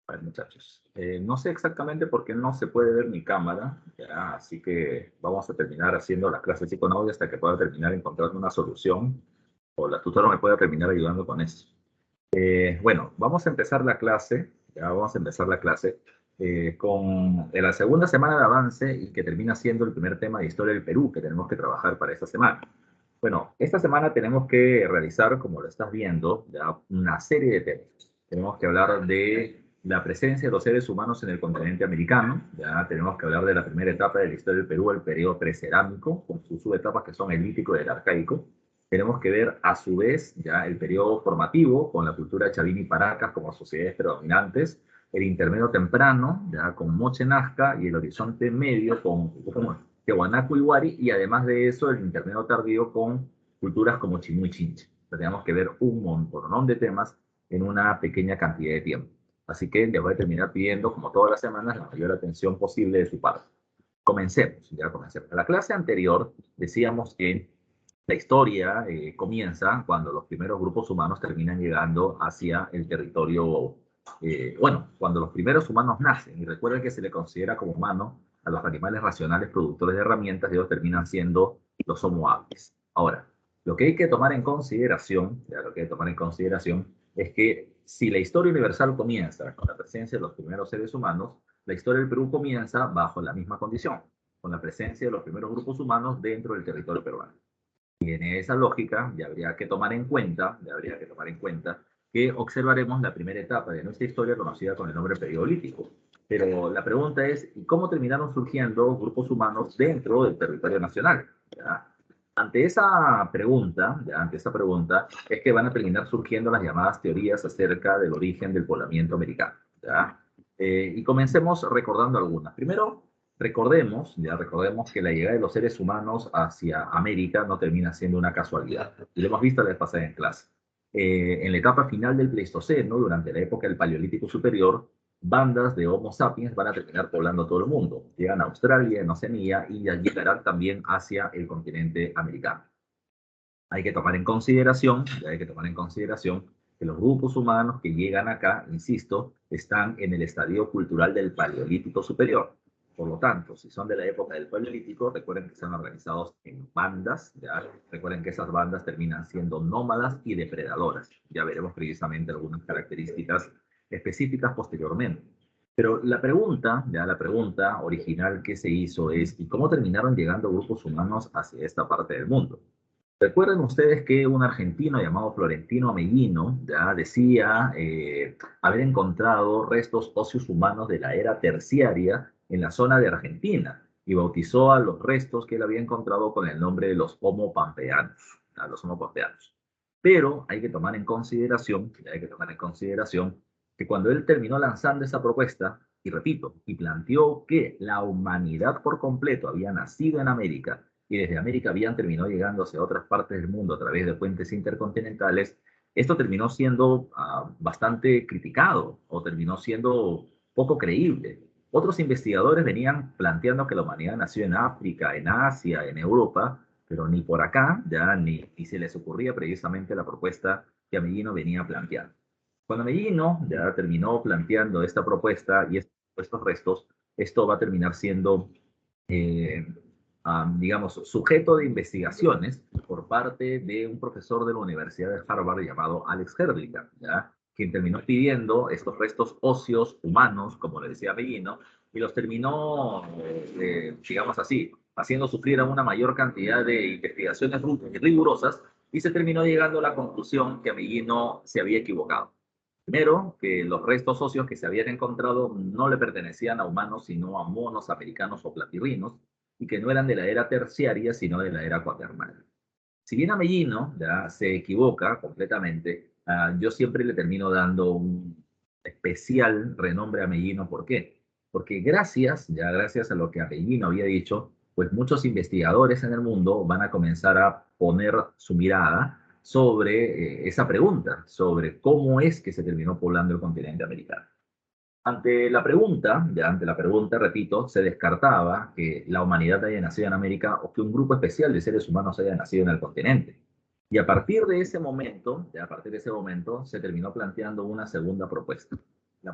A ver, muchachos, no sé exactamente por qué no se puede ver mi cámara, ya, así que vamos a terminar haciendo las clases sí con audio hasta que pueda terminar encontrando una solución o la tutora me pueda terminar ayudando con eso. Bueno, vamos a empezar la clase, ya vamos a empezar la clase con la segunda semana de avance y que termina siendo el primer tema de historia del Perú que tenemos que trabajar para esta semana. Bueno, esta semana tenemos que realizar, como lo estás viendo, ya una serie de temas. Tenemos que hablar de la presencia de los seres humanos en el continente americano, ya tenemos que hablar de la primera etapa de la historia del Perú, el periodo precerámico, con sus subetapas que son el lítico y el arcaico. Tenemos que ver a su vez ya el periodo formativo con la cultura Chavini y Paracas como sociedades predominantes, el intermedio temprano ya con Moche Nazca y el horizonte medio con Tiahuanaco y Huari, y además de eso el intermedio tardío con culturas como Chimú y Chinche. Tenemos que ver un montón de temas en una pequeña cantidad de tiempo. Así que les voy a terminar pidiendo, como todas las semanas, la mayor atención posible de su parte. Comencemos, ya comencemos. En la clase anterior decíamos que la historia comienza cuando los primeros grupos humanos terminan llegando hacia el territorio, bueno, cuando los primeros humanos nacen. Y recuerden que se le considera como humano a los animales racionales productores de herramientas, y ellos terminan siendo los Homo habilis. Ahora, lo que hay que tomar en consideración, ya lo que hay que tomar en consideración es que si la historia universal comienza con la presencia de los primeros seres humanos, la historia del Perú comienza bajo la misma condición, con la presencia de los primeros grupos humanos dentro del territorio peruano. Y en esa lógica, ya habría que tomar en cuenta que observaremos la primera etapa de nuestra historia conocida con el nombre periolítico. Pero la pregunta es, ¿y cómo terminaron surgiendo grupos humanos dentro del territorio nacional? ¿Ya? Ante esa pregunta, es que van a terminar surgiendo las llamadas teorías acerca del origen del poblamiento americano. ¿Ya? Y comencemos recordando algunas. Primero, recordemos que la llegada de los seres humanos hacia América no termina siendo una casualidad. Y lo hemos visto la vez pasada en clase. En la etapa final del Pleistoceno, durante la época del Paleolítico Superior, bandas de Homo sapiens van a terminar poblando todo el mundo. Llegan a Australia, en Oceanía, y ya llegarán también hacia el continente americano. Hay que tomar en consideración que los grupos humanos que llegan acá, insisto, están en el estadio cultural del Paleolítico Superior. Por lo tanto, si son de la época del Paleolítico, recuerden que están organizados en bandas, ¿ya? Recuerden que esas bandas terminan siendo nómadas y depredadoras. Ya veremos precisamente algunas características específicas posteriormente. Pero la pregunta original que se hizo es, ¿y cómo terminaron llegando grupos humanos hacia esta parte del mundo? Recuerden ustedes que un argentino llamado Florentino Ameghino ya decía haber encontrado restos óseos humanos de la era terciaria en la zona de Argentina y bautizó a los restos que él había encontrado con el nombre de los Homo pampeanos, a los Homo pampeanos. Pero hay que tomar en consideración que cuando él terminó lanzando esa propuesta, y repito, y planteó que la humanidad por completo había nacido en América y desde América habían terminado llegando hacia otras partes del mundo a través de puentes intercontinentales, esto terminó siendo bastante criticado o terminó siendo poco creíble. Otros investigadores venían planteando que la humanidad nació en África, en Asia, en Europa, pero ni por acá ya ni se les ocurría precisamente la propuesta que Ameghino venía planteando. Cuando Ameghino ya terminó planteando esta propuesta y estos restos, esto va a terminar siendo eh, digamos, sujeto de investigaciones por parte de un profesor de la Universidad de Harvard llamado Alex Herlicker, ¿ya? Quien terminó pidiendo estos restos óseos humanos, como le decía Bellino, y los terminó, digamos así, haciendo sufrir a una mayor cantidad de investigaciones rigurosas, y se terminó llegando a la conclusión que Bellino se había equivocado. Primero, que los restos óseos que se habían encontrado no le pertenecían a humanos, sino a monos americanos o platirrinos, y que no eran de la era terciaria, sino de la era cuaternaria. Si bien Amellino ya se equivoca completamente, yo siempre le termino dando un especial renombre a Amellino. ¿Por qué? Porque gracias a lo que Amellino había dicho, pues muchos investigadores en el mundo van a comenzar a poner su mirada sobre esa pregunta, sobre cómo es que se terminó poblando el continente americano. Ante la pregunta, repito, se descartaba que la humanidad haya nacido en América o que un grupo especial de seres humanos haya nacido en el continente. Y a partir de ese momento, se terminó planteando una segunda propuesta.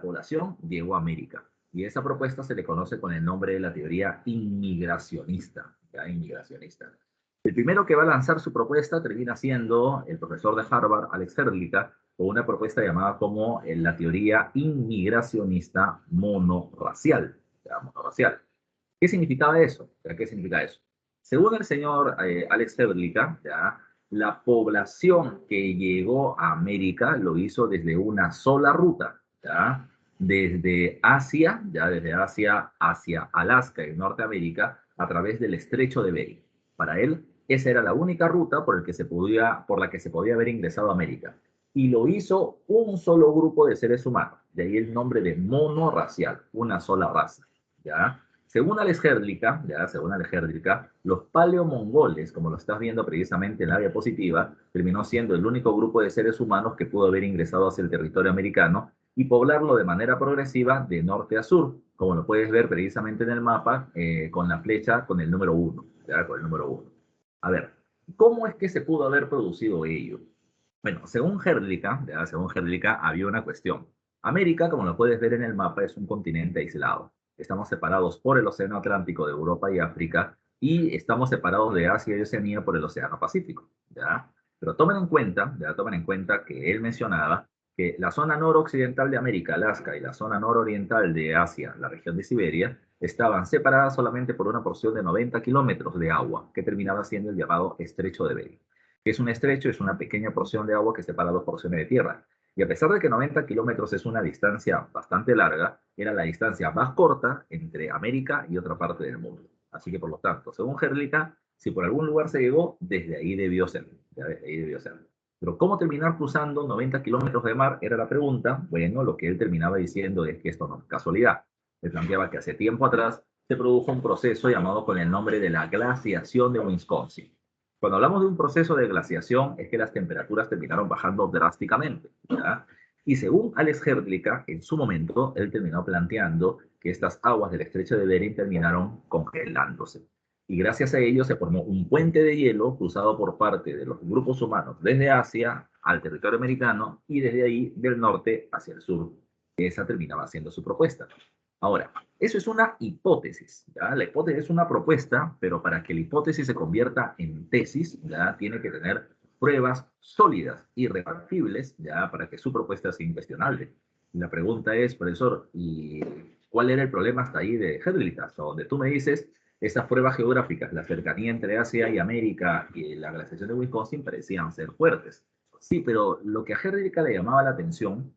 población llegó a América. Y esa propuesta se le conoce con el nombre de la teoría inmigracionista. ¿Ya? Inmigracionista. El primero que va a lanzar su propuesta termina siendo el profesor de Harvard, Alex Herdlicka, con una propuesta llamada como la teoría inmigracionista monorracial. ¿Ya? Monorracial. ¿Qué significaba eso? ¿Ya? ¿Qué significa eso? Según el señor Alex Herdlicka, ¿ya? La población que llegó a América lo hizo desde una sola ruta, ¿ya? Desde Asia, ya desde Asia hacia Alaska y Norteamérica, a través del estrecho de Bering. Para él, esa era la única ruta por la que se podía haber ingresado a América. Y lo hizo un solo grupo de seres humanos. De ahí el nombre de monorracial, una sola raza. ¿Ya? Según Alex Herdlicka, los paleomongoles, como lo estás viendo precisamente en la diapositiva, terminó siendo el único grupo de seres humanos que pudo haber ingresado hacia el territorio americano y poblarlo de manera progresiva de norte a sur, como lo puedes ver precisamente en el mapa con la flecha con el número 1, ¿ya? Con el número 1. A ver, ¿cómo es que se pudo haber producido ello? Bueno, según Herdlicka, había una cuestión. América, como lo puedes ver en el mapa, es un continente aislado. Estamos separados por el Océano Atlántico de Europa y África y estamos separados de Asia y Oceanía por el Océano Pacífico, ¿ya? Pero tomen en cuenta que él mencionaba que la zona noroccidental de América, Alaska, y la zona nororiental de Asia, la región de Siberia, estaban separadas solamente por una porción de 90 kilómetros de agua, que terminaba siendo el llamado Estrecho de Bering. Que es un estrecho, es una pequeña porción de agua que separa dos porciones de tierra. Y a pesar de que 90 kilómetros es una distancia bastante larga, era la distancia más corta entre América y otra parte del mundo. Así que, por lo tanto, según Herdlicka, si por algún lugar se llegó, desde ahí debió ser. Ya desde ahí debió ser. Pero ¿cómo terminar cruzando 90 kilómetros de mar? Era la pregunta. Bueno, lo que él terminaba diciendo es que esto no es casualidad. Él planteaba que hace tiempo atrás se produjo un proceso llamado con el nombre de la glaciación de Wisconsin. Cuando hablamos de un proceso de glaciación, es que las temperaturas terminaron bajando drásticamente, ¿ya? Y según Alex Herdlicka, en su momento, él terminó planteando que estas aguas del estrecho de Bering terminaron congelándose. Y gracias a ello se formó un puente de hielo cruzado por parte de los grupos humanos desde Asia al territorio americano y desde ahí del norte hacia el sur. Esa terminaba siendo su propuesta. Ahora, eso es una hipótesis, ¿ya? La hipótesis es una propuesta, pero para que la hipótesis se convierta en tesis, ¿ya? Tiene que tener pruebas sólidas, irrebatibles, ¿ya? Para que su propuesta sea incuestionable. Y la pregunta es, profesor, ¿y cuál era el problema hasta ahí de Herdlicka? Donde tú me dices, estas pruebas geográficas, la cercanía entre Asia y América y la glaciación de Wisconsin parecían ser fuertes. Sí, pero lo que a Herdlicka le llamaba la atención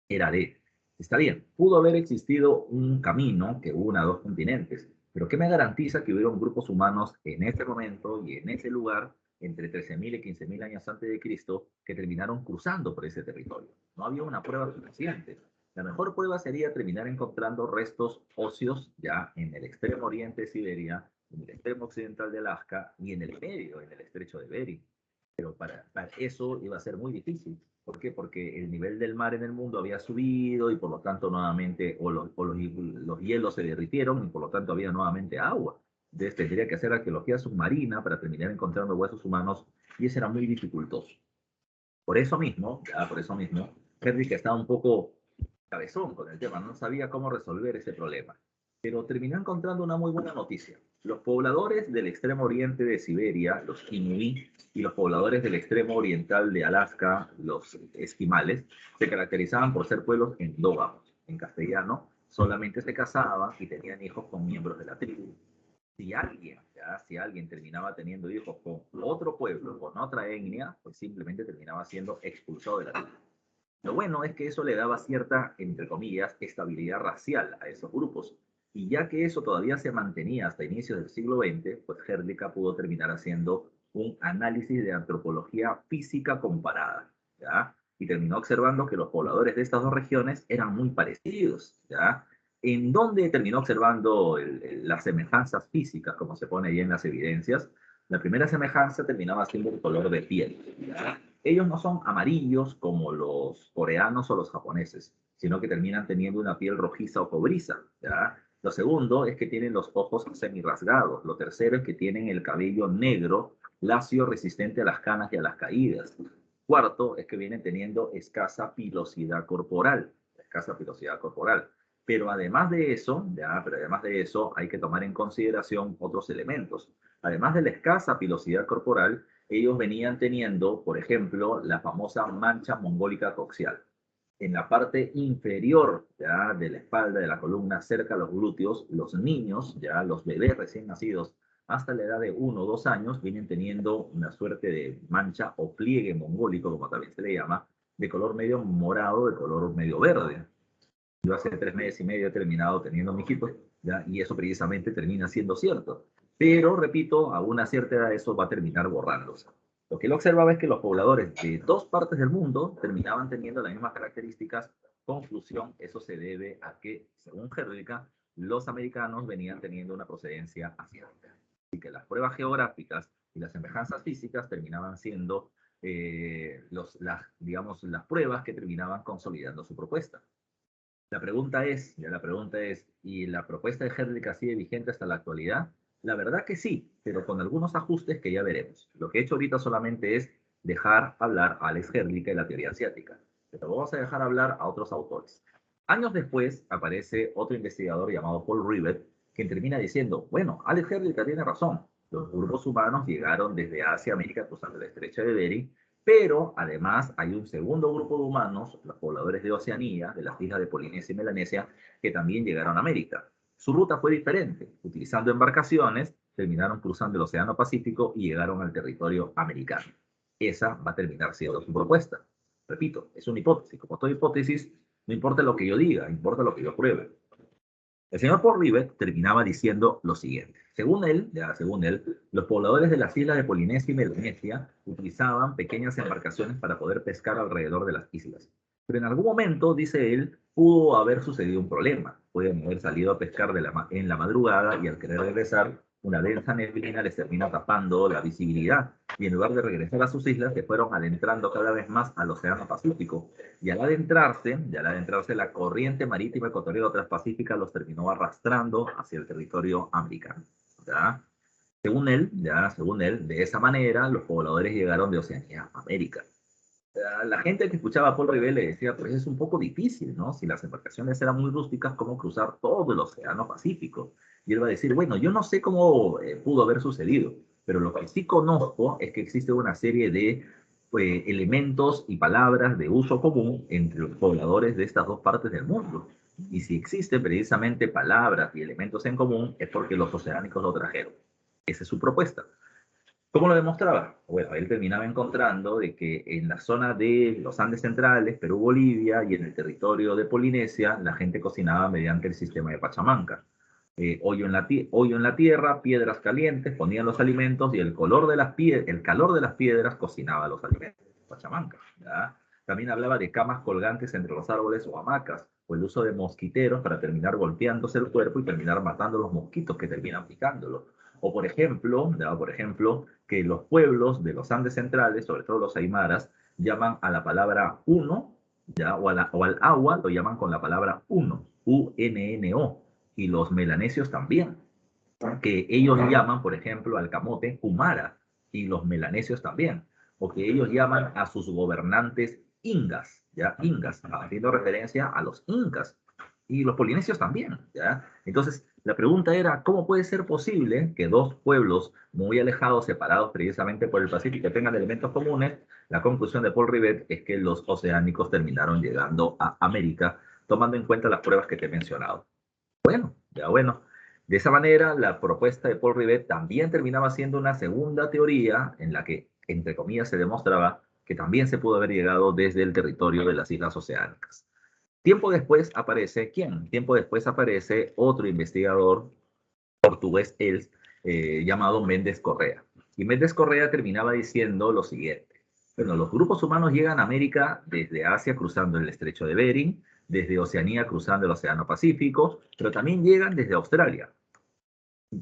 era de, está bien, pudo haber existido un camino que una a dos continentes, pero ¿qué me garantiza que hubieron grupos humanos en ese momento y en ese lugar entre 13.000 y 15.000 años antes de Cristo que terminaron cruzando por ese territorio? No había una prueba suficiente. La mejor prueba sería terminar encontrando restos óseos ya en el extremo oriente de Siberia, en el extremo occidental de Alaska y en el medio, en el estrecho de Bering. Pero para eso iba a ser muy difícil. ¿Por qué? Porque el nivel del mar en el mundo había subido y por lo tanto nuevamente, los hielos se derritieron y por lo tanto había nuevamente agua. Entonces tendría que hacer arqueología submarina para terminar encontrando huesos humanos y eso era muy dificultoso. Por eso mismo, Henry que estaba un poco cabezón con el tema, no sabía cómo resolver ese problema. Pero terminó encontrando una muy buena noticia. Los pobladores del extremo oriente de Siberia, los inuit, y los pobladores del extremo oriental de Alaska, los esquimales, se caracterizaban por ser pueblos endógamos. En castellano, solamente se casaban y tenían hijos con miembros de la tribu. Si alguien terminaba teniendo hijos con otro pueblo, con otra etnia, pues simplemente terminaba siendo expulsado de la tribu. Lo bueno es que eso le daba cierta, entre comillas, estabilidad racial a esos grupos. Y ya que eso todavía se mantenía hasta inicios del siglo XX, pues Herdlicka pudo terminar haciendo un análisis de antropología física comparada, ¿ya? Y terminó observando que los pobladores de estas dos regiones eran muy parecidos, ¿ya? ¿En dónde terminó observando las semejanzas físicas, como se pone ahí en las evidencias? La primera semejanza terminaba siendo el color de piel, ¿ya? Ellos no son amarillos como los coreanos o los japoneses, sino que terminan teniendo una piel rojiza o cobriza, ¿ya? Lo segundo es que tienen los ojos semirrasgados. Lo tercero es que tienen el cabello negro, lacio, resistente a las canas y a las caídas. Cuarto es que vienen teniendo escasa pilosidad corporal. escasa pilosidad corporal. Pero además de eso, hay que tomar en consideración otros elementos. Además de la escasa pilosidad corporal, ellos venían teniendo, por ejemplo, la famosa mancha mongólica coxial. En la parte inferior ya de la espalda, de la columna, cerca a los glúteos, los niños, ya los bebés recién nacidos, hasta la edad de 1 o 2 años, vienen teniendo una suerte de mancha o pliegue mongólico, como también se le llama, de color medio morado, de color medio verde. Yo hace 3 meses y medio he terminado teniendo mis hijos, ¿ya? Y eso precisamente termina siendo cierto. Pero, repito, a una cierta edad eso va a terminar borrándose. Lo que él observaba es que los pobladores de 2 partes del mundo terminaban teniendo las mismas características. Conclusión, eso se debe a que, según Hrdlicka, los americanos venían teniendo una procedencia asiática. Así que las pruebas geográficas y las semejanzas físicas terminaban siendo digamos, las pruebas que terminaban consolidando su propuesta. La pregunta es, ¿y la propuesta de Hrdlicka sigue vigente hasta la actualidad? La verdad que sí, pero con algunos ajustes que ya veremos. Lo que he hecho ahorita solamente es dejar hablar a Alex Hrdlicka y la teoría asiática, pero vamos a dejar hablar a otros autores. Años después aparece otro investigador llamado Paul Rivet, quien termina diciendo, bueno, Alex Hrdlicka tiene razón, los grupos humanos llegaron desde Asia a América cruzando el estrecho de Bering, pero además hay un segundo grupo de humanos, los pobladores de Oceanía, de las islas de Polinesia y Melanesia, que también llegaron a América. Su ruta fue diferente. Utilizando embarcaciones, terminaron cruzando el Océano Pacífico y llegaron al territorio americano. Esa va a terminar siendo su propuesta. Repito, es una hipótesis. Como toda hipótesis, no importa lo que yo diga, importa lo que yo pruebe. El señor Paul Rivet terminaba diciendo lo siguiente. Según él, los pobladores de las islas de Polinesia y Melanesia utilizaban pequeñas embarcaciones para poder pescar alrededor de las islas. Pero en algún momento, dice él, pudo haber sucedido un problema. Pueden haber salido a pescar en la madrugada y al querer regresar, una densa neblina les termina tapando la visibilidad. Y en lugar de regresar a sus islas, se fueron adentrando cada vez más al Océano Pacífico. Y al adentrarse, la corriente marítima ecuatoriana transpacífica los terminó arrastrando hacia el territorio americano. ¿Ya? Según él, de esa manera, los pobladores llegaron de Oceanía a América. La gente que escuchaba a Paul Rivet le decía, pues es un poco difícil, ¿no? Si las embarcaciones eran muy rústicas, ¿cómo cruzar todo el Océano Pacífico? Y él va a decir, bueno, yo no sé cómo pudo haber sucedido, pero lo que sí conozco es que existe una serie de elementos y palabras de uso común entre los pobladores de estas 2 partes del mundo. Y si existen precisamente palabras y elementos en común, es porque los oceánicos lo trajeron. Esa es su propuesta. ¿Cómo lo demostraba? Bueno, él terminaba encontrando de que en la zona de los Andes centrales, Perú, Bolivia y en el territorio de Polinesia, la gente cocinaba mediante el sistema de Pachamanca. Hoyo en la tierra, piedras calientes, ponían los alimentos y el calor de las piedras cocinaba los alimentos. Pachamanca, ¿ya? También hablaba de camas colgantes entre los árboles o hamacas, o el uso de mosquiteros para terminar golpeándose el cuerpo y terminar matando los mosquitos que terminan picándolo. O por ejemplo, que los pueblos de los Andes centrales, sobre todo los aymaras, llaman a la palabra uno, ¿ya? O al agua lo llaman con la palabra uno, U-N-N-O, y los melanesios también, que ellos llaman, por ejemplo, al camote Kumara, y los melanesios también, o que ellos llaman a sus gobernantes ingas, ¿ya? Ingas, haciendo referencia a los incas, y los polinesios también, ¿ya? Entonces, la pregunta era, ¿cómo puede ser posible que 2 pueblos muy alejados, separados precisamente por el Pacífico, tengan elementos comunes? La conclusión de Paul Rivet es que los oceánicos terminaron llegando a América, tomando en cuenta las pruebas que te he mencionado. Bueno. De esa manera, la propuesta de Paul Rivet también terminaba siendo una segunda teoría en la que, entre comillas, se demostraba que también se pudo haber llegado desde el territorio de las islas oceánicas. Tiempo después aparece, ¿quién? Tiempo después aparece otro investigador portugués, llamado Méndez Correa. Y Méndez Correa terminaba diciendo lo siguiente. Bueno, los grupos humanos llegan a América desde Asia cruzando el estrecho de Bering, desde Oceanía cruzando el Océano Pacífico, pero también llegan desde Australia.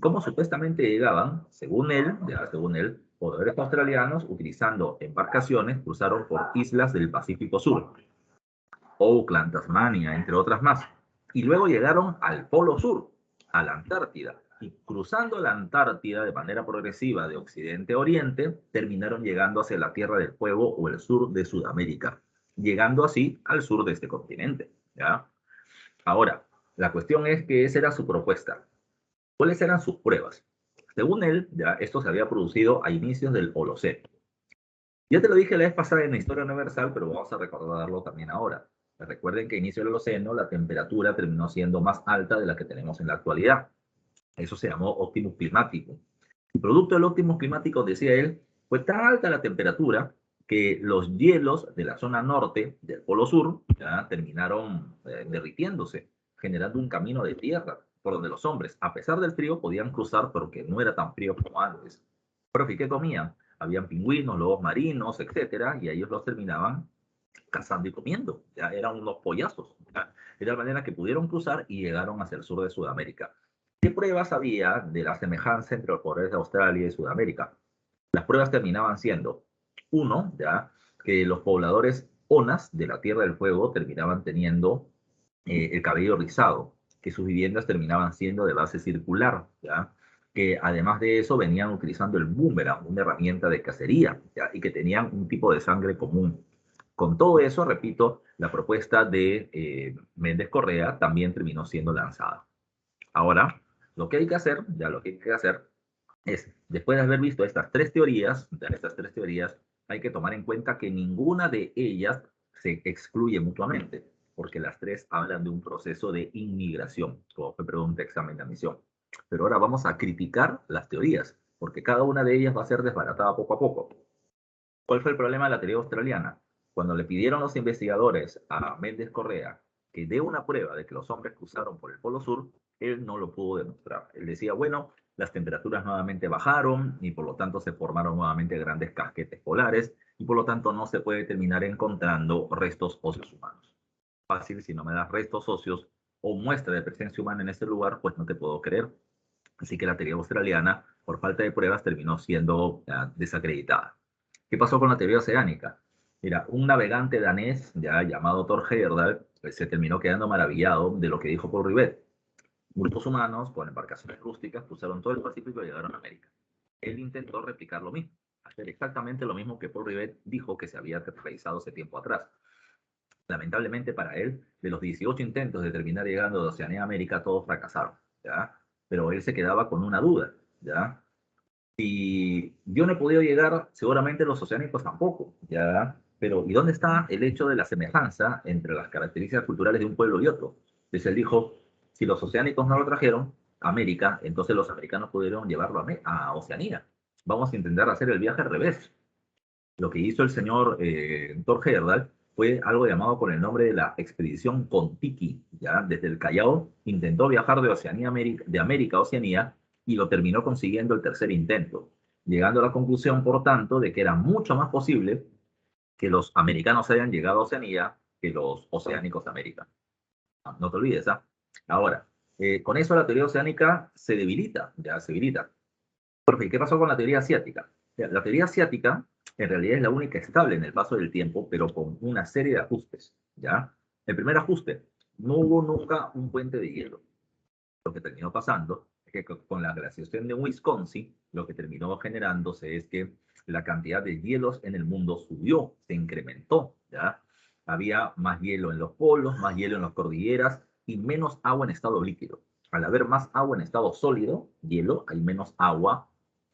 ¿Cómo supuestamente llegaban? Según él, pobladores australianos utilizando embarcaciones cruzaron por islas del Pacífico Sur, Auckland, Tasmania, entre otras más, y luego llegaron al Polo Sur, a la Antártida, y cruzando la Antártida de manera progresiva de occidente a oriente, terminaron llegando hacia la Tierra del Fuego o el sur de Sudamérica, llegando así al sur de este continente. ¿ya? Ahora, la cuestión es que esa era su propuesta. ¿Cuáles eran sus pruebas? Según él, ya esto se había producido a inicios del Holoceno. Ya te lo dije la vez pasada en la historia universal, pero vamos a recordarlo también ahora. Recuerden que a inicio del Holoceno la temperatura terminó siendo más alta de la que tenemos en la actualidad. Eso se llamó óptimo climático. El producto del óptimo climático, decía él, fue tan alta la temperatura que los hielos de la zona norte del Polo Sur ya terminaron derritiéndose, generando un camino de tierra por donde los hombres, a pesar del frío, podían cruzar, pero que no era tan frío como antes. Pero ¿qué comían? Habían pingüinos, lobos marinos, etcétera, y ellos los terminaban cazando y comiendo. Ya eran unos pollazos. Ya. De tal manera que pudieron cruzar y llegaron hacia el sur de Sudamérica. ¿Qué pruebas había de la semejanza entre los pobladores de Australia y Sudamérica? Las pruebas terminaban siendo, uno, ya, que los pobladores onas de la Tierra del Fuego terminaban teniendo el cabello rizado, que sus viviendas terminaban siendo de base circular, ya, que además de eso venían utilizando el boomerang, una herramienta de cacería, ya, y que tenían un tipo de sangre común. Con todo eso, repito, la propuesta de Méndez Correa también terminó siendo lanzada. Ahora, lo que hay que hacer, ya lo que hay que hacer es, después de haber visto estas tres teorías, hay que tomar en cuenta que ninguna de ellas se excluye mutuamente, porque las tres hablan de un proceso de inmigración, como fue pregunta examen de admisión. Pero ahora vamos a criticar las teorías, porque cada una de ellas va a ser desbaratada poco a poco. ¿Cuál fue el problema de la teoría australiana? Cuando le pidieron los investigadores a Méndez Correa que dé una prueba de que los hombres cruzaron por el Polo Sur, él no lo pudo demostrar. Él decía, bueno, las temperaturas nuevamente bajaron y por lo tanto se formaron nuevamente grandes casquetes polares y por lo tanto no se puede terminar encontrando restos óseos humanos. Fácil, si no me das restos óseos o muestra de presencia humana en este lugar, pues no te puedo creer. Así que la teoría australiana, por falta de pruebas, terminó siendo desacreditada. ¿Qué pasó con la teoría oceánica? Mira, un navegante danés ya llamado Thor Heyerdahl pues, se terminó quedando maravillado de lo que dijo Paul Rivet. Grupos humanos con embarcaciones rústicas cruzaron todo el Pacífico y llegaron a América. Él intentó replicar lo mismo, hacer exactamente lo mismo que Paul Rivet dijo que se había realizado hace tiempo atrás. Lamentablemente para él, de los 18 intentos de terminar llegando de Oceanía a América, todos fracasaron, ¿ya? Pero él se quedaba con una duda, ¿ya? Si yo no he podido llegar, seguramente los oceánicos tampoco, ¿ya? Pero ¿y dónde está el hecho de la semejanza entre las características culturales de un pueblo y otro? Entonces él dijo, si los oceánicos no lo trajeron a América, entonces los americanos pudieron llevarlo a Oceanía. Vamos a intentar hacer el viaje al revés. Lo que hizo el señor Thor Heyerdahl fue algo llamado por el nombre de la expedición Kon-Tiki, ¿ya? Desde el Callao intentó viajar de Oceanía, de América a Oceanía y lo terminó consiguiendo el tercer intento, llegando a la conclusión, por tanto, de que era mucho más posible que los americanos hayan llegado a Oceanía que los oceánicos a América. No te olvides, ¿ah? Ahora, con eso la teoría oceánica se debilita, ya se debilita. Porque, ¿qué pasó con la teoría asiática? La teoría asiática en realidad es la única estable en el paso del tiempo, pero con una serie de ajustes, ¿ya? El primer ajuste, no hubo nunca un puente de hielo. Lo que terminó pasando es que con la glaciación de Wisconsin, lo que terminó generándose es que la cantidad de hielos en el mundo subió, se incrementó, ¿ya? Había más hielo en los polos, más hielo en las cordilleras y menos agua en estado líquido. Al haber más agua en estado sólido, hielo, hay menos agua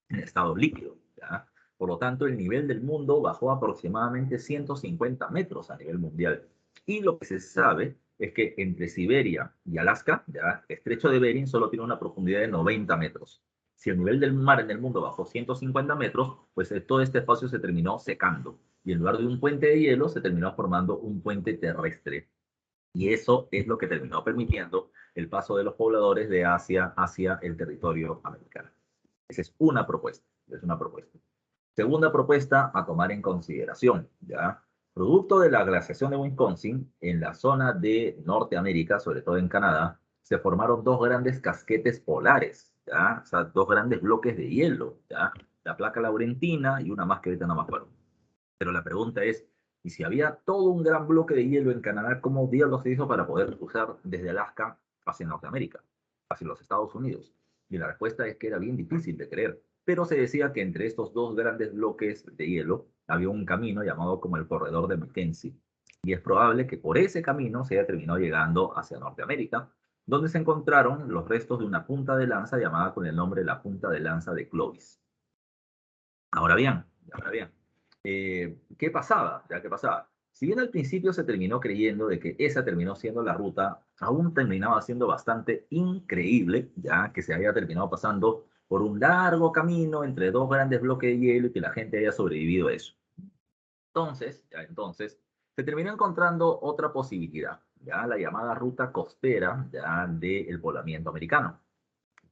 en estado líquido, ¿ya? Por lo tanto, el nivel del mundo bajó aproximadamente 150 metros a nivel mundial. Y lo que se sabe es que entre Siberia y Alaska, ya, el estrecho de Bering solo tiene una profundidad de 90 metros. Si el nivel del mar en el mundo bajó 150 metros, pues todo este espacio se terminó secando. Y en lugar de un puente de hielo, se terminó formando un puente terrestre. Y eso es lo que terminó permitiendo el paso de los pobladores de Asia hacia el territorio americano. Esa es una propuesta, es una propuesta. Segunda propuesta a tomar en consideración, ¿ya? Producto de la glaciación de Wisconsin, en la zona de Norteamérica, sobre todo en Canadá, se formaron dos grandes casquetes polares, ¿ya? O sea, dos grandes bloques de hielo, ¿ya? La placa laurentina y una más que ahorita no me acuerdo. Pero la pregunta es, ¿y si había todo un gran bloque de hielo en Canadá, cómo diablos se hizo para poder cruzar desde Alaska hacia Norteamérica, hacia los Estados Unidos? Y la respuesta es que era bien difícil de creer, pero se decía que entre estos dos grandes bloques de hielo había un camino llamado como el corredor de Mackenzie. Y es probable que por ese camino se haya terminado llegando hacia Norteamérica, donde se encontraron los restos de una punta de lanza llamada con el nombre de la punta de lanza de Clovis. Ahora bien, ahora bien, ¿qué pasaba? ¿Ya qué pasaba? Si bien al principio se terminó creyendo de que esa terminó siendo la ruta, aún terminaba siendo bastante increíble, ya que se haya terminado pasando por un largo camino entre dos grandes bloques de hielo y que la gente haya sobrevivido a eso. Entonces, se terminó encontrando otra posibilidad, ya la llamada ruta costera ya del poblamiento americano.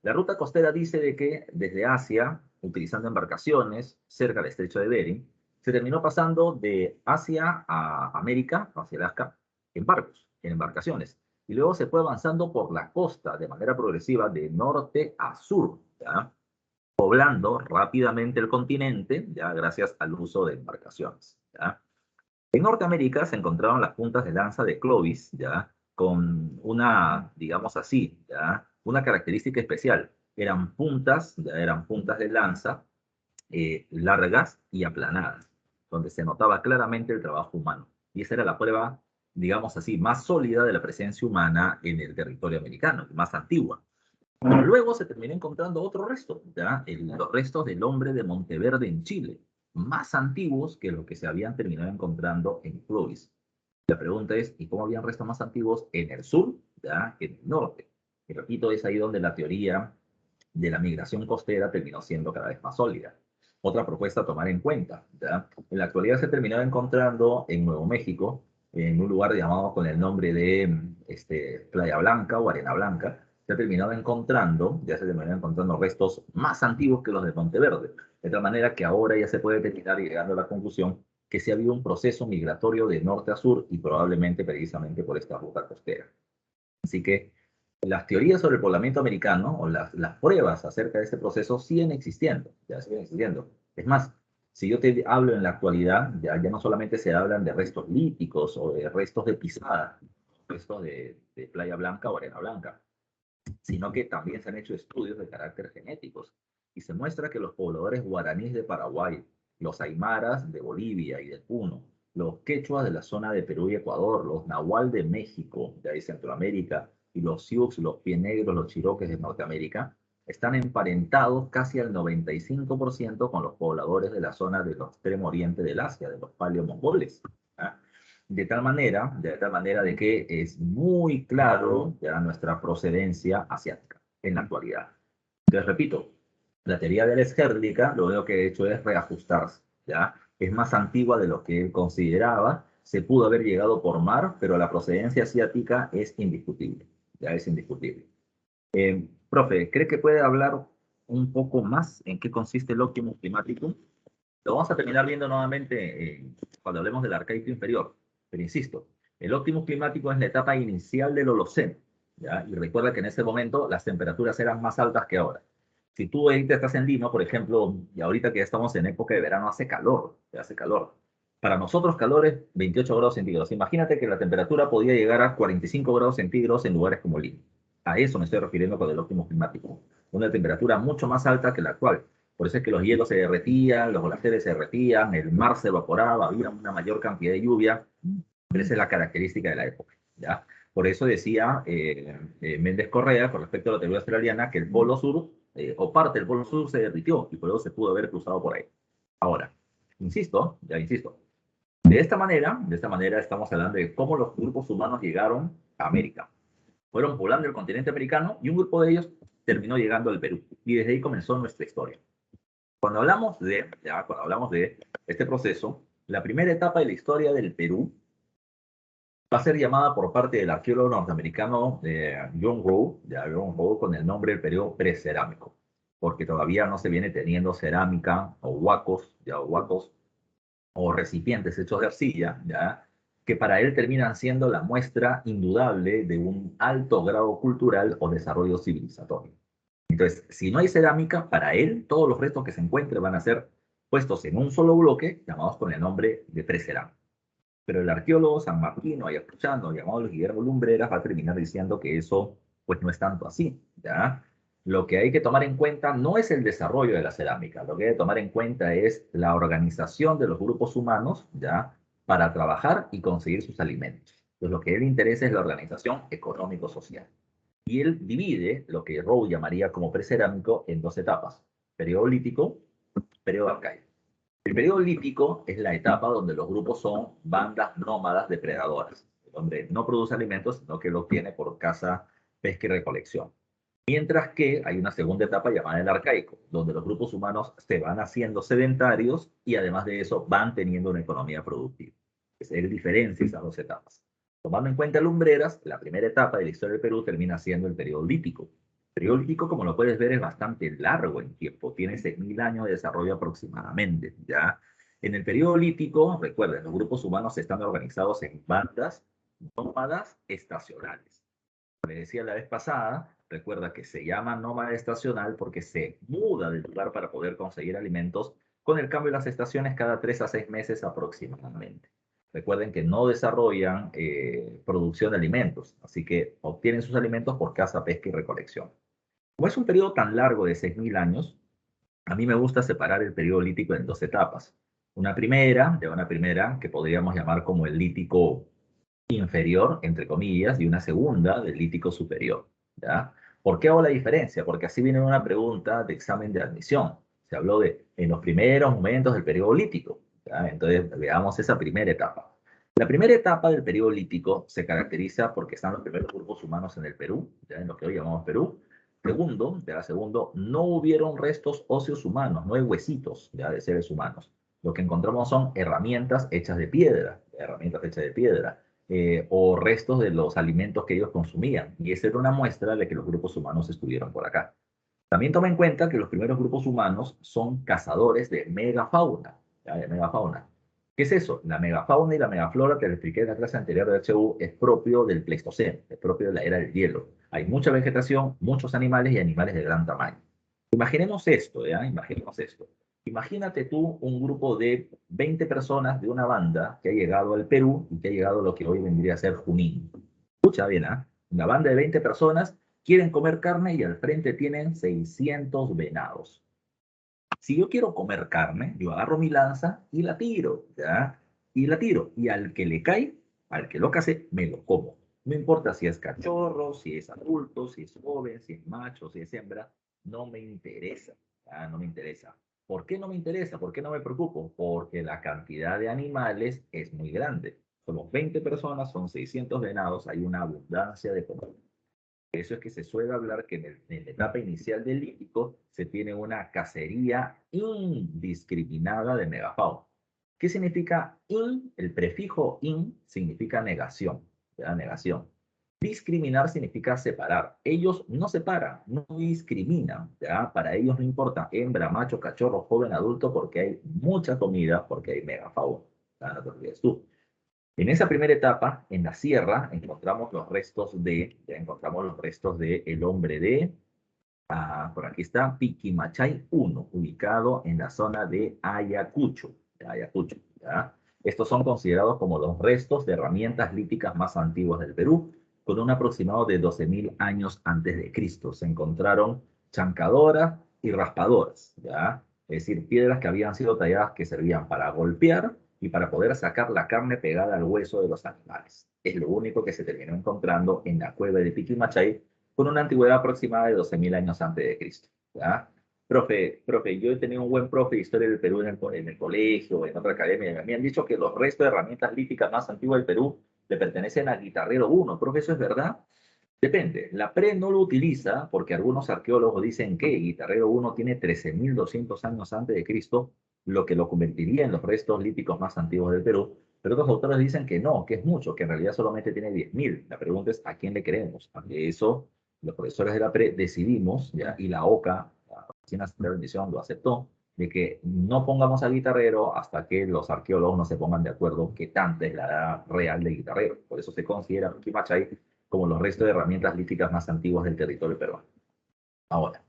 La ruta costera dice de que desde Asia, utilizando embarcaciones cerca del estrecho de Bering, se terminó pasando de Asia a América, hacia Alaska, en barcos, en embarcaciones. Y luego se fue avanzando por la costa de manera progresiva de norte a sur, ¿ya? Poblando rápidamente el continente, ya gracias al uso de embarcaciones. ¿Ya? En Norteamérica se encontraron las puntas de lanza de Clovis, ¿ya? Con una, digamos así, ¿ya? Una característica especial. Eran puntas, ¿ya? Eran puntas de lanza largas y aplanadas, donde se notaba claramente el trabajo humano. Y esa era la prueba, digamos así, más sólida de la presencia humana en el territorio americano, más antigua. Pero luego se terminó encontrando otro resto, ¿ya? Los restos del hombre de Monteverde en Chile, más antiguos que los que se habían terminado encontrando en Clovis. La pregunta es, ¿y cómo habían restos más antiguos en el sur, ya? En el norte? Y repito, es ahí donde la teoría de la migración costera terminó siendo cada vez más sólida. Otra propuesta a tomar en cuenta, ¿ya? En la actualidad se terminó encontrando en Nuevo México, en un lugar llamado con el nombre de Playa Blanca o Arena Blanca, ya se terminaron encontrando restos más antiguos que los de Monteverde, de tal manera que ahora ya se puede terminar llegando a la conclusión que sí había un proceso migratorio de norte a sur y probablemente precisamente por esta ruta costera. Así que las teorías sobre el poblamiento americano o las pruebas acerca de este proceso siguen existiendo, ya siguen existiendo. Es más, si yo te hablo en la actualidad, ya no solamente se hablan de restos líticos o de restos de pisada, restos de Playa Blanca o Arena Blanca, sino que también se han hecho estudios de carácter genéticos y se muestra que los pobladores guaraníes de Paraguay, los aymaras de Bolivia y de Puno, los quechuas de la zona de Perú y Ecuador, los nahual de México, de ahí Centroamérica, y los sioux, los pie negros, los chiroques de Norteamérica, están emparentados casi al 95% con los pobladores de la zona del extremo oriente del Asia, de los paleomongoles. ¿Ah? De tal manera de que es muy claro ya nuestra procedencia asiática en la actualidad. Entonces, repito, la teoría de Alex Herlika lo único que ha hecho es reajustarse, ¿ya? Es más antigua de lo que él consideraba, se pudo haber llegado por mar, pero la procedencia asiática es indiscutible, ya es indiscutible. Profe, ¿cree que puede hablar un poco más en qué consiste el Optimus Climaticum? Lo vamos a terminar viendo nuevamente cuando hablemos del arcaico inferior. Pero insisto, el óptimo climático es la etapa inicial del Holoceno, ¿ya? Y recuerda que en ese momento las temperaturas eran más altas que ahora. Si tú ahorita estás en Lima, por ejemplo, y ahorita que ya estamos en época de verano, hace calor, ya hace calor. Para nosotros calor es 28 grados centígrados. Imagínate que la temperatura podía llegar a 45 grados centígrados en lugares como Lima. A eso me estoy refiriendo con el óptimo climático. Una temperatura mucho más alta que la actual. Por eso es que los hielos se derretían, los glaciares se derretían, el mar se evaporaba, había una mayor cantidad de lluvia. Pero esa es la característica de la época, ¿ya? Por eso decía Méndez Correa, con respecto a la teoría australiana, que el polo sur, o parte del polo sur, se derritió y por eso se pudo haber cruzado por ahí. Ahora, insisto, de esta manera estamos hablando de cómo los grupos humanos llegaron a América. Fueron poblando el continente americano y un grupo de ellos terminó llegando al Perú. Y desde ahí comenzó nuestra historia. Cuando hablamos de este proceso, la primera etapa de la historia del Perú va a ser llamada por parte del arqueólogo norteamericano John Rowe, con el nombre del periodo precerámico, porque todavía no se viene teniendo cerámica o huacos o recipientes hechos de arcilla, ¿ya? Que para él terminan siendo la muestra indudable de un alto grado cultural o desarrollo civilizatorio. Entonces, si no hay cerámica, para él todos los restos que se encuentren van a ser puestos en un solo bloque, llamados con el nombre de precerámico. Pero el arqueólogo sanmarquino, ayacuchano, llamado Guillermo Lumbreras, va a terminar diciendo que eso pues no es tanto así, ¿ya? Lo que hay que tomar en cuenta no es el desarrollo de la cerámica, lo que hay que tomar en cuenta es la organización de los grupos humanos, ¿ya? para trabajar y conseguir sus alimentos. Entonces, lo que a él le interesa es la organización económico-social. Y él divide lo que Rowe llamaría como precerámico en dos etapas: periodo lítico, periodo arcaico. El periodo lítico es la etapa donde los grupos son bandas nómadas depredadoras, donde no produce alimentos, sino que lo obtiene por caza, pesca y recolección. Mientras que hay una segunda etapa llamada el arcaico, donde los grupos humanos se van haciendo sedentarios y además de eso van teniendo una economía productiva. Él diferencia esas dos etapas. Tomando en cuenta lumbreras, la primera etapa de la historia del Perú termina siendo el periodo lítico. El periodo lítico, como lo puedes ver, es bastante largo en tiempo, tiene 6.000 años de desarrollo aproximadamente, ¿ya? En el periodo lítico, recuerden, los grupos humanos están organizados en bandas nómadas estacionales. Como les decía la vez pasada, recuerda que se llama nómada estacional porque se muda del lugar para poder conseguir alimentos con el cambio de las estaciones cada 3 a 6 meses aproximadamente. Recuerden que no desarrollan producción de alimentos, así que obtienen sus alimentos por caza, pesca y recolección. Como es un periodo tan largo de 6.000 años, a mí me gusta separar el periodo lítico en dos etapas. Una primera que podríamos llamar como el lítico inferior, entre comillas, y una segunda del lítico superior, ¿ya? ¿Por qué hago la diferencia? Porque así viene una pregunta de examen de admisión. Se habló de en los primeros momentos del periodo lítico, ¿ya? Entonces veamos esa primera etapa. La primera etapa del periodo lítico se caracteriza porque están los primeros grupos humanos en el Perú, ¿ya? En lo que hoy llamamos Perú. Segundo, no hubieron restos óseos humanos, no hay huesitos, ¿ya? De seres humanos. Lo que encontramos son herramientas hechas de piedra, o restos de los alimentos que ellos consumían. Y esa era una muestra de que los grupos humanos estuvieron por acá. También toma en cuenta que los primeros grupos humanos son cazadores de megafauna. ¿Ya? De megafauna. ¿Qué es eso? La megafauna y la megaflora, que les expliqué en la clase anterior de HU, es propio del Pleistoceno, es propio de la era del hielo. Hay mucha vegetación, muchos animales y animales de gran tamaño. Imaginemos esto, ¿ya? Imaginemos esto. Imagínate tú un grupo de 20 personas de una banda que ha llegado al Perú y que ha llegado a lo que hoy vendría a ser Junín. Escucha bien, ¿ah? Una banda de 20 personas quieren comer carne y al frente tienen 600 venados. Si yo quiero comer carne, yo agarro mi lanza y la tiro, ¿ya? Y la tiro. Y al que le cae, al que lo case, me lo como. No importa si es cachorro, si es adulto, si es joven, si es macho, si es hembra, no me interesa, ¿ya? No me interesa. ¿Por qué no me interesa? ¿Por qué no me preocupo? Porque la cantidad de animales es muy grande. Somos 20 personas, son 600 venados, hay una abundancia de comida. Por eso es que se suele hablar que en la etapa inicial del lítico se tiene una cacería indiscriminada de megafauna. ¿Qué significa in? El prefijo in significa negación, ¿verdad? Negación. Discriminar significa separar. Ellos no separan, no discriminan, ¿ya? Para ellos no importa hembra, macho, cachorro, joven, adulto, porque hay mucha comida, porque hay megafauna. No te olvides tú. En esa primera etapa, en la sierra, encontramos los restos de el hombre de, por aquí está, Piquimachay 1, ubicado en la zona de Ayacucho. ¿Ya? Estos son considerados como los restos de herramientas líticas más antiguas del Perú, con un aproximado de 12.000 años antes de Cristo. Se encontraron chancadoras y raspadoras, ¿ya? Es decir, piedras que habían sido talladas que servían para golpear y para poder sacar la carne pegada al hueso de los animales. Es lo único que se terminó encontrando en la cueva de Piquimachay con una antigüedad aproximada de 12.000 años antes de Cristo. ¿Ya? Profe, yo he tenido un buen profe de historia del Perú en el colegio, en otra academia. Me han dicho que los restos de herramientas líticas más antiguas del Perú le pertenecen a Guitarrero 1. Profe, ¿eso es verdad? Depende. La PRE no lo utiliza porque algunos arqueólogos dicen que Guitarrero 1 tiene 13.200 años antes de Cristo, lo que lo convertiría en los restos líticos más antiguos del Perú. Pero otros autores dicen que no, que es mucho, que en realidad solamente tiene 10.000. La pregunta es, ¿a quién le creemos? Ante eso, los profesores de la PRE decidimos, ¿ya? Y la OCA, la Oficina de Rendición, lo aceptó, de que no pongamos a Guitarrero hasta que los arqueólogos no se pongan de acuerdo qué tanta es la edad real de Guitarrero. Por eso se considera Piquimachay como los restos de herramientas líticas más antiguas del territorio peruano. Ahora,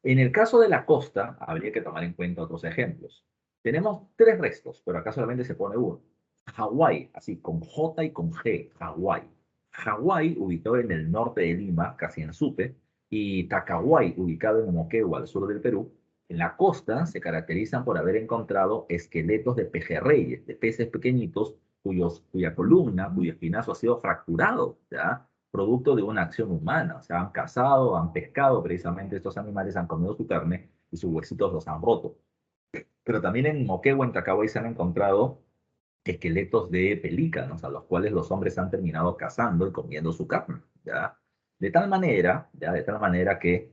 en el caso de la costa, habría que tomar en cuenta otros ejemplos. Tenemos tres restos, pero acá solamente se pone uno. Hawái, así con J y con G, Hawái. Hawái, ubicado en el norte de Lima, casi en Supe, y Tacahuay, ubicado en Moquegua, al sur del Perú. En la costa se caracterizan por haber encontrado esqueletos de pejerreyes, de peces pequeñitos, cuya columna, cuyo espinazo ha sido fracturado, ¿ya? Producto de una acción humana. O sea, han cazado, han pescado precisamente estos animales, han comido su carne y sus huesitos los han roto. Pero también en Moquegua, en Cacaboy, se han encontrado esqueletos de pelícanos a los cuales los hombres han terminado cazando y comiendo su carne, ¿ya? De tal manera que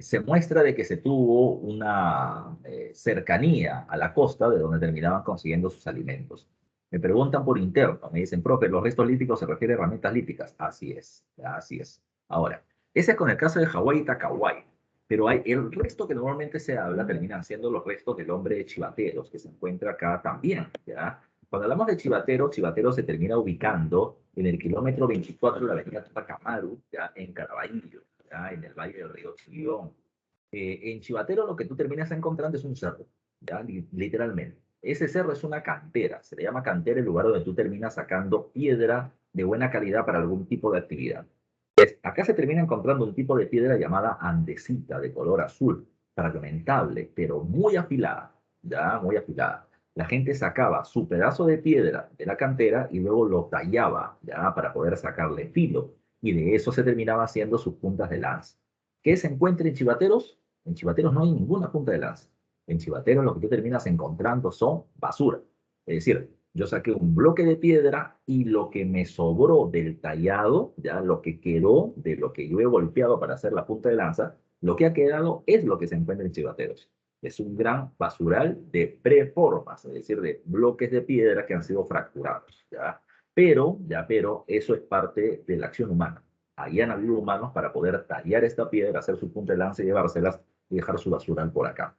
se muestra de que se tuvo una cercanía a la costa de donde terminaban consiguiendo sus alimentos. Me preguntan por interno, me dicen, profe, ¿los restos líticos se refieren a herramientas líticas? Así es, ¿ya? Así es. Ahora, ese es con el caso de Hawái y Tacaway. Pero hay el resto que normalmente se habla terminan siendo los restos del hombre de Chivateros, que se encuentra acá también, ¿ya? Cuando hablamos de Chivatero, Chivatero se termina ubicando en el kilómetro 24 de la avenida Tupac Amaru, ya en Caraballo, ya en el valle del río Chillón. En Chivatero lo que tú terminas encontrando es un cerro, ya literalmente. Ese cerro es una cantera, se le llama cantera el lugar donde tú terminas sacando piedra de buena calidad para algún tipo de actividad. Acá se termina encontrando un tipo de piedra llamada andesita, de color azul, fragmentable, pero muy afilada, ya muy afilada. La gente sacaba su pedazo de piedra de la cantera y luego lo tallaba, ya para poder sacarle filo. Y de eso se terminaba haciendo sus puntas de lanza. ¿Qué se encuentra en Chivateros? En Chivateros no hay ninguna punta de lanza. En Chivateros lo que tú terminas encontrando son basura. Es decir, yo saqué un bloque de piedra y lo que me sobró del tallado, ya lo que quedó de lo que yo he golpeado para hacer la punta de lanza, lo que ha quedado es lo que se encuentra en Chivateros. Es un gran basural de preformas, es decir, de bloques de piedra que han sido fracturados, ¿ya? Pero eso es parte de la acción humana. Ahí han habido humanos para poder tallar esta piedra, hacer su punta de lanza y llevárselas y dejar su basural por acá.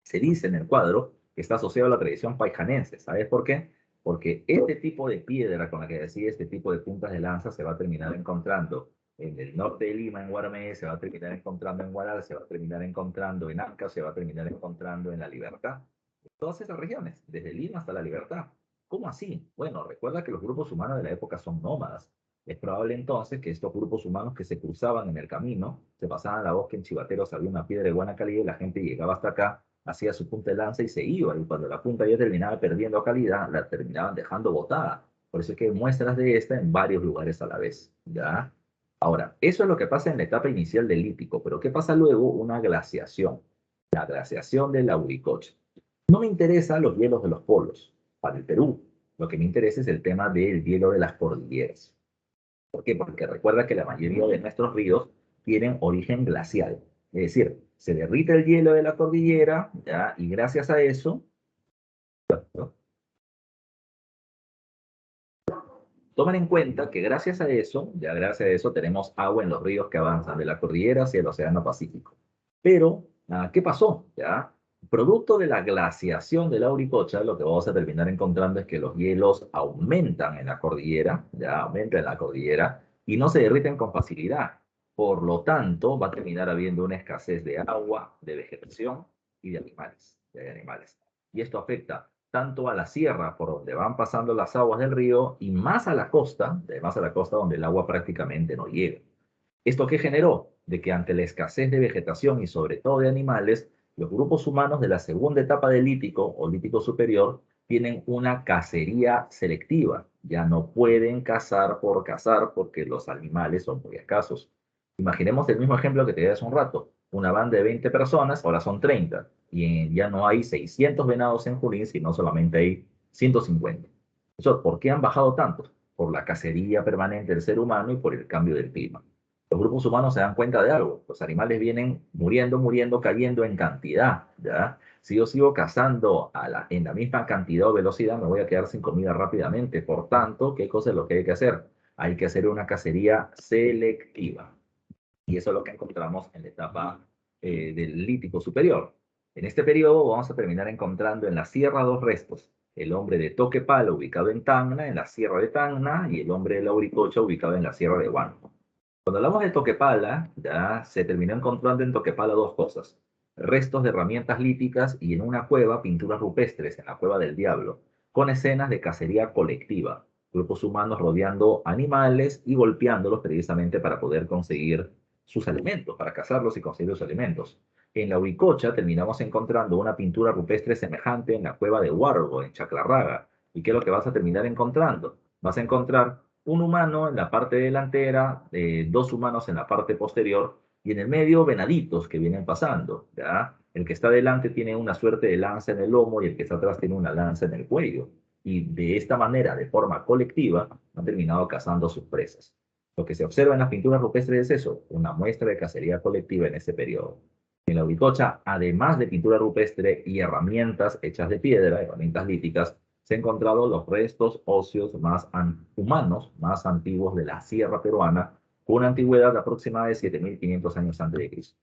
Se dice en el cuadro que está asociado a la tradición paijanense. ¿Sabes por qué? Porque este tipo de piedra con la que decía este tipo de puntas de lanza se va a terminar encontrando en el norte de Lima, en Guaramé, se va a terminar encontrando en Huaral, se va a terminar encontrando en Anca, se va a terminar encontrando en La Libertad. Todas esas regiones, desde Lima hasta La Libertad. ¿Cómo así? Bueno, recuerda que los grupos humanos de la época son nómadas. Es probable entonces que estos grupos humanos que se cruzaban en el camino, se pasaban la voz que en Chivateros había una piedra de buena calidad y la gente llegaba hasta acá, hacía su punta de lanza y se iba. Y cuando la punta ya terminaba perdiendo calidad, la terminaban dejando botada. Por eso es que hay muestras de esta en varios lugares a la vez, ¿ya? Ahora, eso es lo que pasa en la etapa inicial del lítico, pero ¿qué pasa luego? Una glaciación, la glaciación del Auricocha. No me interesan los hielos de los polos para el Perú. Lo que me interesa es el tema del hielo de las cordilleras. ¿Por qué? Porque recuerda que la mayoría de nuestros ríos tienen origen glacial. Es decir, se derrite el hielo de la cordillera, ¿ya? Y gracias a eso, ¿no? Toman en cuenta que gracias a eso, ya gracias a eso tenemos agua en los ríos que avanzan de la cordillera hacia el Océano Pacífico. Pero, ¿qué pasó? ¿Ya? Producto de la glaciación de la Auricocha, lo que vamos a terminar encontrando es que los hielos aumentan en la cordillera, ya aumentan en la cordillera, y no se derriten con facilidad. Por lo tanto, va a terminar habiendo una escasez de agua, de vegetación y de animales. De animales. Y esto afecta tanto a la sierra por donde van pasando las aguas del río y más a la costa, más a la costa donde el agua prácticamente no llega. ¿Esto qué generó? De que ante la escasez de vegetación y sobre todo de animales, los grupos humanos de la segunda etapa del lítico o lítico superior tienen una cacería selectiva. Ya no pueden cazar por cazar porque los animales son muy escasos. Imaginemos el mismo ejemplo que te di hace un rato. Una banda de 20 personas, ahora son 30. Y ya no hay 600 venados en Junín, sino solamente hay 150. Eso, ¿por qué han bajado tantos? Por la cacería permanente del ser humano y por el cambio del clima. Los grupos humanos se dan cuenta de algo. Los animales vienen muriendo, muriendo, cayendo en cantidad, ¿ya? Si yo sigo cazando en la misma cantidad o velocidad, me voy a quedar sin comida rápidamente. Por tanto, ¿qué cosa es lo que hay que hacer? Hay que hacer una cacería selectiva. Y eso es lo que encontramos en la etapa del Lítico superior. En este periodo vamos a terminar encontrando en la sierra dos restos. El hombre de Toquepala, ubicado en Tacna, en la sierra de Tacna, y el hombre de la Uricocha, ubicado en la sierra de Huánuco. Cuando hablamos de Toquepala, ya se terminó encontrando en Toquepala dos cosas. Restos de herramientas líticas y en una cueva pinturas rupestres, en la Cueva del Diablo, con escenas de cacería colectiva, grupos humanos rodeando animales y golpeándolos precisamente para poder conseguir sus alimentos, para cazarlos y conseguir los alimentos. En la Huicocha terminamos encontrando una pintura rupestre semejante en la Cueva de Huargo, en Chaclarraga, ¿Y qué es lo que vas a terminar encontrando? Vas a encontrar un humano en la parte delantera, dos humanos en la parte posterior y en el medio venaditos que vienen pasando, ¿ya? El que está delante tiene una suerte de lanza en el lomo y el que está atrás tiene una lanza en el cuello. Y de esta manera, de forma colectiva, han terminado cazando sus presas. Lo que se observa en las pinturas rupestres es eso, una muestra de cacería colectiva en ese periodo. En la Uricocha, además de pintura rupestre y herramientas hechas de piedra, herramientas líticas, se han encontrado los restos óseos más humanos, más antiguos de la sierra peruana, con una antigüedad aproximada de 7.500 años antes de Cristo.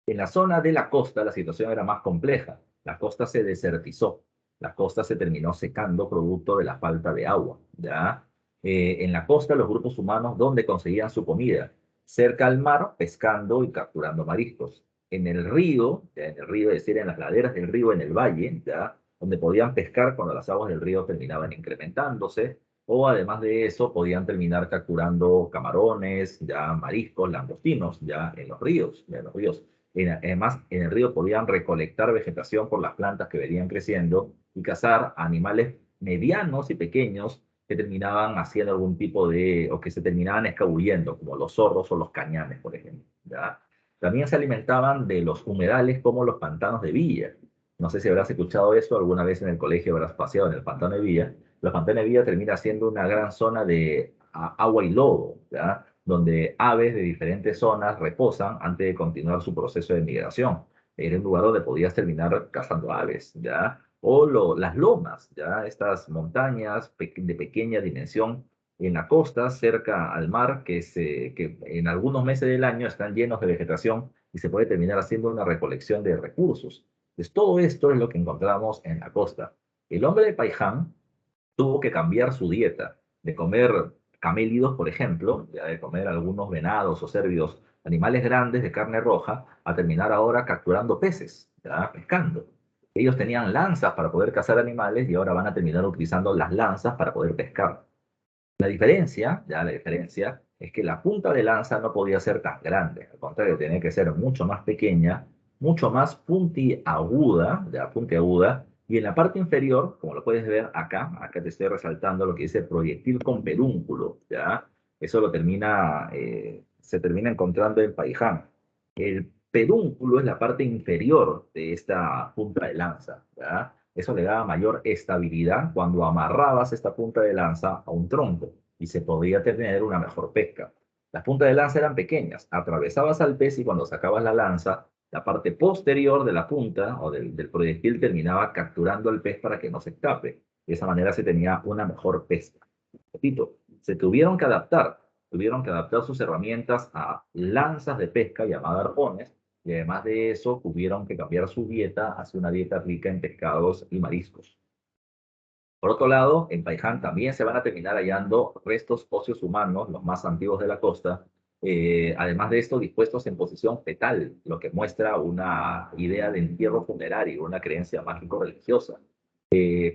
En la zona de la costa la situación era más compleja. La costa se desertizó, la costa se terminó secando producto de la falta de agua. ¿Ya? En la costa los grupos humanos, ¿dónde conseguían su comida? Cerca al mar, pescando y capturando mariscos. En el río, ya en el río, es decir, en las laderas del río, en el valle, ¿ya? Donde podían pescar cuando las aguas del río terminaban incrementándose, o además de eso podían terminar capturando camarones, ya mariscos, langostinos, ya en los ríos, ya en los ríos. Además, en el río podían recolectar vegetación por las plantas que venían creciendo y cazar animales medianos y pequeños que terminaban haciendo algún tipo de, o que se terminaban escabullendo, como los zorros o los cañanes, por ejemplo. ¿Ya? También se alimentaban de los humedales como los pantanos de Villa. No sé si habrás escuchado eso alguna vez en el colegio, habrás paseado en el pantano de Villa. Los pantanos de Villa termina siendo una gran zona de agua y lodo, ¿ya? Donde aves de diferentes zonas reposan antes de continuar su proceso de migración. Era un lugar donde podías terminar cazando aves, ¿ya? O las lomas, ¿ya? Estas montañas de pequeña dimensión en la costa, cerca al mar, que en algunos meses del año están llenos de vegetación y se puede terminar haciendo una recolección de recursos. Entonces, todo esto es lo que encontramos en la costa. El hombre de Paiján tuvo que cambiar su dieta, de comer camélidos, por ejemplo, ya de comer algunos venados o cérvidos, animales grandes de carne roja, a terminar ahora capturando peces, ya pescando. Ellos tenían lanzas para poder cazar animales y ahora van a terminar utilizando las lanzas para poder pescar. La diferencia es que la punta de lanza no podía ser tan grande, al contrario, tenía que ser mucho más pequeña, mucho más puntiaguda, puntiaguda, y en la parte inferior, como lo puedes ver acá te estoy resaltando lo que dice proyectil con pedúnculo, ¿ya? Eso se termina encontrando en Paiján. El pedúnculo es la parte inferior de esta punta de lanza, ¿ya? Eso le daba mayor estabilidad cuando amarrabas esta punta de lanza a un tronco y se podía tener una mejor pesca. Las puntas de lanza eran pequeñas, atravesabas al pez y cuando sacabas la lanza, la parte posterior de la punta o del proyectil terminaba capturando al pez para que no se escape. De esa manera se tenía una mejor pesca. Repito, se tuvieron que adaptar sus herramientas a lanzas de pesca llamadas arpones y además de eso tuvieron que cambiar su dieta hacia una dieta rica en pescados y mariscos. Por otro lado, en Paiján también se van a terminar hallando restos óseos humanos, los más antiguos de la costa, además de esto dispuestos en posición fetal, lo que muestra una idea de entierro funerario, una creencia mágico-religiosa,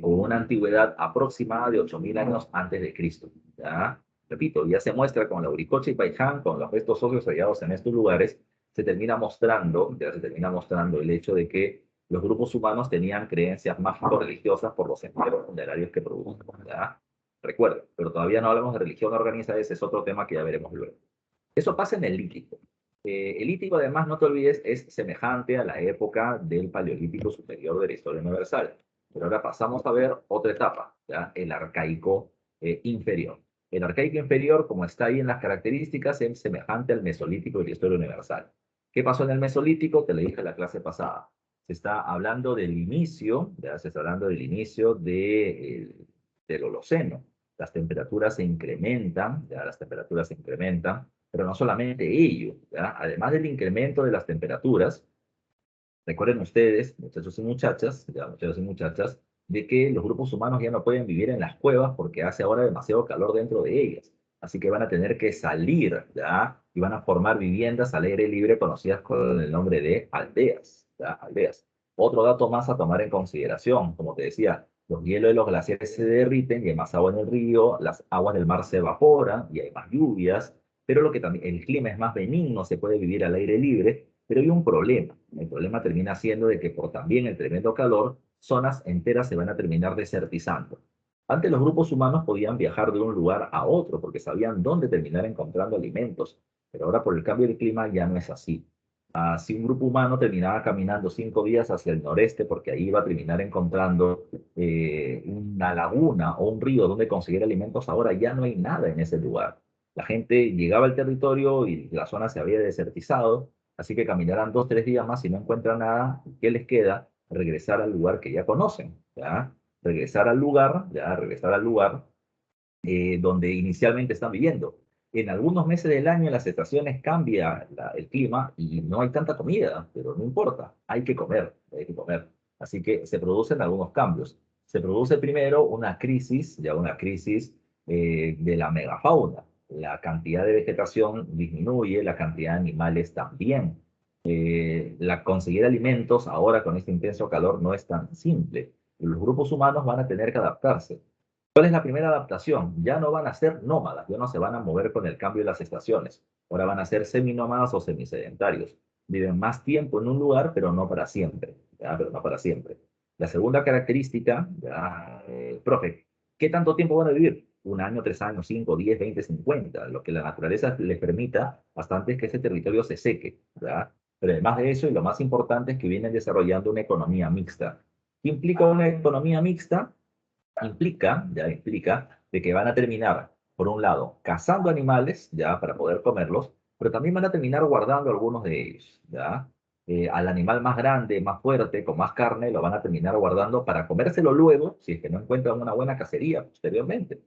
con una antigüedad aproximada de 8.000 años antes de Cristo. ¿Ya? Repito, ya se muestra con la Uricocha y Paiján, con los restos óseos hallados en estos lugares, ya se termina mostrando el hecho de que los grupos humanos tenían creencias mágico-religiosas por los entierros funerarios que producen. ¿Ya? Recuerden, pero todavía no hablamos de religión organizada, ese es otro tema que ya veremos luego. Eso pasa en el lítico. El lítico, además, no te olvides, es semejante a la época del Paleolítico superior de la historia universal. Pero ahora pasamos a ver otra etapa, ¿ya? El arcaico inferior. El arcaico inferior, como está ahí en las características, es semejante al Mesolítico de la historia universal. ¿Qué pasó en el Mesolítico? Te lo dije en la clase pasada. Se está hablando del inicio, ¿ya? Se está hablando del inicio del Holoceno. Las temperaturas se incrementan, ¿ya? Las temperaturas se incrementan, pero no solamente ello, ¿ya? Además del incremento de las temperaturas, recuerden ustedes, muchachos y muchachas, ya muchachos y muchachas, de que los grupos humanos ya no pueden vivir en las cuevas porque hace ahora demasiado calor dentro de ellas. Así que van a tener que salir, ¿ya? Y van a formar viviendas al aire libre conocidas con el nombre de aldeas, ¿ya? Aldeas. Otro dato más a tomar en consideración, como te decía, los hielos de los glaciares se derriten y hay más agua en el río, las aguas del mar se evaporan y hay más lluvias, pero lo que también, el clima es más benigno, se puede vivir al aire libre, pero hay un problema. El problema termina siendo de que por también el tremendo calor zonas enteras se van a terminar desertizando. Antes los grupos humanos podían viajar de un lugar a otro porque sabían dónde terminar encontrando alimentos, pero ahora por el cambio de clima ya no es así. Si un grupo humano terminaba caminando 5 días hacia el noreste porque ahí iba a terminar encontrando una laguna o un río donde conseguir alimentos, ahora ya no hay nada en ese lugar. La gente llegaba al territorio y la zona se había desertizado, así que caminarán 2, 3 días más y no encuentran nada. ¿Qué les queda? Regresar al lugar que ya conocen, ¿ya? Regresar al lugar donde inicialmente están viviendo. En algunos meses del año en las estaciones cambia el clima y no hay tanta comida, pero no importa, hay que comer, hay que comer. Así que se producen algunos cambios. Se produce primero una crisis de la megafauna. La cantidad de vegetación disminuye, la cantidad de animales también. La conseguir alimentos ahora con este intenso calor no es tan simple. Los grupos humanos van a tener que adaptarse. ¿Cuál es la primera adaptación? Ya no van a ser nómadas, ya no se van a mover con el cambio de las estaciones. Ahora van a ser seminómadas o semisedentarios. Viven más tiempo en un lugar, pero no para siempre. ¿Ya? Pero no para siempre. La segunda característica, ya, profe, ¿qué tanto tiempo van a vivir? 1 año, 3 años, 5, 10, 20, 50, lo que la naturaleza les permita hasta antes que ese territorio se seque. ¿Ya? Pero además de eso, y lo más importante es que vienen desarrollando una economía mixta. ¿Qué implica una economía mixta? Implica de que van a terminar, por un lado, cazando animales, ya, para poder comerlos, pero también van a terminar guardando algunos de ellos, ya. Al animal más grande, más fuerte, con más carne, lo van a terminar guardando para comérselo luego, si es que no encuentran una buena cacería posteriormente.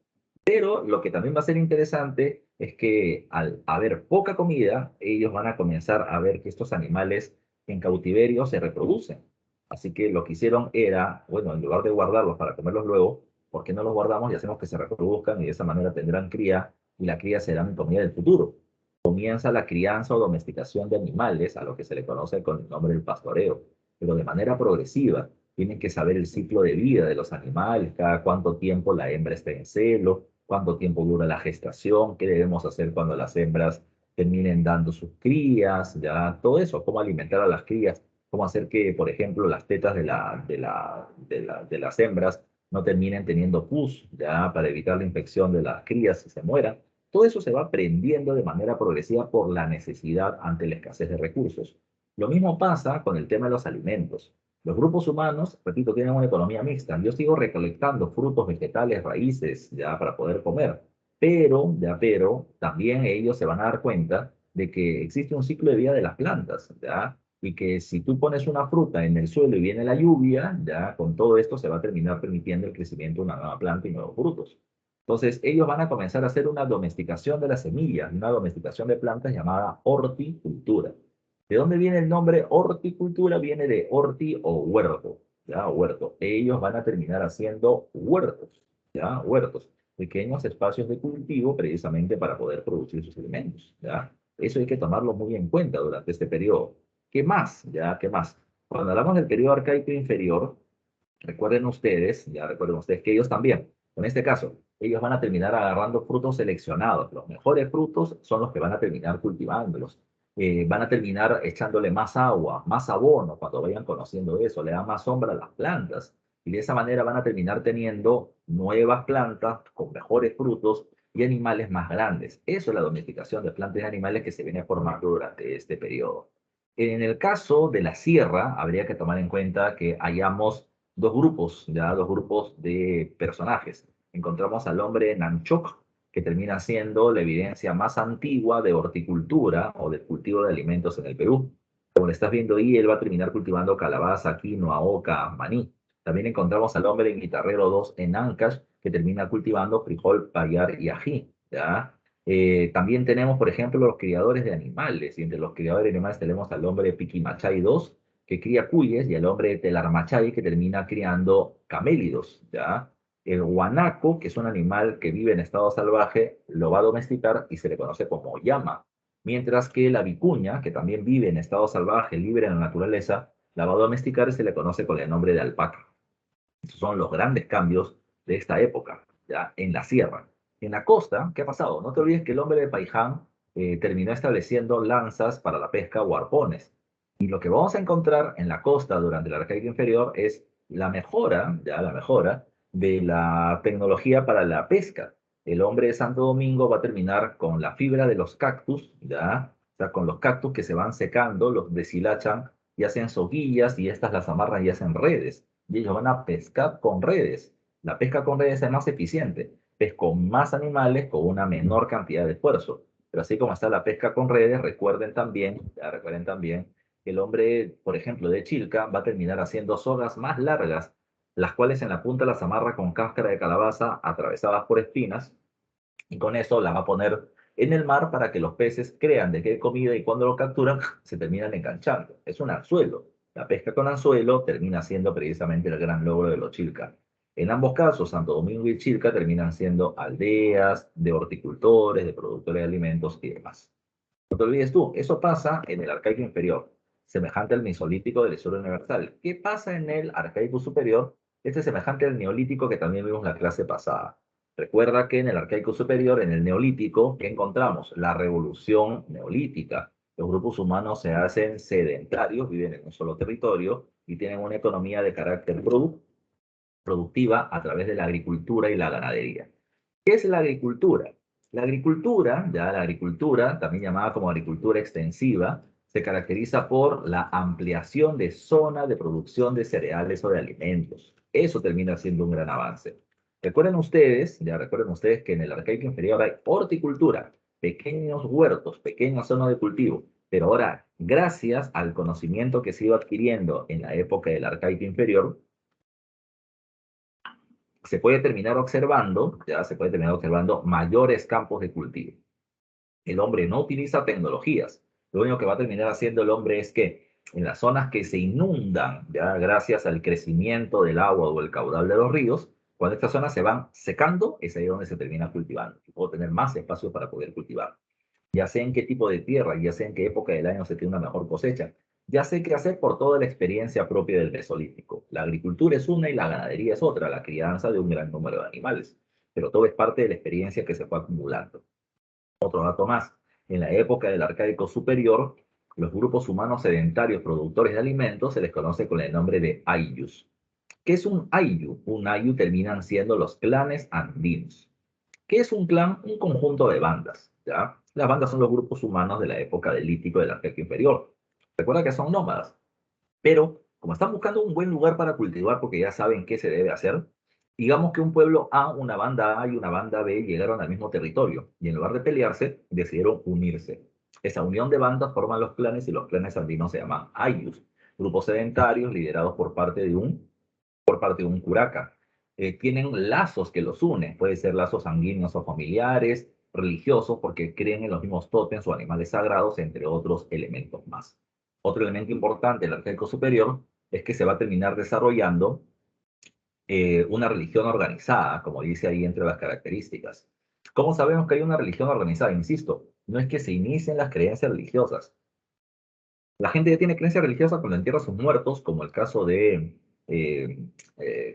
Pero lo que también va a ser interesante es que al haber poca comida, ellos van a comenzar a ver que estos animales en cautiverio se reproducen. Así que lo que hicieron era, bueno, en lugar de guardarlos para comerlos luego, ¿por qué no los guardamos y hacemos que se reproduzcan y de esa manera tendrán cría y la cría será mi comida del futuro? Comienza la crianza o domesticación de animales, a lo que se le conoce con el nombre del pastoreo, pero de manera progresiva. Tienen que saber el ciclo de vida de los animales, cada cuánto tiempo la hembra está en celo, cuánto tiempo dura la gestación, qué debemos hacer cuando las hembras terminen dando sus crías, ya todo eso, cómo alimentar a las crías, cómo hacer que, por ejemplo, las tetas de las hembras no terminen teniendo pus, ya para evitar la infección de las crías y se mueran. Todo eso se va aprendiendo de manera progresiva por la necesidad ante la escasez de recursos. Lo mismo pasa con el tema de los alimentos. Los grupos humanos, repito, tienen una economía mixta. Yo sigo recolectando frutos, vegetales, raíces, ya para poder comer. Pero también ellos se van a dar cuenta de que existe un ciclo de vida de las plantas, ¿ya? Y que si tú pones una fruta en el suelo y viene la lluvia, ya con todo esto se va a terminar permitiendo el crecimiento de una nueva planta y nuevos frutos. Entonces, ellos van a comenzar a hacer una domesticación de las semillas, una domesticación de plantas llamada horticultura. ¿De dónde viene el nombre horticultura? Viene de horti o huerto, ¿ya? Huerto. Ellos van a terminar haciendo huertos, ¿ya? Huertos, pequeños espacios de cultivo precisamente para poder producir sus alimentos, ¿ya? Eso hay que tomarlo muy en cuenta durante este periodo. ¿Qué más? ¿Ya? ¿Qué más? Cuando hablamos del periodo arcaico inferior, recuerden ustedes que ellos también, en este caso, ellos van a terminar agarrando frutos seleccionados. Los mejores frutos son los que van a terminar cultivándolos. Van a terminar echándole más agua, más abono, cuando vayan conociendo eso, le da más sombra a las plantas. Y de esa manera van a terminar teniendo nuevas plantas con mejores frutos y animales más grandes. Eso es la domesticación de plantas y animales que se viene formando durante este periodo. En el caso de la sierra, habría que tomar en cuenta que hayamos dos grupos de personajes. Encontramos al hombre Nanchok, que termina siendo la evidencia más antigua de horticultura o del cultivo de alimentos en el Perú. Como le estás viendo ahí, él va a terminar cultivando calabaza, quinoa, oca, maní. También encontramos al hombre en Guitarrero 2 en Ancash, que termina cultivando frijol, payar y ají, ¿ya? También tenemos, por ejemplo, los criadores de animales, y entre los criadores de animales tenemos al hombre Piquimachay 2, que cría cuyes, y al hombre Telarmachay, que termina criando camélidos, ¿ya? El guanaco, que es un animal que vive en estado salvaje, lo va a domesticar y se le conoce como llama. Mientras que la vicuña, que también vive en estado salvaje, libre en la naturaleza, la va a domesticar y se le conoce con el nombre de alpaca. Estos son los grandes cambios de esta época, ya en la sierra. En la costa, ¿qué ha pasado? No te olvides que el hombre de Paiján terminó estableciendo lanzas para la pesca o arpones. Y lo que vamos a encontrar en la costa durante el Arcaico Inferior es la mejora, ya la mejora de la tecnología para la pesca. El hombre de Santo Domingo va a terminar con la fibra de los cactus, ya, o sea, con los cactus que se van secando, los deshilachan y hacen soguillas y estas las amarran y hacen redes. Y ellos van a pescar con redes. La pesca con redes es más eficiente. Pesco más animales con una menor cantidad de esfuerzo. Pero así como está la pesca con redes, recuerden también, ya recuerden también, que el hombre, por ejemplo, de Chilca va a terminar haciendo sogas más largas, las cuales en la punta las amarra con cáscara de calabaza atravesadas por espinas, y con eso las va a poner en el mar para que los peces crean de qué hay comida y cuando lo capturan se terminan enganchando. Es un anzuelo. La pesca con anzuelo termina siendo precisamente el gran logro de los Chilca. En ambos casos, Santo Domingo y Chilca terminan siendo aldeas de horticultores, de productores de alimentos y demás. No te olvides tú, eso pasa en el arcaico inferior, semejante al mesolítico de la historia universal. ¿Qué pasa en el arcaico superior? Este es semejante al neolítico que también vimos en la clase pasada. Recuerda que en el arcaico superior, en el neolítico, ¿qué encontramos? La revolución neolítica. Los grupos humanos se hacen sedentarios, viven en un solo territorio y tienen una economía de carácter productiva a través de la agricultura y la ganadería. ¿Qué es la agricultura? La agricultura, también llamada como agricultura extensiva, se caracteriza por la ampliación de zona de producción de cereales o de alimentos. Eso termina siendo un gran avance. Recuerden ustedes que en el arcaico inferior hay horticultura, pequeños huertos, pequeñas zonas de cultivo, pero ahora, gracias al conocimiento que se iba adquiriendo en la época del arcaico inferior, se puede terminar observando mayores campos de cultivo. El hombre no utiliza tecnologías. Lo único que va a terminar haciendo el hombre es que en las zonas que se inundan, ya gracias al crecimiento del agua o el caudal de los ríos, cuando estas zonas se van secando, es ahí donde se termina cultivando. Y puedo tener más espacio para poder cultivar. Ya sé en qué tipo de tierra, ya sé en qué época del año se tiene una mejor cosecha. Ya sé qué hacer por toda la experiencia propia del Mesolítico. La agricultura es una y la ganadería es otra, la crianza de un gran número de animales. Pero todo es parte de la experiencia que se fue acumulando. Otro dato más. En la época del Arcaico Superior, los grupos humanos sedentarios productores de alimentos se les conoce con el nombre de ayllus. ¿Qué es un ayllu? Un ayllu terminan siendo los clanes andinos. ¿Qué es un clan? Un conjunto de bandas, ¿ya? Las bandas son los grupos humanos de la época del Lítico del Arcaico Inferior. Recuerda que son nómadas, pero como están buscando un buen lugar para cultivar porque ya saben qué se debe hacer, digamos que un pueblo A, una banda A y una banda B llegaron al mismo territorio y en lugar de pelearse, decidieron unirse. Esa unión de bandas forman los clanes y los clanes andinos se llaman ayllus, grupos sedentarios liderados por parte de un curaca. Tienen lazos que los unen, puede ser lazos sanguíneos o familiares, religiosos, porque creen en los mismos tótems o animales sagrados, entre otros elementos más. Otro elemento importante del arcaico superior es que se va a terminar desarrollando una religión organizada, como dice ahí entre las características. ¿Cómo sabemos que hay una religión organizada? Insisto, no es que se inicien las creencias religiosas, la gente ya tiene creencia religiosa cuando entierra a sus muertos, como el caso de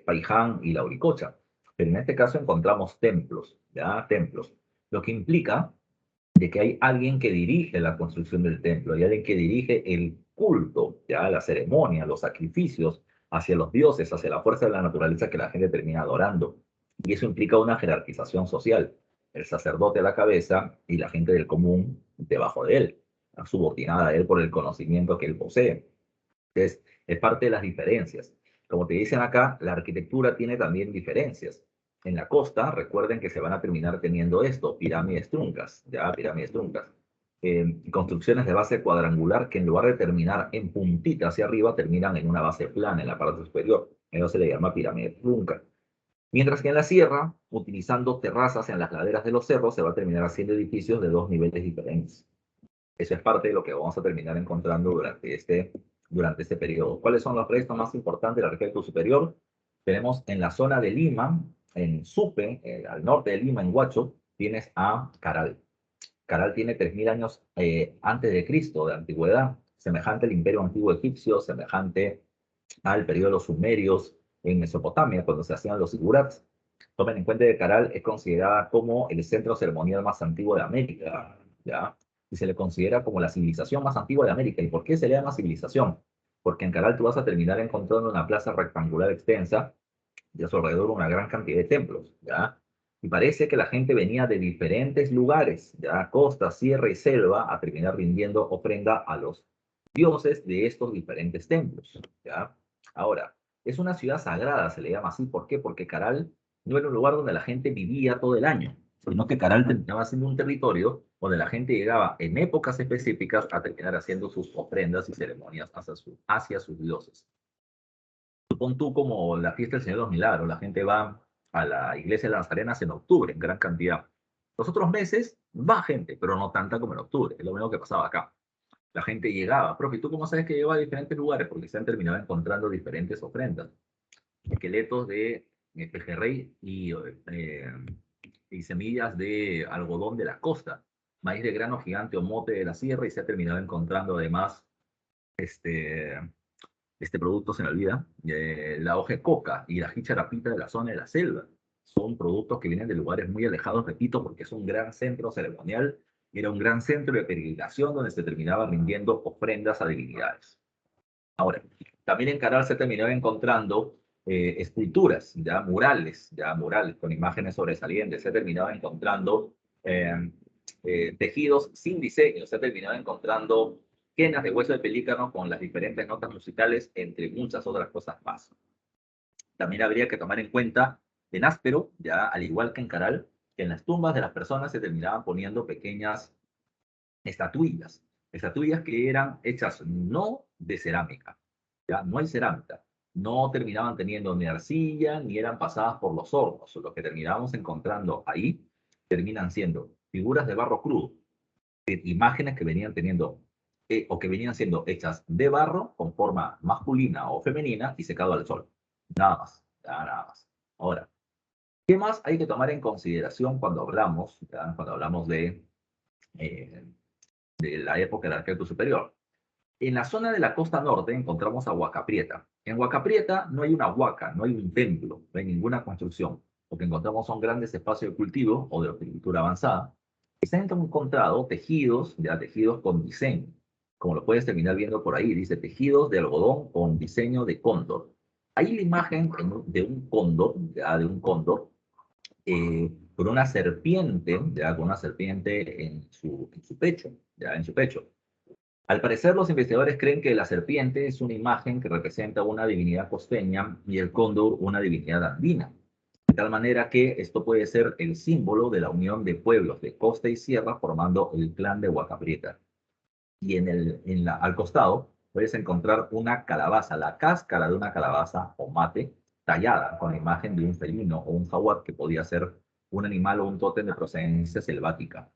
Paiján y la Uricocha. Pero en este caso encontramos templos, ¿ya? Templos. Lo que implica de que hay alguien que dirige la construcción del templo, hay alguien que dirige el culto, ¿ya? La ceremonia, los sacrificios hacia los dioses, hacia la fuerza de la naturaleza que la gente termina adorando. Y eso implica una jerarquización social. El sacerdote a la cabeza y la gente del común debajo de él, subordinada a él por el conocimiento que él posee. Entonces, es parte de las diferencias. Como te dicen acá, la arquitectura tiene también diferencias. En la costa, recuerden que se van a terminar teniendo esto, pirámides truncas, ya, pirámides truncas. Construcciones de base cuadrangular que en lugar de terminar en puntita hacia arriba, terminan en una base plana en la parte superior. Eso se le llama pirámide trunca. Mientras que en la sierra, utilizando terrazas en las laderas de los cerros, se va a terminar haciendo edificios de dos niveles diferentes. Eso es parte de lo que vamos a terminar encontrando durante este periodo. ¿Cuáles son los restos más importantes del arquitecto superior? Tenemos en la zona de Lima, en Supe, al norte de Lima, en Huacho, tienes a Caral. Caral tiene 3000 años antes de Cristo, de antigüedad, semejante al imperio antiguo egipcio, semejante al periodo de los sumerios en Mesopotamia, cuando se hacían los zigurats. Tomen en cuenta que Caral es considerada como el centro ceremonial más antiguo de América, ¿ya? Y se le considera como la civilización más antigua de América. ¿Y por qué se le llama civilización? porque en Caral tú vas a terminar encontrando una plaza rectangular extensa y a su alrededor una gran cantidad de templos, ¿ya? Y parece que la gente venía de diferentes lugares, ¿ya? Costa, sierra y selva, a terminar rindiendo ofrenda a los dioses de estos diferentes templos, ¿ya? Ahora, es una ciudad sagrada, se le llama así. ¿Por qué? Porque Caral no era un lugar donde la gente vivía todo el año, sino que Caral terminaba siendo un territorio donde la gente llegaba en épocas específicas a terminar haciendo sus ofrendas y ceremonias hacia sus dioses. Supón tú como la fiesta del Señor de los Milagros, la gente va a la iglesia de las Arenas en octubre en gran cantidad. Los otros meses va gente, pero no tanta como en octubre, es lo mismo que pasaba acá. La gente llegaba, profe, ¿tú cómo sabes que llegaba a diferentes lugares? Porque se han terminado encontrando diferentes ofrendas, esqueletos de pejerrey y semillas de algodón de la costa, maíz de grano gigante o mote de la sierra, y se ha terminado encontrando además este, este producto se me olvida, la hoja de coca y la jicharapita de la zona de la selva. Son productos que vienen de lugares muy alejados, repito, porque es un gran centro ceremonial, era un gran centro de peregrinación donde se terminaba rindiendo ofrendas a divinidades. Ahora, también en Caral se terminó encontrando esculturas, ya murales con imágenes sobresalientes, se terminaba encontrando eh, tejidos sin diseño, se terminaba encontrando quenas de hueso de pelícano con las diferentes notas musicales, entre muchas otras cosas más. También habría que tomar en cuenta en Áspero, ya al igual que en Caral, que en las tumbas de las personas se terminaban poniendo pequeñas estatuillas, estatuillas que eran hechas no de cerámica, ya no hay cerámica, no terminaban teniendo ni arcilla ni eran pasadas por los hornos. Lo que terminábamos encontrando ahí terminan siendo figuras de barro crudo, imágenes que venían teniendo o que venían siendo hechas de barro con forma masculina o femenina y secado al sol. Nada más, ya, nada más. Ahora, ¿qué más hay que tomar en consideración cuando hablamos, ya, cuando hablamos eh, de la época del Arqueto Superior? En la zona de la costa norte encontramos a Huaca Prieta. En Huaca Prieta no hay una huaca, no hay un templo, no hay ninguna construcción. Lo que encontramos son grandes espacios de cultivo o de agricultura avanzada. Y se han encontrado tejidos, ya tejidos con diseño. Como lo puedes terminar viendo por ahí, dice tejidos de algodón con diseño de cóndor. Hay la imagen de un cóndor, ya de un cóndor, con una serpiente, ya con una serpiente en su pecho, ya en su pecho. Al parecer, los investigadores creen que la serpiente es una imagen que representa una divinidad costeña y el cóndor una divinidad andina. De tal manera que esto puede ser el símbolo de la unión de pueblos de costa y sierra formando el clan de Huacaprieta. Y al costado puedes encontrar una calabaza, la cáscara de una calabaza o mate tallada con la imagen de un felino o un jaguar que podía ser un animal o un tótem de procedencia selvática.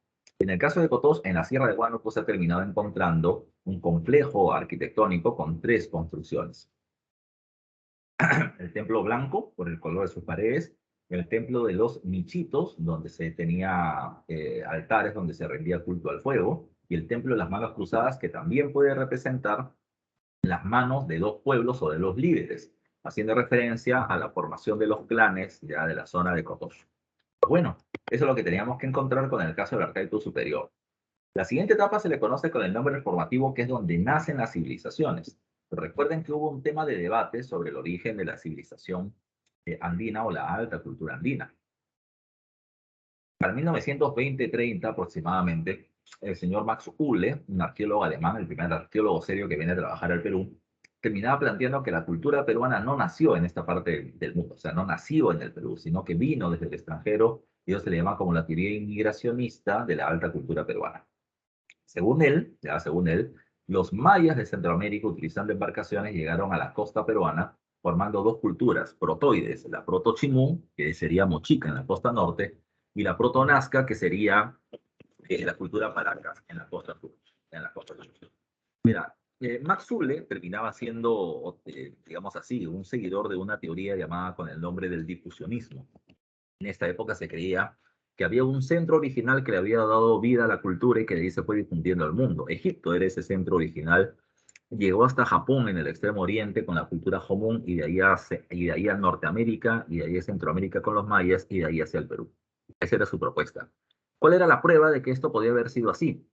En el caso de Cotós, en la Sierra de Huánuco se ha terminado encontrando un complejo arquitectónico con tres construcciones. El Templo Blanco, por el color de sus paredes, el Templo de los Michitos, donde se tenía altares donde se rendía culto al fuego, y el Templo de las Manos Cruzadas, que también puede representar las manos de dos pueblos o de los líderes, haciendo referencia a la formación de los clanes ya de la zona de Cotós. Bueno, eso es lo que teníamos que encontrar con el caso del Arcaito Superior. La siguiente etapa se le conoce con el nombre formativo, que es donde nacen las civilizaciones. Pero recuerden que hubo un tema de debate sobre el origen de la civilización andina o la alta cultura andina. Para 1920-30 aproximadamente, el señor Max Uhle, un arqueólogo alemán, el primer arqueólogo serio que viene a trabajar al Perú, terminaba planteando que la cultura peruana no nació en esta parte del mundo, o sea, no nació en el Perú, sino que vino desde el extranjero, y eso se le llama como la teoría inmigracionista de la alta cultura peruana. Según él, los mayas de Centroamérica, utilizando embarcaciones, llegaron a la costa peruana, formando dos culturas protoides, la proto-chimú, que sería Mochica en la costa norte, y la proto-nazca, que sería la cultura Paracas en la costa sur. En la costa sur. Mira, Max Zule terminaba siendo, digamos así, un seguidor de una teoría llamada con el nombre del difusionismo. En esta época se creía que había un centro original que le había dado vida a la cultura y que de ahí se fue difundiendo al mundo. Egipto era ese centro original, llegó hasta Japón en el extremo oriente con la cultura Jomún y de ahí a Norteamérica y de ahí a Centroamérica con los mayas y de ahí hacia el Perú. Esa era su propuesta. ¿Cuál era la prueba de que esto podía haber sido así?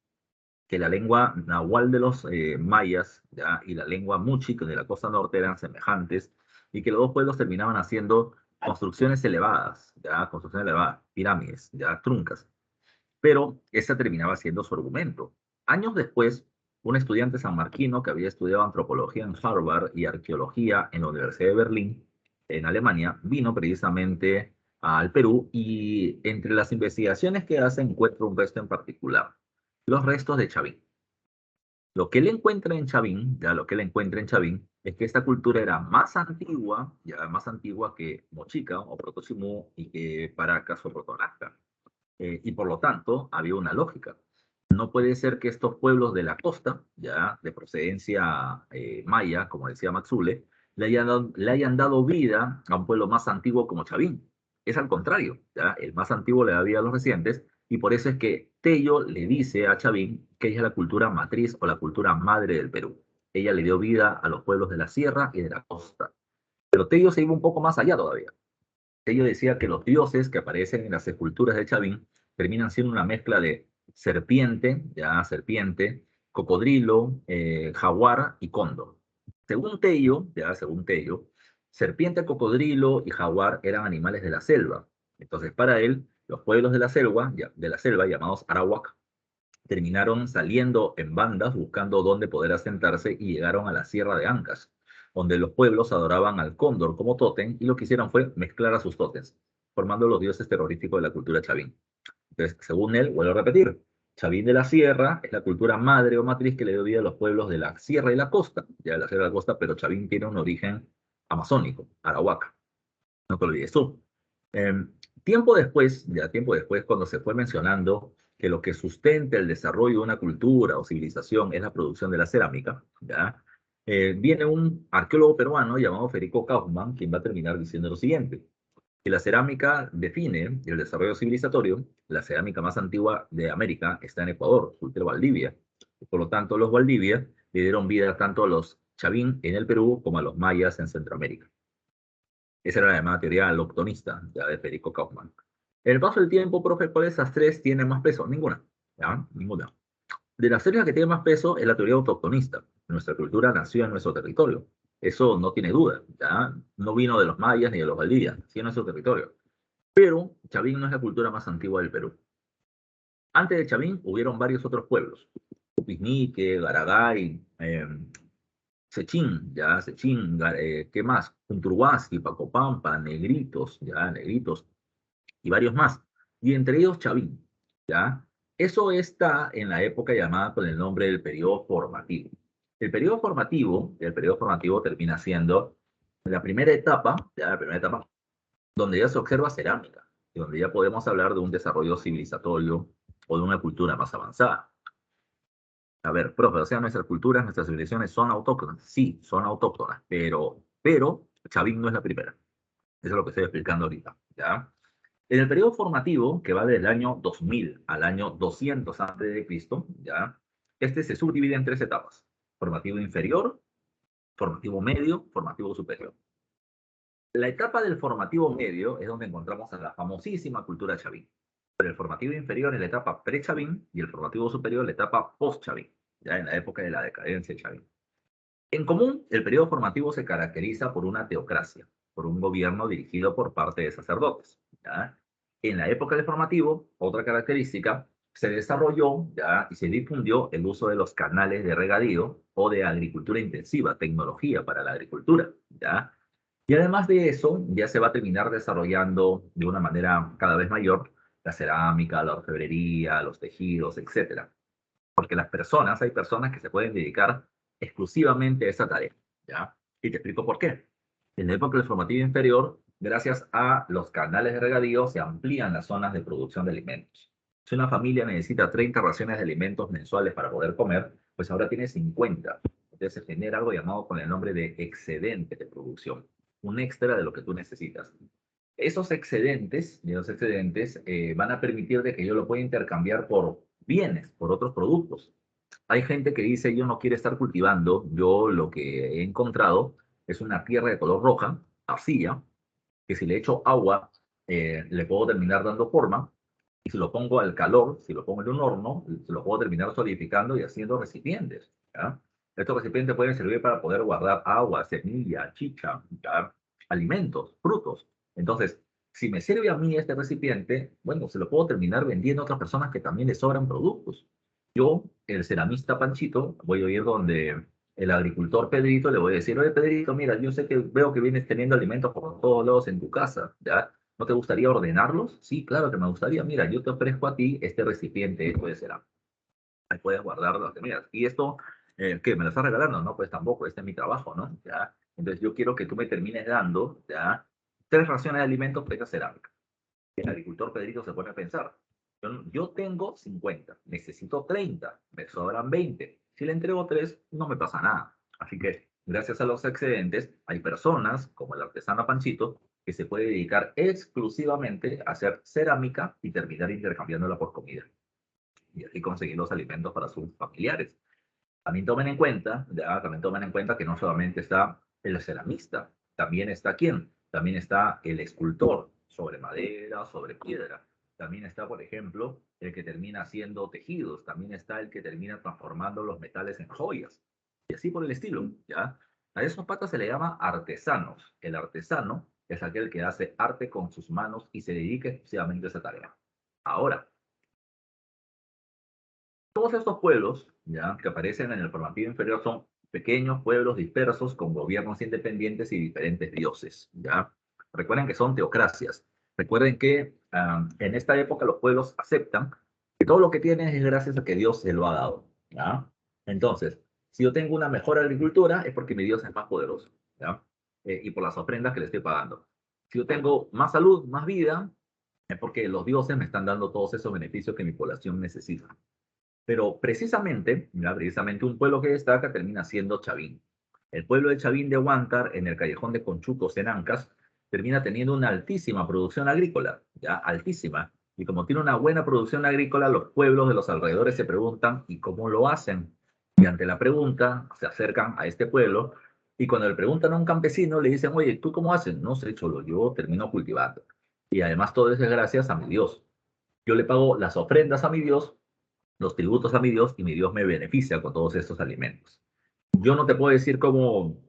que la lengua nahual de los mayas, ¿ya? Y la lengua muchic de la costa norte eran semejantes y que los dos pueblos terminaban haciendo construcciones elevadas, ¿ya? Construcciones elevadas, pirámides, ¿ya? Truncas. Pero ese terminaba siendo su argumento. Años después, un estudiante sanmarquino que había estudiado antropología en Harvard y arqueología en la Universidad de Berlín, en Alemania, vino precisamente al Perú y entre las investigaciones que hace encuentra un resto en particular, los restos de Chavín. Lo que él encuentra en Chavín, ya lo que él encuentra en Chavín, es que esta cultura era más antigua, ya más antigua que Mochica o Proto-Simú y que Paracas o Proto-Nazca. Y por lo tanto, había una lógica. No puede ser que estos pueblos de la costa, ya de procedencia maya, como decía Maxule, le hayan dado vida a un pueblo más antiguo como Chavín. Es al contrario, ¿ya? El más antiguo le da vida a los recientes, y por eso es que Tello le dice a Chavín que ella es la cultura matriz o la cultura madre del Perú. Ella le dio vida a los pueblos de la sierra y de la costa. Pero Tello se iba un poco más allá todavía. Tello decía que los dioses que aparecen en las esculturas de Chavín terminan siendo una mezcla de serpiente, ya serpiente, cocodrilo, jaguar y cóndor. Según Tello, serpiente, cocodrilo y jaguar eran animales de la selva. Entonces, para él, los pueblos de la selva llamados arawak, terminaron saliendo en bandas buscando dónde poder asentarse y llegaron a la Sierra de Ancash, donde los pueblos adoraban al cóndor como tótem y lo que hicieron fue mezclar a sus tótems, formando los dioses terroríficos de la cultura chavín. Entonces, según él, vuelvo a repetir, Chavín de la Sierra es la cultura madre o matriz que le dio vida a los pueblos de la Sierra y la Costa, ya de la Sierra y la Costa, pero Chavín tiene un origen amazónico, arahuaca, no te olvides tú. Eh, tiempo después, cuando se fue mencionando que lo que sustenta el desarrollo de una cultura o civilización es la producción de la cerámica, ¿ya? Viene un arqueólogo peruano llamado Federico Kaufmann, quien va a terminar diciendo lo siguiente, que la cerámica define el desarrollo civilizatorio. La cerámica más antigua de América está en Ecuador, Sultero Valdivia. Por lo tanto, los Valdivia le dieron vida tanto a los Chavín en el Perú como a los mayas en Centroamérica. Esa era la llamada teoría allochtonista, ya de Federico Kaufmann. En el paso del tiempo, profe, ¿cuál de esas tres tiene más peso? Ninguna. ¿Ya? Ninguna. De las tres, la que tiene más peso es la teoría autoctonista. Nuestra cultura nació en nuestro territorio. Eso no tiene duda. ¿Ya? No vino de los mayas ni de los valdivias, nació en nuestro territorio. Pero Chavín no es la cultura más antigua del Perú. Antes de Chavín hubieron varios otros pueblos. Piznique, Garagay, Sechín, ya, Sechín, ¿qué más? Punturhuasqui, Pacopampa, Negritos, ya, Negritos, y varios más. Y entre ellos Chavín, ya. Eso está en la época llamada con el nombre del periodo formativo. El periodo formativo termina siendo la primera etapa, ya, la primera etapa, donde ya se observa cerámica, y donde ya podemos hablar de un desarrollo civilizatorio o de una cultura más avanzada. A ver, profe, o sea, nuestras culturas, nuestras civilizaciones son autóctonas. Sí, son autóctonas, pero Chavín no es la primera. Eso es lo que estoy explicando ahorita, ¿ya? En el periodo formativo, que va del año 2000 al año 200 antes de Cristo, ¿ya? Este se subdivide en tres etapas. Formativo inferior, formativo medio, formativo superior. La etapa del formativo medio es donde encontramos a la famosísima cultura Chavín. Pero el formativo inferior es la etapa pre-Chavín y el formativo superior la etapa post-Chavín, ya en la época de la decadencia de Chavín. En común, el periodo formativo se caracteriza por una teocracia, por un gobierno dirigido por parte de sacerdotes. ¿Ya? En la época del formativo, otra característica, se desarrolló, ¿ya? Y se difundió el uso de los canales de regadío o de agricultura intensiva, tecnología para la agricultura. ¿Ya? Y además de eso, ya se va a terminar desarrollando de una manera cada vez mayor la cerámica, la orfebrería, los tejidos, etcétera. Porque hay personas que se pueden dedicar exclusivamente a esa tarea, ¿ya? Y te explico por qué. En la época del formativo inferior, gracias a los canales de regadío, se amplían las zonas de producción de alimentos. Si una familia necesita 30 raciones de alimentos mensuales para poder comer, pues ahora tiene 50. Entonces se genera algo llamado con el nombre de excedente de producción, un extra de lo que tú necesitas. Esos excedentes van a permitir de que yo lo pueda intercambiar por bienes, por otros productos. Hay gente que dice, yo no quiero estar cultivando, yo lo que he encontrado es una tierra de color roja, arcilla, que si le echo agua, le puedo terminar dando forma, Y si lo pongo al calor, si lo pongo en un horno, se lo puedo terminar solidificando y haciendo recipientes. ¿Ya? Estos recipientes pueden servir para poder guardar agua, semilla, chicha, ¿ya? Alimentos, frutos. Entonces, si me sirve a mí este recipiente, bueno, se lo puedo terminar vendiendo a otras personas que también les sobran productos. Yo, el ceramista Panchito, voy a ir donde el agricultor Pedrito, le voy a decir, oye Pedrito, mira, yo sé que veo que vienes teniendo alimentos por todos lados en tu casa, ¿ya? ¿No te gustaría ordenarlos? Sí, claro que me gustaría. Mira, yo te ofrezco a ti este recipiente de cerámica. Ahí puedes guardar las semillas. Y esto, ¿qué? ¿Me lo estás regalando? No, pues tampoco, este es mi trabajo, ¿no? ¿Ya? Entonces yo quiero que tú me termines dando, ¿ya? 3 raciones de alimentos por esta cerámica. El agricultor Pedrito se pone a pensar, yo tengo 50, necesito 30, me sobran 20. Si le entrego 3, no me pasa nada. Así que, gracias a los excedentes, hay personas, como el artesano Panchito, que se puede dedicar exclusivamente a hacer cerámica y terminar intercambiándola por comida. Y así conseguir los alimentos para sus familiares. También tomen en cuenta, ya, también tomen en cuenta que no solamente está el ceramista, también está quién, también está el escultor sobre madera, sobre piedra. También está, por ejemplo, el que termina haciendo tejidos, también está el que termina transformando los metales en joyas. Y así por el estilo, ¿ya? A esos patas se le llama artesanos. El artesano es aquel que hace arte con sus manos y se dedica exclusivamente a esa tarea. Ahora, todos estos pueblos, ya, que aparecen en el formativo inferior son pequeños pueblos dispersos con gobiernos independientes y diferentes dioses, ¿ya? Recuerden que son teocracias. Recuerden que en esta época los pueblos aceptan que todo lo que tienen es gracias a que Dios se lo ha dado, ¿ya? Entonces, si yo tengo una mejor agricultura es porque mi Dios es más poderoso, ¿ya? Y por las ofrendas que le estoy pagando. Si yo tengo más salud, más vida, es porque los dioses me están dando todos esos beneficios que mi población necesita. Pero precisamente, mira, precisamente un pueblo que destaca termina siendo Chavín. El pueblo de Chavín de Huántar, en el callejón de Conchucos, en Ancas, termina teniendo una altísima producción agrícola, ya altísima. Y como tiene una buena producción agrícola, los pueblos de los alrededores se preguntan, ¿y cómo lo hacen? Y ante la pregunta, se acercan a este pueblo y cuando le preguntan a un campesino, le dicen, oye, ¿tú cómo haces? No sé, cholo, yo termino cultivando. Y además todo eso es gracias a mi Dios. Yo le pago las ofrendas a mi Dios, los tributos a mi Dios y mi Dios me beneficia con todos estos alimentos. Yo no te puedo decir cómo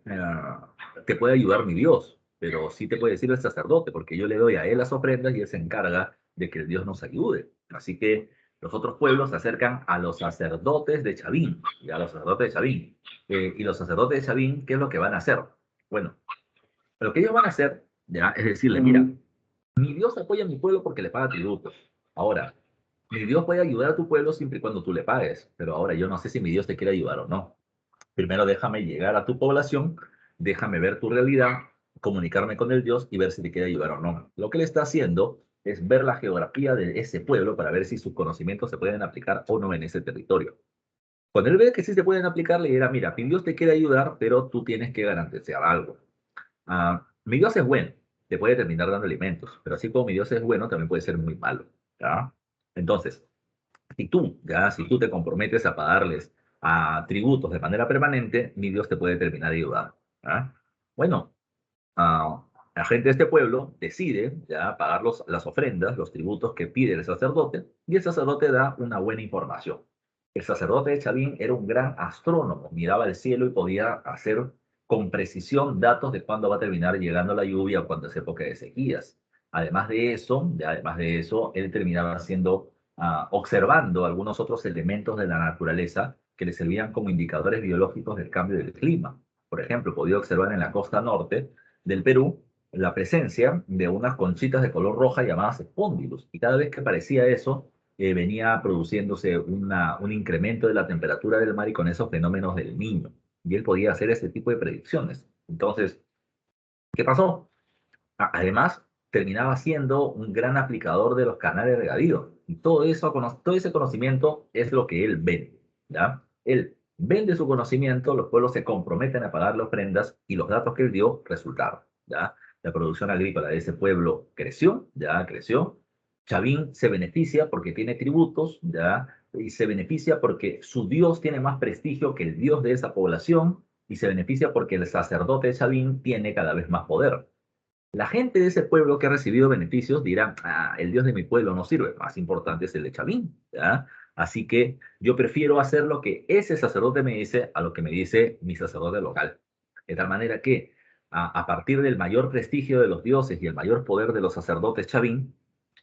te puede ayudar mi Dios, pero sí te puede decir el sacerdote, porque yo le doy a él las ofrendas y él se encarga de que el Dios nos ayude. Así que los otros pueblos se acercan a los sacerdotes de Chavín, y a los sacerdotes de Chavín. Y los sacerdotes de Chavín, ¿qué es lo que van a hacer? Bueno, lo que ellos van a hacer, ya, es decirle, mira, mi Dios apoya a mi pueblo porque le paga tributos. Ahora, mi Dios puede ayudar a tu pueblo siempre y cuando tú le pagues, pero ahora yo no sé si mi Dios te quiere ayudar o no. Primero déjame llegar a tu población, déjame ver tu realidad, comunicarme con el Dios y ver si te quiere ayudar o no. Lo que él está haciendo es ver la geografía de ese pueblo para ver si sus conocimientos se pueden aplicar o no en ese territorio. Cuando él ve que sí se pueden aplicar, le dirá, mira, mi Dios te quiere ayudar, pero tú tienes que garantizar algo. Mi Dios es bueno, te puede terminar dando alimentos, pero así como mi Dios es bueno, también puede ser muy malo, ¿ya? Entonces, si tú te comprometes a pagarles a tributos de manera permanente, mi Dios te puede terminar ayudando, ¿ya? Bueno, la gente de este pueblo decide ya pagar las ofrendas, los tributos que pide el sacerdote, y el sacerdote da una buena información. El sacerdote de Chavín era un gran astrónomo, miraba el cielo y podía hacer con precisión datos de cuándo va a terminar llegando la lluvia o cuándo es época de sequías. Además de eso, él terminaba haciendo, observando algunos otros elementos de la naturaleza que le servían como indicadores biológicos del cambio del clima. Por ejemplo, podía observar en la costa norte del Perú la presencia de unas conchitas de color roja llamadas espóndilos. Y cada vez que aparecía eso, venía produciéndose un incremento de la temperatura del mar y con esos fenómenos del niño. Y él podía hacer ese tipo de predicciones. Entonces, ¿qué pasó? Además, terminaba siendo un gran aplicador de los canales de regadío. Y todo ese conocimiento es lo que él vende, ¿ya? Él vende su conocimiento, los pueblos se comprometen a pagarle ofrendas y los datos que él dio resultaron, ¿ya? La producción agrícola de ese pueblo creció, ya creció. Chavín se beneficia porque tiene tributos, ¿ya? Y se beneficia porque su Dios tiene más prestigio que el Dios de esa población y se beneficia porque el sacerdote de Chavín tiene cada vez más poder. La gente de ese pueblo que ha recibido beneficios dirá, ah, el Dios de mi pueblo no sirve, más importante es el de Chavín, ¿ya? Así que yo prefiero hacer lo que ese sacerdote me dice a lo que me dice mi sacerdote local. De tal manera que a partir del mayor prestigio de los dioses y el mayor poder de los sacerdotes Chavín,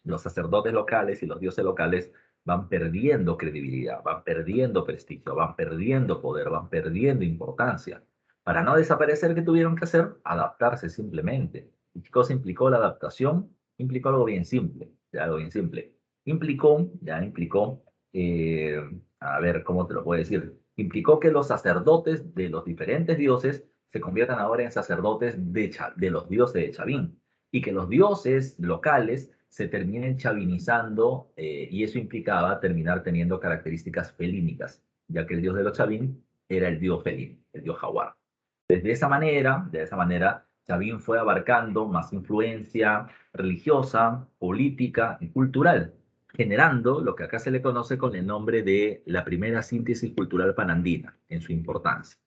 los sacerdotes locales y los dioses locales van perdiendo credibilidad, van perdiendo prestigio, van perdiendo poder, van perdiendo importancia. Para no desaparecer, ¿qué tuvieron que hacer? Adaptarse simplemente. ¿Y qué cosa implicó la adaptación? Implicó algo bien simple, ya algo bien simple. Implicó, eh, a ver, ¿cómo te lo puedo decir? Implicó que los sacerdotes de los diferentes dioses se conviertan ahora en sacerdotes de los dioses de Chavín y que los dioses locales se terminen chavinizando y eso implicaba terminar teniendo características felínicas, ya que el dios de los Chavín era el dios felín, el dios jaguar. De esa manera, Chavín fue abarcando más influencia religiosa, política y cultural, generando lo que acá se le conoce con el nombre de la primera síntesis cultural panandina, en su importancia.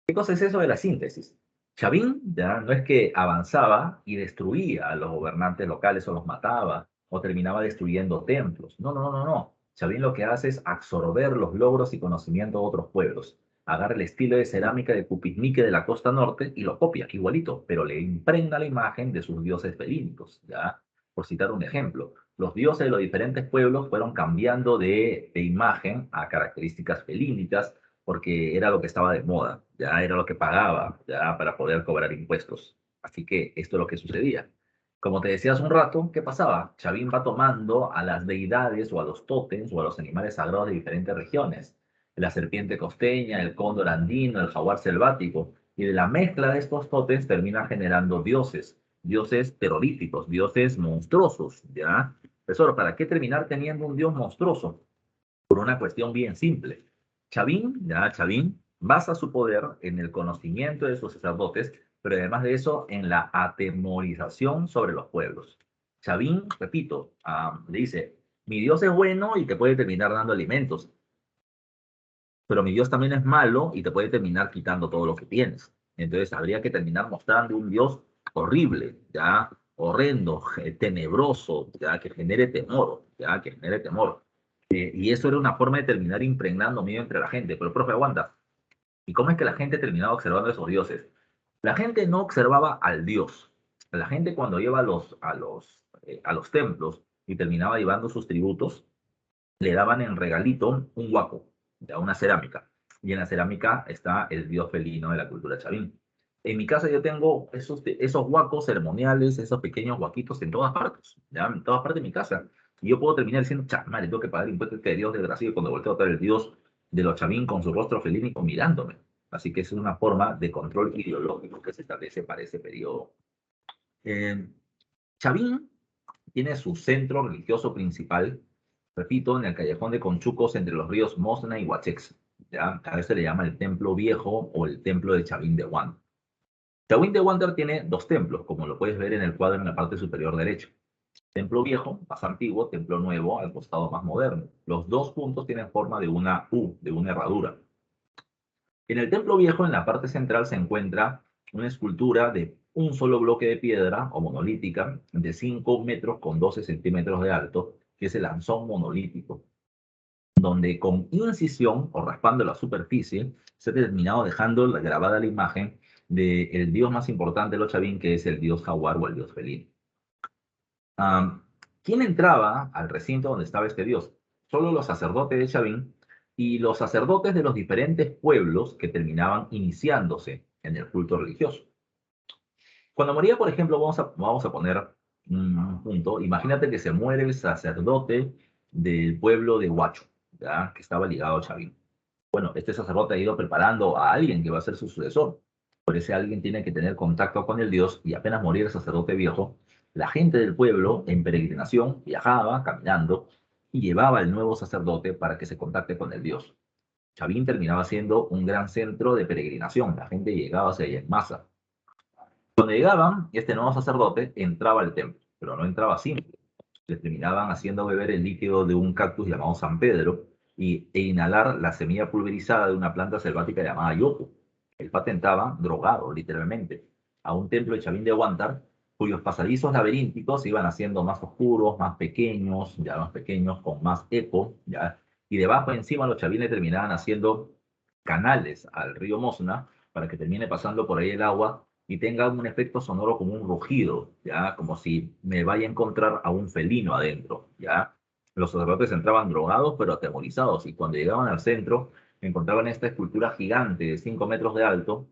¿Qué cosa es eso de la síntesis? Chavín ya no es que avanzaba y destruía a los gobernantes locales o los mataba o terminaba destruyendo templos. No, no, no, no. Chavín lo que hace es absorber los logros y conocimientos de otros pueblos. Agarra el estilo de cerámica de Cupiznique de la costa norte y lo copia igualito, pero le impregna la imagen de sus dioses felínicos, ¿ya? Por citar un ejemplo, los dioses de los diferentes pueblos fueron cambiando de imagen a características felínicas porque era lo que estaba de moda, ya era lo que pagaba, ya para poder cobrar impuestos. Así que esto es lo que sucedía. Como te decía hace un rato, ¿qué pasaba? Chavín va tomando a las deidades o a los tótems o a los animales sagrados de diferentes regiones. La serpiente costeña, el cóndor andino, el jaguar selvático. Y de la mezcla de estos tótems termina generando dioses, dioses terroríficos, dioses monstruosos, ¿ya? Tesoro, ¿para qué terminar teniendo un dios monstruoso? Por una cuestión bien simple. Chavín basa su poder en el conocimiento de sus sacerdotes, pero además de eso, en la atemorización sobre los pueblos. Chavín, repito, le dice, mi Dios es bueno y te puede terminar dando alimentos, pero mi Dios también es malo y te puede terminar quitando todo lo que tienes. Entonces habría que terminar mostrando un Dios horrible, ya horrendo, tenebroso, ya que genere temor, ya que genere temor. Y eso era una forma de terminar impregnando miedo entre la gente. Pero, profe, aguanta. ¿Y cómo es que la gente terminaba observando a esos dioses? La gente no observaba al dios. La gente cuando iba a los templos y terminaba llevando sus tributos, le daban en regalito un huaco, ya una cerámica. Y en la cerámica está el dios felino de la cultura chavín. En mi casa yo tengo esos huacos ceremoniales, esos pequeños huaquitos en todas partes, ya en todas partes de mi casa. Y yo puedo terminar diciendo, madre, tengo que pagar impuestos de Dios desgraciado cuando volteo a ver el dios de los chavín con su rostro felínico mirándome. Así que es una forma de control ideológico que se establece para ese periodo. Eh, Chavín tiene su centro religioso principal, repito, en el callejón de Conchucos entre los ríos Mosna y Huachex. ¿Ya? A veces se le llama el Templo Viejo o el Templo de Chavín de Huántar. Chavín de Huántar tiene dos templos, como lo puedes ver en el cuadro en la parte superior derecha. Templo Viejo, más antiguo, Templo Nuevo, al costado más moderno. Los dos puntos tienen forma de una U, de una herradura. En el Templo Viejo, en la parte central, se encuentra una escultura de un solo bloque de piedra o monolítica de 5 metros con 12 centímetros de alto, que es el anzón monolítico, donde con incisión o raspando la superficie se ha terminado dejando grabada la imagen del dios más importante de los chavín, que es el dios jaguar o el dios felino. ¿Quién entraba al recinto donde estaba este dios? Solo los sacerdotes de Chavín y los sacerdotes de los diferentes pueblos que terminaban iniciándose en el culto religioso. Cuando moría, por ejemplo, vamos a poner un punto. Imagínate que se muere el sacerdote del pueblo de Huacho, ¿ya? Que estaba ligado a Chavín. Bueno, este sacerdote ha ido preparando a alguien que va a ser su sucesor. Por ese alguien tiene que tener contacto con el Dios y apenas morir el sacerdote viejo, la gente del pueblo en peregrinación viajaba caminando y llevaba al nuevo sacerdote para que se contacte con el Dios. Chavín terminaba siendo un gran centro de peregrinación. La gente llegaba hacia allá en masa. Cuando llegaban, este nuevo sacerdote entraba al templo, pero no entraba simple. Le terminaban haciendo beber el líquido de un cactus llamado San Pedro e inhalar la semilla pulverizada de una planta selvática llamada yopo. El patentaba drogado, literalmente, a un templo de Chavín de Huántar cuyos pasadizos laberínticos se iban haciendo más oscuros, más pequeños, ya más pequeños, con más eco, ya, y debajo encima los chavines terminaban haciendo canales al río Mosna para que termine pasando por ahí el agua y tenga un efecto sonoro como un rugido, ya, como si me vaya a encontrar a un felino adentro, ya. Los sacerdotes entraban drogados pero atemorizados y cuando llegaban al centro encontraban esta escultura gigante de 5 metros de alto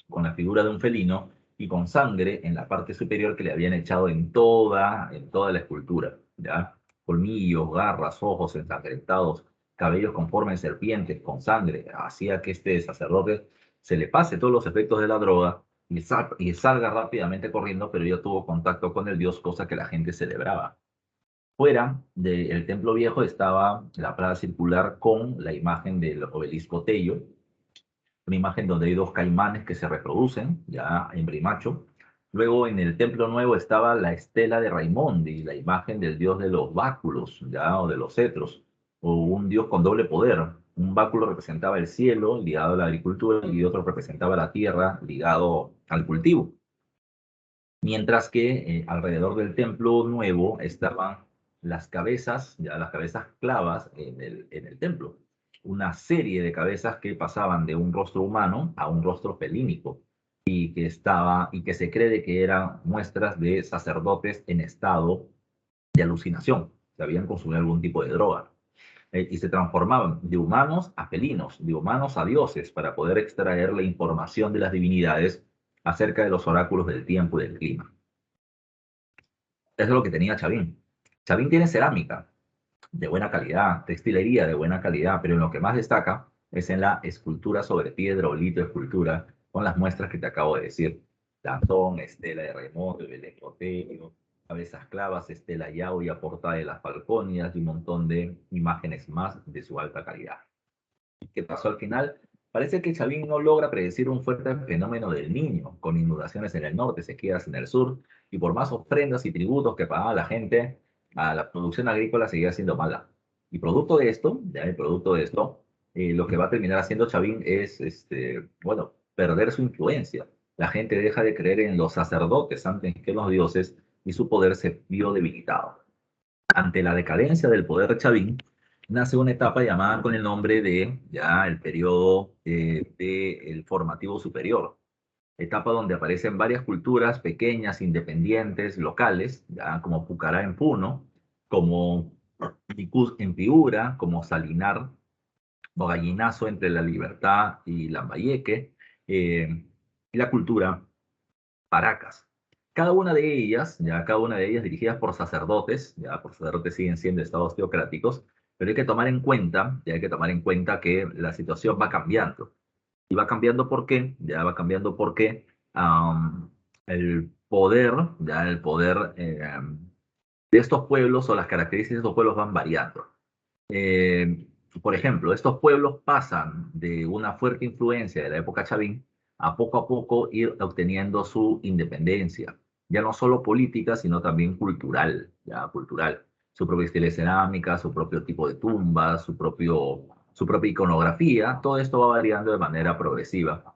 con la figura de un felino y con sangre en la parte superior que le habían echado en toda la escultura, ¿ya? Colmillos, garras, ojos ensangrentados, cabellos con forma de serpientes, con sangre, hacía que este sacerdote se le pase todos los efectos de la droga y salga rápidamente corriendo, pero ya tuvo contacto con el dios, cosa que la gente celebraba. Fuera del templo viejo estaba la plaza circular con la imagen del obelisco Tello, una imagen donde hay dos caimanes que se reproducen, ya hembra y macho. Luego en el templo nuevo estaba la estela de Raimondi, la imagen del dios de los báculos, ya, o de los cetros, o un dios con doble poder. Un báculo representaba el cielo, ligado a la agricultura, y otro representaba la tierra, ligado al cultivo. Mientras que alrededor del templo nuevo estaban las cabezas, ya las cabezas clavas en el templo. Una serie de cabezas que pasaban de un rostro humano a un rostro felínico y que se cree de que eran muestras de sacerdotes en estado de alucinación, que habían consumido algún tipo de droga. Y se transformaban de humanos a felinos, de humanos a dioses, para poder extraer la información de las divinidades acerca de los oráculos del tiempo y del clima. Eso es lo que tenía Chavín. Chavín tiene cerámica de buena calidad, textilería de buena calidad, pero en lo que más destaca es en la escultura sobre piedra o escultura, con las muestras que te acabo de decir. Danzón, estela de Raimundo, el Electrotelio, cabezas clavas, estela Yauya, portada de las Falconias y un montón de imágenes más de su alta calidad. ¿Qué pasó al final? Parece que Chavín no logra predecir un fuerte fenómeno del Niño, con inundaciones en el norte, sequías en el sur, y por más ofrendas y tributos que pagaba la gente, a la producción agrícola seguía siendo mala. Y producto de esto, ya el producto de esto, lo que va a terminar haciendo Chavín es, bueno, perder su influencia. La gente deja de creer en los sacerdotes antes que en los dioses y su poder se vio debilitado. Ante la decadencia del poder de Chavín, nace una etapa llamada con el nombre de ya el periodo del formativo superior, etapa donde aparecen varias culturas pequeñas, independientes, locales, ya como Pucará en Puno, como Ticús en Piura, como Salinar o Gallinazo entre La Libertad y Lambayeque, y la cultura Paracas. Cada una de ellas dirigidas por sacerdotes, ya por sacerdotes siguen siendo estados teocráticos, pero hay que tomar en cuenta que la situación va cambiando. ¿Y va cambiando por qué? Ya va cambiando porque el poder de estos pueblos o las características de estos pueblos van variando. Eh, por ejemplo, estos pueblos pasan de una fuerte influencia de la época Chavín a poco ir obteniendo su independencia, ya no solo política, sino también cultural, ya cultural. Su propia estilo de cerámica, su propio tipo de tumbas, su propia iconografía, todo esto va variando de manera progresiva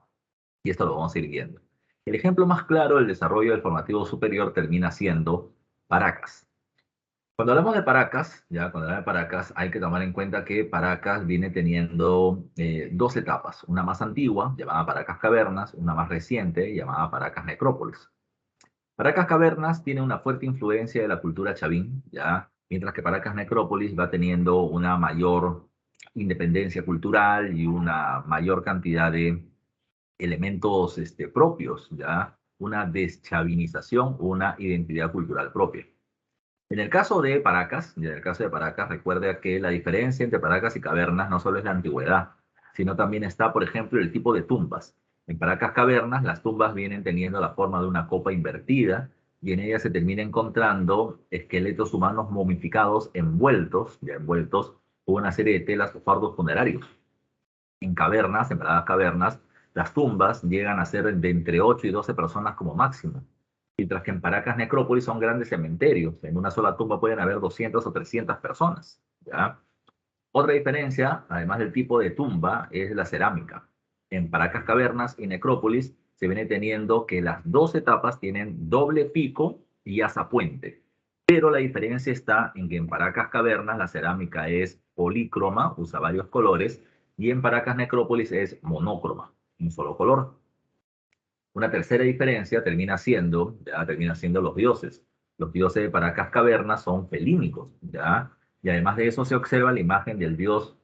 y esto lo vamos a ir viendo. El ejemplo más claro del desarrollo del formativo superior termina siendo Paracas. Cuando hablamos de Paracas, hay que tomar en cuenta que Paracas viene teniendo dos etapas, una más antigua, llamada Paracas Cavernas, una más reciente, llamada Paracas Necrópolis. Paracas Cavernas tiene una fuerte influencia de la cultura chavín, ¿ya? Mientras que Paracas Necrópolis va teniendo una mayor independencia cultural y una mayor cantidad de elementos propios, ¿ya? Una deschavinización, una identidad cultural propia. En el caso de Paracas, recuerda que la diferencia entre Paracas y cavernas no solo es la antigüedad, sino también está, por ejemplo, el tipo de tumbas. En Paracas cavernas, las tumbas vienen teniendo la forma de una copa invertida y en ellas se termina encontrando esqueletos humanos momificados, envueltos con una serie de telas o fardos funerarios. En Paracas cavernas, las tumbas llegan a ser de entre 8 y 12 personas como máximo. Mientras que en Paracas Necrópolis son grandes cementerios. En una sola tumba pueden haber 200 o 300 personas, ¿ya? Otra diferencia, además del tipo de tumba, es la cerámica. En Paracas Cavernas y Necrópolis, se viene teniendo que las dos etapas tienen doble pico y azapuente. Pero la diferencia está en que en Paracas Cavernas la cerámica es polícroma, usa varios colores, y en Paracas Necrópolis es monócroma, un solo color. Una tercera diferencia termina siendo los dioses. Los dioses de Paracas Cavernas son felínicos, ¿ya? Y además de eso se observa la imagen del dios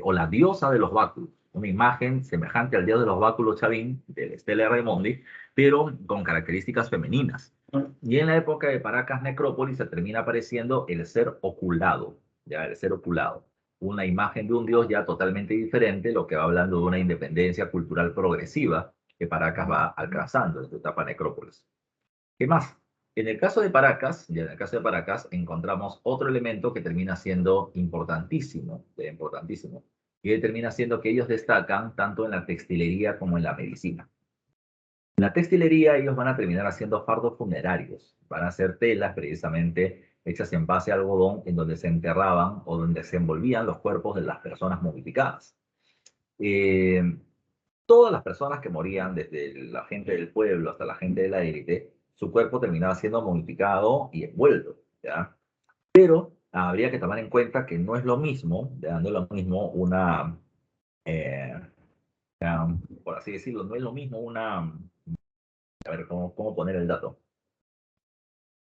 o la diosa de los báculos, una imagen semejante al dios de los báculos Chavín, del Stella Raimondi, pero con características femeninas. Y en la época de Paracas Necrópolis se termina apareciendo el ser oculado, ya el ser oculado, una imagen de un dios ya totalmente diferente, lo que va hablando de una independencia cultural progresiva que Paracas va alcanzando en su etapa Necrópolis. ¿Qué más? En el caso de Paracas, y en el caso de Paracas, encontramos otro elemento que termina siendo importantísimo, importantísimo, y termina siendo que ellos destacan tanto en la textilería como en la medicina. En la textilería ellos van a terminar haciendo fardos funerarios, van a hacer telas precisamente hechas en base a algodón en donde se enterraban o donde se envolvían los cuerpos de las personas momificadas. Eh, Todas las personas que morían, desde la gente del pueblo hasta la gente de la élite, su cuerpo terminaba siendo momificado y envuelto, ¿ya? Pero habría que tomar en cuenta que no es lo mismo, ¿ya? No es lo mismo eh, por así decirlo, no es lo mismo a ver, ¿cómo poner el dato?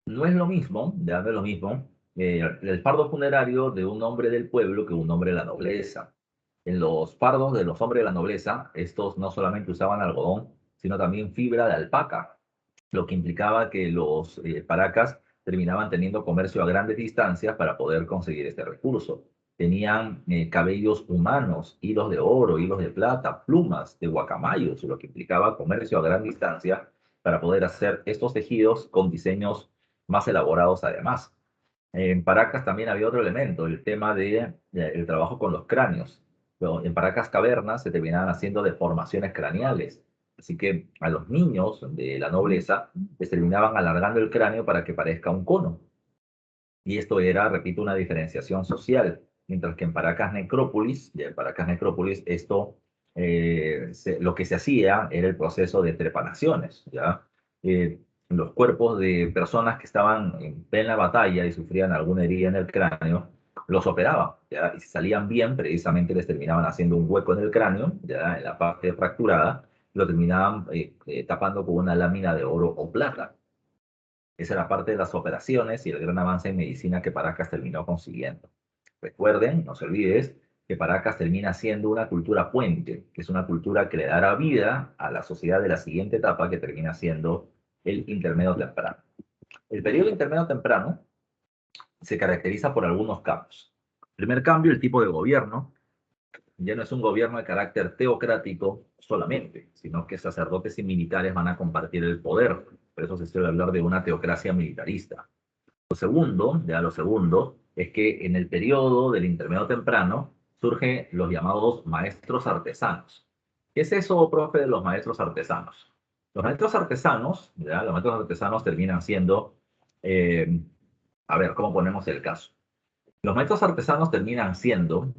No es lo mismo, ¿ya? No es lo mismo el fardo funerario de un hombre del pueblo que un hombre de la nobleza. En los fardos de los hombres de la nobleza, estos no solamente usaban algodón, sino también fibra de alpaca, lo que implicaba que los paracas terminaban teniendo comercio a grandes distancias para poder conseguir este recurso. Tenían cabellos humanos, hilos de oro, hilos de plata, plumas de guacamayos, lo que implicaba comercio a gran distancia para poder hacer estos tejidos con diseños más elaborados además. En Paracas también había otro elemento, el tema el trabajo con los cráneos. Pero en Paracas Cavernas se terminaban haciendo deformaciones craneales. Así que a los niños de la nobleza les terminaban alargando el cráneo para que parezca un cono. Y esto era, repito, una diferenciación social. Mientras que en Paracas Necrópolis, lo que se hacía era el proceso de trepanaciones, ¿ya? Eh, los cuerpos de personas que estaban en plena batalla y sufrían alguna herida en el cráneo, los operaban, ¿ya? Y si salían bien, precisamente les terminaban haciendo un hueco en el cráneo, ¿ya? En la parte fracturada, lo terminaban tapando con una lámina de oro o plata. Esa era parte de las operaciones y el gran avance en medicina que Paracas terminó consiguiendo. Recuerden, no se olvides, que Paracas termina siendo una cultura puente, que es una cultura que le dará vida a la sociedad de la siguiente etapa, que termina siendo el intermedio temprano. El periodo intermedio temprano se caracteriza por algunos cambios. Primer cambio, el tipo de gobierno. Ya no es un gobierno de carácter teocrático solamente, sino que sacerdotes y militares van a compartir el poder. Por eso se suele hablar de una teocracia militarista. Lo segundo, es que en el periodo del intermedio temprano surgen los llamados maestros artesanos. ¿Qué es eso, profe, de los maestros artesanos? Los maestros artesanos terminan siendo, eh, a ver, ¿cómo ponemos el caso? Los maestros artesanos terminan siendo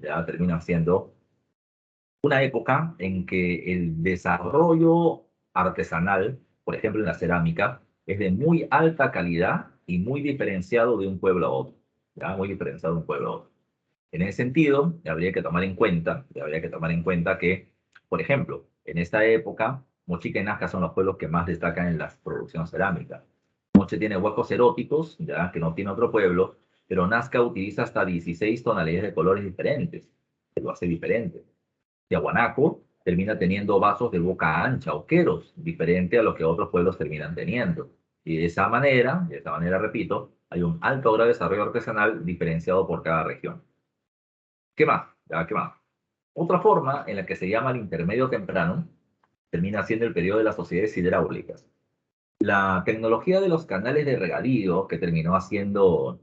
una época en que el desarrollo artesanal, por ejemplo en la cerámica, es de muy alta calidad y muy diferenciado de un pueblo a otro, ¿ya? Muy diferenciado de un pueblo a otro. En ese sentido, habría que tomar en cuenta que, por ejemplo, en esta época, Mochica y Nazca son los pueblos que más destacan en la producción cerámica. Moche tiene huecos eróticos, ya que no tiene otro pueblo, pero Nazca utiliza hasta 16 tonalidades de colores diferentes, que lo hace diferente. Tiahuanaco termina teniendo vasos de boca ancha o queros, diferente a lo que otros pueblos terminan teniendo. Y de esa manera, repito, hay un alto grado de desarrollo artesanal diferenciado por cada región. ¿Qué más? ¿Qué más? Otra forma en la que se llama el intermedio temprano termina siendo el periodo de las sociedades hidráulicas. La tecnología de los canales de regadío que terminó haciendo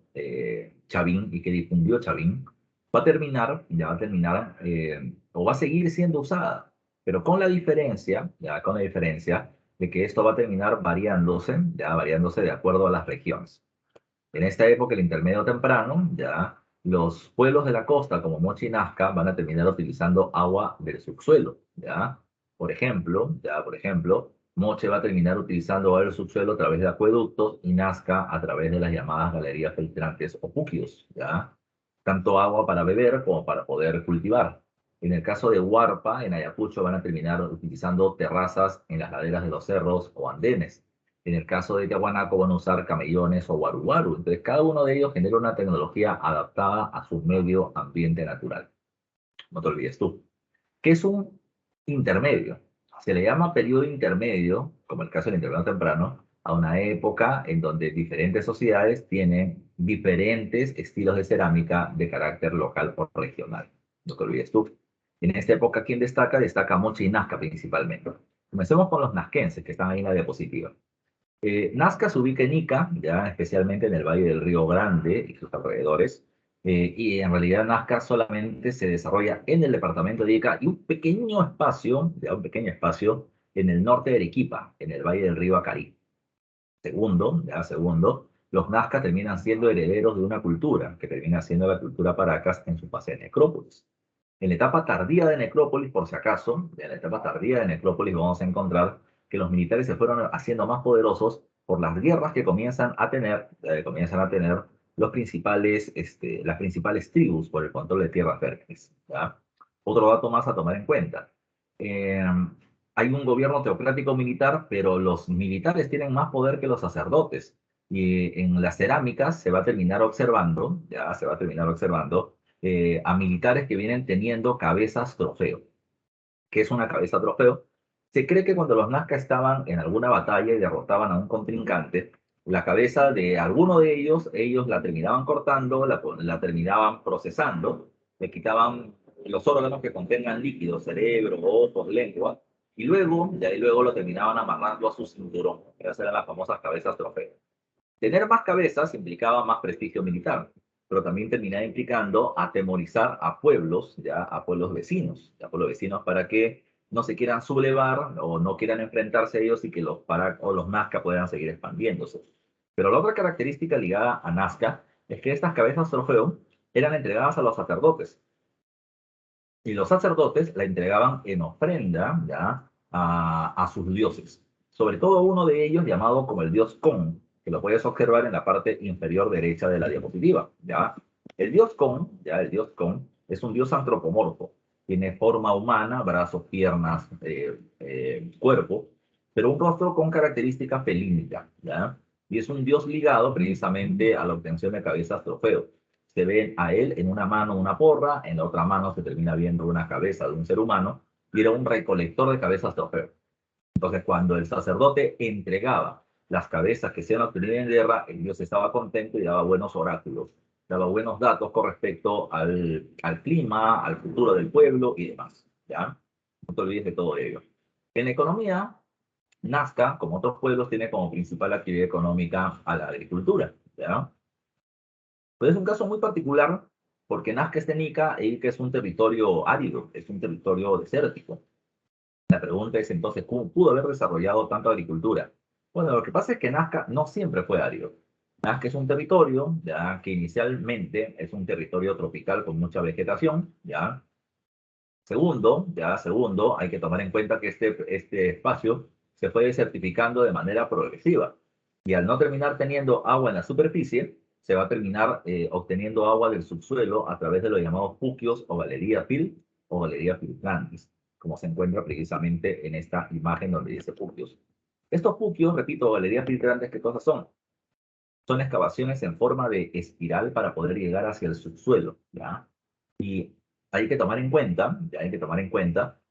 Chavín y que difundió Chavín ya va a terminar o va a seguir siendo usada, pero con la diferencia de que esto va a terminar variándose de acuerdo a las regiones. En esta época, el intermedio temprano, ya los pueblos de la costa como Mochi y Nazca van a terminar utilizando agua del subsuelo, ¿ya? Por ejemplo, Moche va a terminar utilizando el subsuelo a través de acueductos y Nazca a través de las llamadas galerías filtrantes o puquios, ¿ya? Tanto agua para beber como para poder cultivar. En el caso de Huarpa, en Ayacucho, van a terminar utilizando terrazas en las laderas de los cerros o andenes. En el caso de Tiahuanaco, van a usar camellones o guaruguaru. Entonces, cada uno de ellos genera una tecnología adaptada a su medio ambiente natural. No te olvides tú. ¿Qué es un intermedio? Se le llama periodo intermedio, como el caso del intermedio temprano, a una época en donde diferentes sociedades tienen diferentes estilos de cerámica de carácter local o regional. No te olvides tú. En esta época, ¿quién destaca? Destaca Moche y Nazca principalmente. Comencemos con los nazquenses, que están ahí en la diapositiva. Nazca se ubica en Ica, ya especialmente en el Valle del Río Grande y sus alrededores, y en realidad Nazca solamente se desarrolla en el departamento de Ica y un pequeño espacio en el norte de Arequipa, en el Valle del Río Acarí. Segundo, los Nazca terminan siendo herederos de una cultura, que termina siendo la cultura Paracas en su fase de necrópolis. En la etapa tardía de Necrópolis, por si acaso, en la etapa tardía de Necrópolis vamos a encontrar que los militares se fueron haciendo más poderosos por las guerras que comienzan a tener las principales tribus por el control de tierras fértiles, ¿ya? Otro dato más a tomar en cuenta. Eh, Hay un gobierno teocrático militar, pero los militares tienen más poder que los sacerdotes. Y en las cerámicas se va a terminar observando, ya se va a terminar observando a militares que vienen teniendo cabezas trofeo. ¿Qué es una cabeza trofeo? Se cree que cuando los Nazca estaban en alguna batalla y derrotaban a un contrincante, la cabeza de alguno de ellos la terminaban cortando, la terminaban procesando, le quitaban los órganos que contengan líquidos, cerebro, ojos, lengua, y luego, de ahí luego lo terminaban amarrando a su cinturón. Esas eran las famosas cabezas trofeo. Tener más cabezas implicaba más prestigio militar, pero también terminaba implicando atemorizar a pueblos, ya a pueblos vecinos para que no se quieran sublevar o no quieran enfrentarse a ellos y que los Nazca puedan seguir expandiéndose. Pero la otra característica ligada a Nazca es que estas cabezas trofeo eran entregadas a los sacerdotes y los sacerdotes la entregaban en ofrenda ya a sus dioses. Sobre todo uno de ellos llamado como el dios Con, que lo puedes observar en la parte inferior derecha de la diapositiva. ¿Ya? El dios Con es un dios antropomorfo. Tiene forma humana, brazos, piernas, cuerpo, pero un rostro con característica felínica. ¿Ya? Y es un dios ligado precisamente a la obtención de cabezas trofeo. Se ve a él en una mano una porra, en la otra mano se termina viendo una cabeza de un ser humano, y era un recolector de cabezas trofeo. Entonces, cuando el sacerdote entregaba las cabezas que se han obtenido en guerra, el dios estaba contento y daba buenos oráculos, daba buenos datos con respecto al clima, al futuro del pueblo y demás. ¿Ya? No te olvides de todo ello. En la economía, Nazca, como otros pueblos, tiene como principal actividad económica a la agricultura. ¿Ya? Pues es un caso muy particular porque Nazca es de Ica e Ica es un territorio árido, es un territorio desértico. La pregunta es entonces, ¿cómo pudo haber desarrollado tanta agricultura? Bueno, lo que pasa es que Nazca no siempre fue árido. Nazca es un territorio ya que inicialmente es un territorio tropical con mucha vegetación, ya. Segundo, hay que tomar en cuenta que este espacio se fue desertificando de manera progresiva. Y al no terminar teniendo agua en la superficie, se va a terminar obteniendo agua del subsuelo a través de los llamados puquios o galerías filtrantes, como se encuentra precisamente en esta imagen donde dice puquios. Estos puquios, repito, galerías filtrantes, ¿qué cosas son? Son excavaciones en forma de espiral para poder llegar hacia el subsuelo, ¿ya? Y hay que tomar en cuenta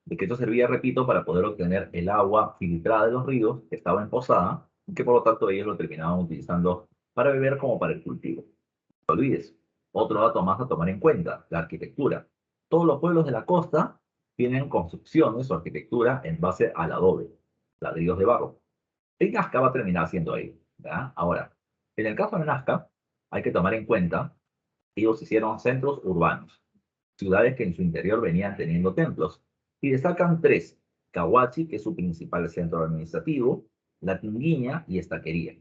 de que esto servía, repito, para poder obtener el agua filtrada de los ríos que estaba emposada y que por lo tanto ellos lo terminaban utilizando para beber como para el cultivo. No te olvides. Otro dato más a tomar en cuenta, la arquitectura. Todos los pueblos de la costa tienen construcciones o arquitectura en base al adobe, ladrillos de barro. El Nazca va a terminar siendo ahí, ¿verdad? Ahora, en el caso de Nazca, hay que tomar en cuenta que ellos hicieron centros urbanos, ciudades que en su interior venían teniendo templos, y destacan tres: Cahuachi, que es su principal centro administrativo, La Tinguiña y Estaquería.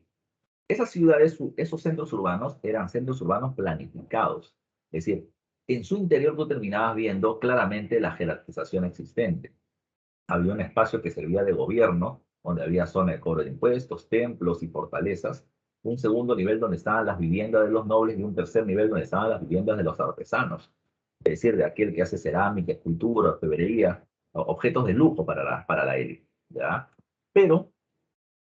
Esas ciudades, esos centros urbanos, eran centros urbanos planificados, es decir, en su interior tú terminabas viendo claramente la jerarquización existente. había un espacio que servía de gobierno, donde había zona de cobro de impuestos, templos y fortalezas, un segundo nivel donde estaban las viviendas de los nobles y un tercer nivel donde estaban las viviendas de los artesanos, es decir, de aquel que hace cerámica, escultura, orfebrería, objetos de lujo para la élite, ¿ya? Pero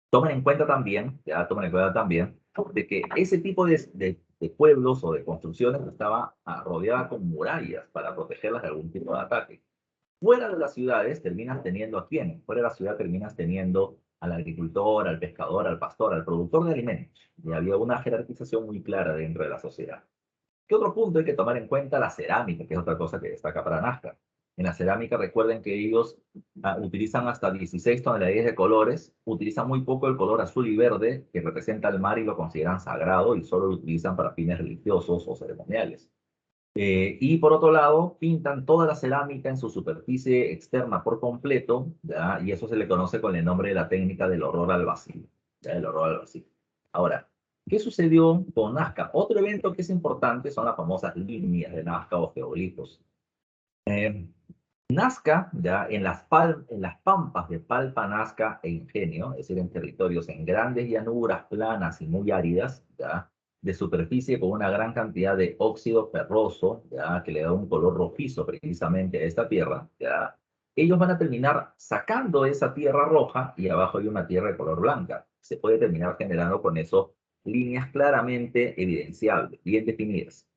tomen en cuenta también, ya tomen en cuenta también, de que ese tipo de pueblos o de construcciones estaba rodeada con murallas para protegerlas de algún tipo de ataque. Fuera de las ciudades terminas teniendo a quién. Fuera de la ciudad terminas teniendo al agricultor, al pescador, al pastor, al productor de alimentos. Y había una jerarquización muy clara dentro de la sociedad. ¿Qué otro punto hay que tomar en cuenta? La cerámica, que es otra cosa que destaca para Nazca. En la cerámica recuerden que ellos utilizan hasta 16 tonalidades de colores, utilizan muy poco el color azul y verde, que representa el mar y lo consideran sagrado y solo lo utilizan para fines religiosos o ceremoniales. Y por otro lado, pintan toda la cerámica en su superficie externa por completo, ¿ya? Y eso se le conoce con el nombre de la técnica del horror al vacío, ¿ya? El horror al vacío. Ahora, ¿qué sucedió con Nazca? Otro evento que es importante son las famosas líneas de Nazca o geoglifos. Nazca, ya en las pampas de Palpa, Nazca e Ingenio, es decir, en territorios en grandes llanuras planas y muy áridas, ya, de superficie con una gran cantidad de óxido ferroso, ya, que le da un color rojizo precisamente a esta tierra, ya, ellos van a terminar sacando esa tierra roja y abajo hay una tierra de color blanca. Se puede terminar generando con eso líneas claramente evidenciables, bien definidas.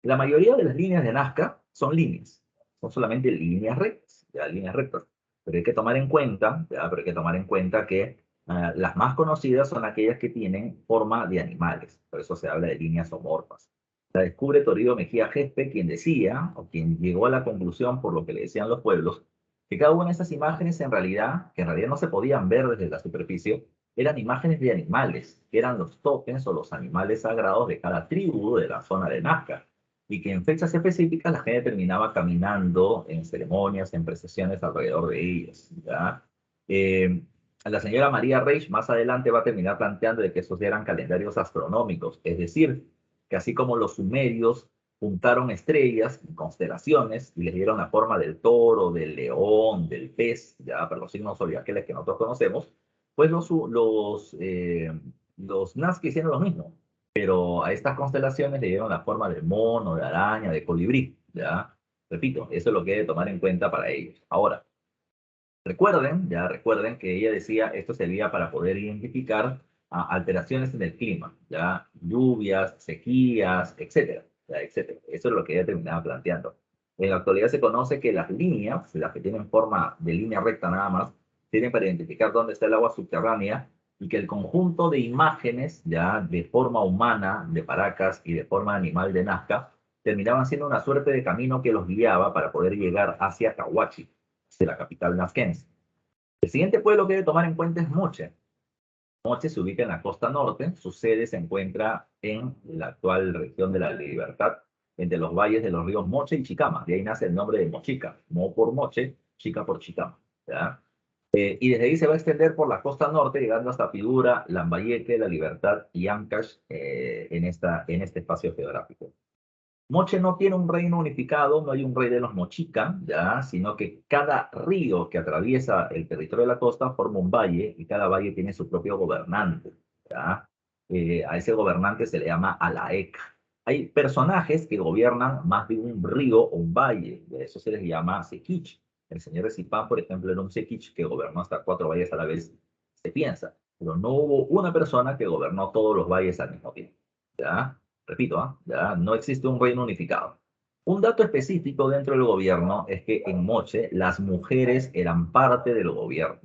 La mayoría de las líneas de Nazca son líneas, son solamente líneas rectas, ya líneas rectas. Pero hay que tomar en cuenta, ya, pero hay que tomar en cuenta que las más conocidas son aquellas que tienen forma de animales, por eso se habla de líneas homorfas. La descubre Toribio Mejía Gespe, quien decía, o quien llegó a la conclusión por lo que le decían los pueblos, que cada una de esas imágenes en realidad, que en realidad no se podían ver desde la superficie, eran imágenes de animales, que eran los tokens o los animales sagrados de cada tribu de la zona de Nazca y que en fechas específicas la gente terminaba caminando en ceremonias, en procesiones alrededor de ellas, ¿ya? Eh, la señora María Reich más adelante va a terminar planteando de que esos eran calendarios astronómicos, es decir, que así como los sumerios juntaron estrellas y constelaciones y les dieron la forma del toro, del león, del pez, ya para los signos zodiacales que nosotros conocemos, pues los nazis hicieron lo mismo, pero a estas constelaciones le dieron la forma de mono, de araña, de colibrí, ¿ya? Repito, eso es lo que hay que tomar en cuenta para ellos. Ahora, recuerden que ella decía esto servía para poder identificar alteraciones en el clima, ¿ya? Lluvias, sequías, etcétera, ¿ya? Etcétera. Eso es lo que ella terminaba planteando. En la actualidad se conoce que las líneas, las que tienen forma de línea recta nada más, sirven para identificar dónde está el agua subterránea y que el conjunto de imágenes, ya de forma humana, de Paracas y de forma animal de Nazca, terminaban siendo una suerte de camino que los guiaba para poder llegar hacia Cahuachi, de la capital nazquense. El siguiente pueblo que debe tomar en cuenta es Moche. Moche se ubica en la costa norte, su sede se encuentra en la actual región de la Libertad, entre los valles de los ríos Moche y Chicama. De ahí nace el nombre de Mochica, Mo por Moche, Chica por Chicama, ¿ya? Y desde ahí se va a extender por la costa norte, llegando hasta Piura, Lambayeque, La Libertad y Ancash en este espacio geográfico. Moche no tiene un reino unificado, no hay un rey de los Mochica, ¿ya? Sino que cada río que atraviesa el territorio de la costa forma un valle y cada valle tiene su propio gobernante, ¿ya? A ese gobernante se le llama Alaec. Hay personajes que gobiernan más de un río o un valle, de eso se les llama Sequich. El señor de Zipán, por ejemplo, era un Sequich que gobernó hasta 4 valles a la vez, se piensa, pero no hubo una persona que gobernó todos los valles al mismo tiempo, ¿ya? Repito, ya no existe un reino unificado. Un dato específico dentro del gobierno es que en Moche las mujeres eran parte del gobierno.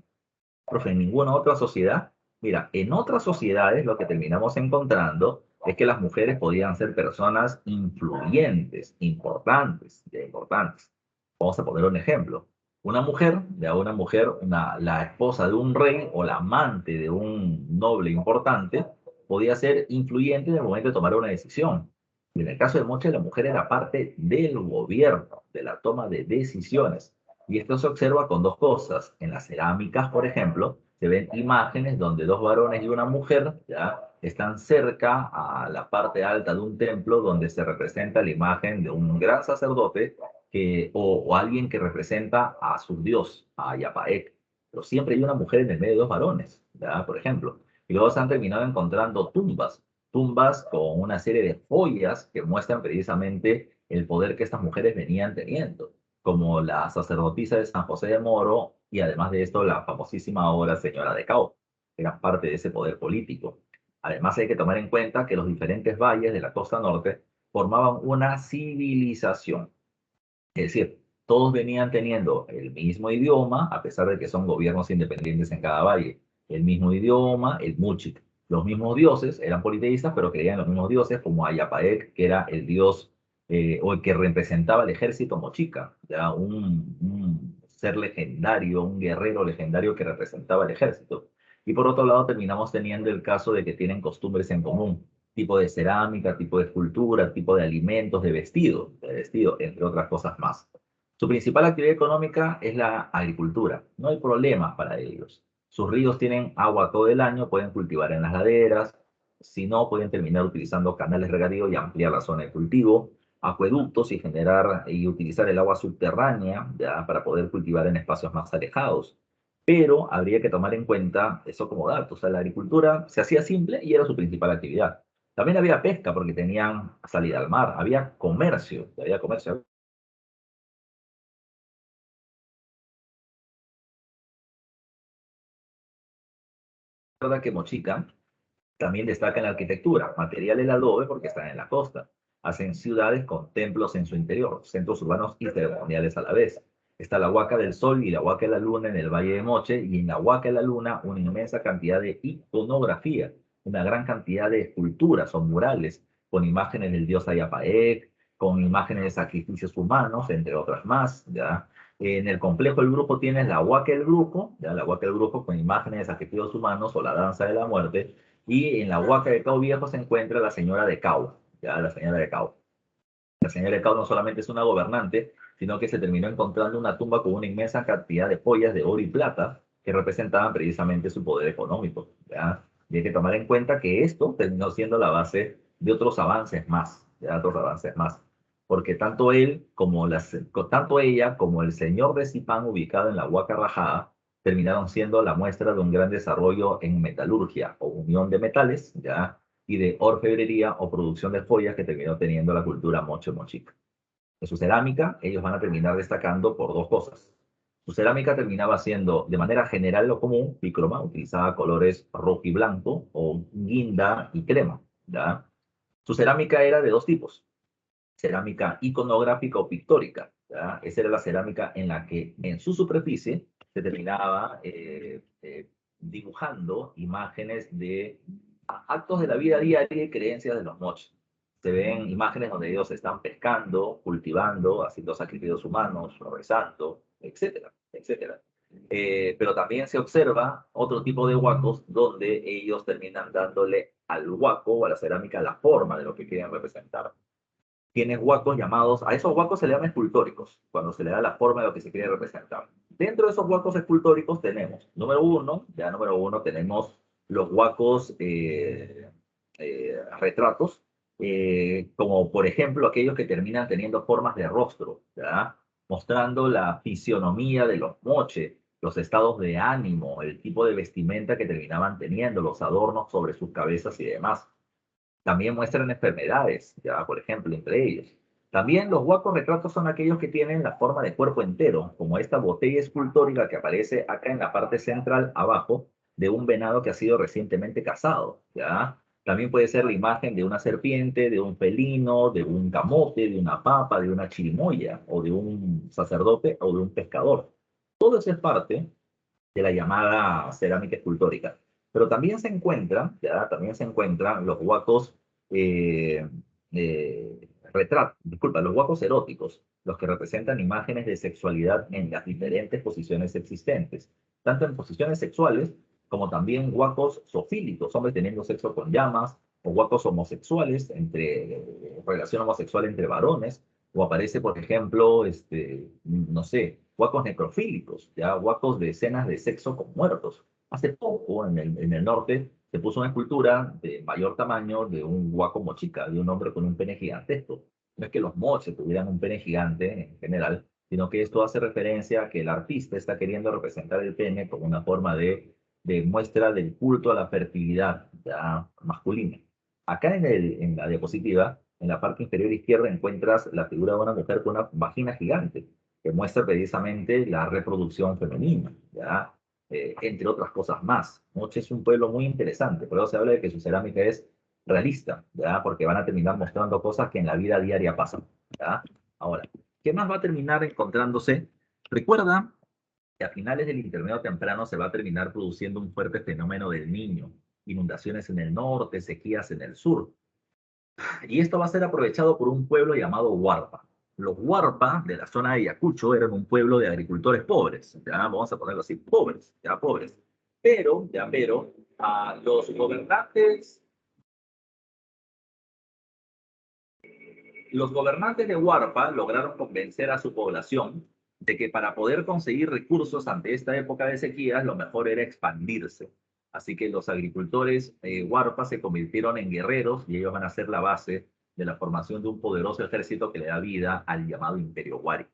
Profe, en ninguna otra sociedad, mira, en otras sociedades lo que terminamos encontrando es que las mujeres podían ser personas influyentes, importantes, ya importantes. Vamos a poner un ejemplo. La esposa de un rey o la amante de un noble importante, podía ser influyente en el momento de tomar una decisión. Y en el caso de Moche, la mujer era parte del gobierno, de la toma de decisiones. Y esto se observa con dos cosas. En las cerámicas, por ejemplo, se ven imágenes donde dos varones y una mujer ya están cerca a la parte alta de un templo donde se representa la imagen de un gran sacerdote o alguien que representa a su dios, a Yapaek, pero siempre hay una mujer en el medio de dos varones, ¿ya? Por ejemplo. Y luego se han terminado encontrando tumbas con una serie de joyas que muestran precisamente el poder que estas mujeres venían teniendo, como la sacerdotisa de San José de Moro y además de esto la famosísima obra Señora de Cao, que eran parte de ese poder político. Además hay que tomar en cuenta que los diferentes valles de la costa norte formaban una civilización, es decir, todos venían teniendo el mismo idioma, a pesar de que son gobiernos independientes en cada valle, el mismo idioma, el Muchik. Los mismos dioses eran politeístas, pero creían en los mismos dioses, como Ayapaek, que era el dios o el que representaba el ejército mochica, ya un ser legendario, un guerrero legendario que representaba el ejército. Y por otro lado, terminamos teniendo el caso de que tienen costumbres en común, tipo de cerámica, tipo de escultura, tipo de alimentos, de vestido, entre otras cosas más. Su principal actividad económica es la agricultura. No hay problemas para ellos. Sus ríos tienen agua todo el año, pueden cultivar en las laderas, si no, pueden terminar utilizando canales de regadío y ampliar la zona de cultivo, acueductos y generar y utilizar el agua subterránea ya, para poder cultivar en espacios más alejados. Pero habría que tomar en cuenta eso como dato. O sea, la agricultura se hacía simple y era su principal actividad. También había pesca porque tenían salida al mar, había comercio, había comercio. Recuerda que Mochica también destaca en la arquitectura, material el adobe porque están en la costa. Hacen ciudades con templos en su interior, centros urbanos y ceremoniales a la vez. Está la Huaca del Sol y la Huaca de la Luna en el Valle de Moche y en la Huaca de la Luna una inmensa cantidad de iconografía, una gran cantidad de esculturas o murales con imágenes del dios Ayapaec, con imágenes de sacrificios humanos, entre otras más, ¿ya? En el complejo del grupo tienes la Huaca del Grupo, ¿ya? La Huaca del Grupo con imágenes de sacrificios humanos o la danza de la muerte, y en la Huaca de Cao Viejo se encuentra la señora de Cao, ya la señora de Cao. La señora de Cao no solamente es una gobernante, sino que se terminó encontrando una tumba con una inmensa cantidad de joyas de oro y plata que representaban precisamente su poder económico. ¿Ya? Y hay que tomar en cuenta que esto terminó siendo la base de otros avances más, de otros avances más. Porque tanto él como tanto ella como el señor de Zipán ubicado en la Huaca Rajada terminaron siendo la muestra de un gran desarrollo en metalurgia o unión de metales, ¿ya? Y de orfebrería o producción de joyas que terminó teniendo la cultura mocho mochica. En su cerámica, ellos van a terminar destacando por dos cosas. Su cerámica terminaba siendo, de manera general lo común, bicroma, utilizaba colores rojo y blanco, o guinda y crema, ¿ya? Su cerámica era de dos tipos, cerámica iconográfica o pictórica, ¿ya? Esa era la cerámica en la que en su superficie se terminaba dibujando imágenes de actos de la vida diaria y creencias de los moches. Se ven imágenes donde ellos están pescando, cultivando, haciendo sacrificios humanos, rezando, etcétera, etcétera. Pero también se observa otro tipo de huacos donde ellos terminan dándole al huaco o a la cerámica la forma de lo que quieren representar. Tienes huacos llamados, a esos huacos se le llaman escultóricos, cuando se le da la forma de lo que se quiere representar. Dentro de esos huacos escultóricos tenemos, número uno tenemos los huacos retratos, como por ejemplo aquellos que terminan teniendo formas de rostro, ¿ya? Mostrando la fisionomía de los moches, los estados de ánimo, el tipo de vestimenta que terminaban teniendo, los adornos sobre sus cabezas y demás. También muestran enfermedades, ya por ejemplo, entre ellos. También los huacos retratos son aquellos que tienen la forma de cuerpo entero, como esta botella escultórica que aparece acá en la parte central abajo de un venado que ha sido recientemente cazado, ¿ya? También puede ser la imagen de una serpiente, de un felino, de un camote, de una papa, de una chirimoya, o de un sacerdote o de un pescador. Todo eso es parte de la llamada cerámica escultórica. Pero también se encuentran, ya, también se encuentran los huacos disculpa, los huacos eróticos, los que representan imágenes de sexualidad en las diferentes posiciones existentes, tanto en posiciones sexuales como también huacos zoofílicos, hombres teniendo sexo con llamas, o huacos homosexuales, relación homosexual entre varones, o aparece, por ejemplo, no sé, huacos necrofílicos, ya huacos de escenas de sexo con muertos. Hace poco, en el norte, se puso una escultura de mayor tamaño de un huaco mochica, de un hombre con un pene gigantesco. No es que los moches tuvieran un pene gigante en general, sino que esto hace referencia a que el artista está queriendo representar el pene como una forma de muestra del culto a la fertilidad ya, masculina. Acá en la diapositiva, en la parte inferior izquierda, encuentras la figura de una mujer con una vagina gigante, que muestra precisamente la reproducción femenina, ¿ya? Entre otras cosas más. Moche es un pueblo muy interesante, por eso se habla de que su cerámica es realista, ¿ya? Porque van a terminar mostrando cosas que en la vida diaria pasan, ¿ya? Ahora, ¿qué más va a terminar encontrándose? Recuerda que a finales del Intermedio Temprano se va a terminar produciendo un fuerte fenómeno del Niño, inundaciones en el norte, sequías en el sur. Y esto va a ser aprovechado por un pueblo llamado Huarpa. Los Huarpa de la zona de Ayacucho eran un pueblo de agricultores pobres, ya vamos a ponerlo así, pobres, ya pobres. Pero, a los gobernantes de Huarpa lograron convencer a su población de que para poder conseguir recursos ante esta época de sequías, lo mejor era expandirse. Así que los agricultores Huarpa se convirtieron en guerreros y ellos van a ser la base de la formación de un poderoso ejército que le da vida al llamado Imperio Wari.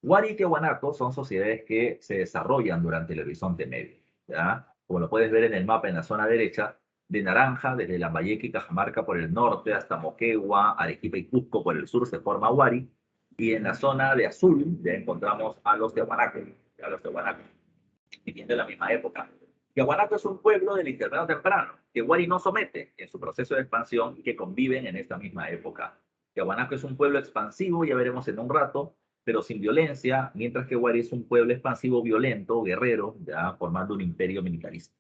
Wari y Tiahuanaco son sociedades que se desarrollan durante el Horizonte Medio, ¿ya? Como lo puedes ver en el mapa en la zona derecha, de naranja, desde Lambayeque y Cajamarca por el norte hasta Moquegua, Arequipa y Cusco por el sur se forma Wari, y en la zona de azul ya encontramos a los Tiahuanacos, viviendo en la misma época. Tiahuanaco es un pueblo del Intermedio Temprano, que Wari no somete en su proceso de expansión y que conviven en esta misma época. Tiahuanaco es un pueblo expansivo, ya veremos en un rato, pero sin violencia, mientras que Wari es un pueblo expansivo, violento, guerrero, ya formando un imperio militarista.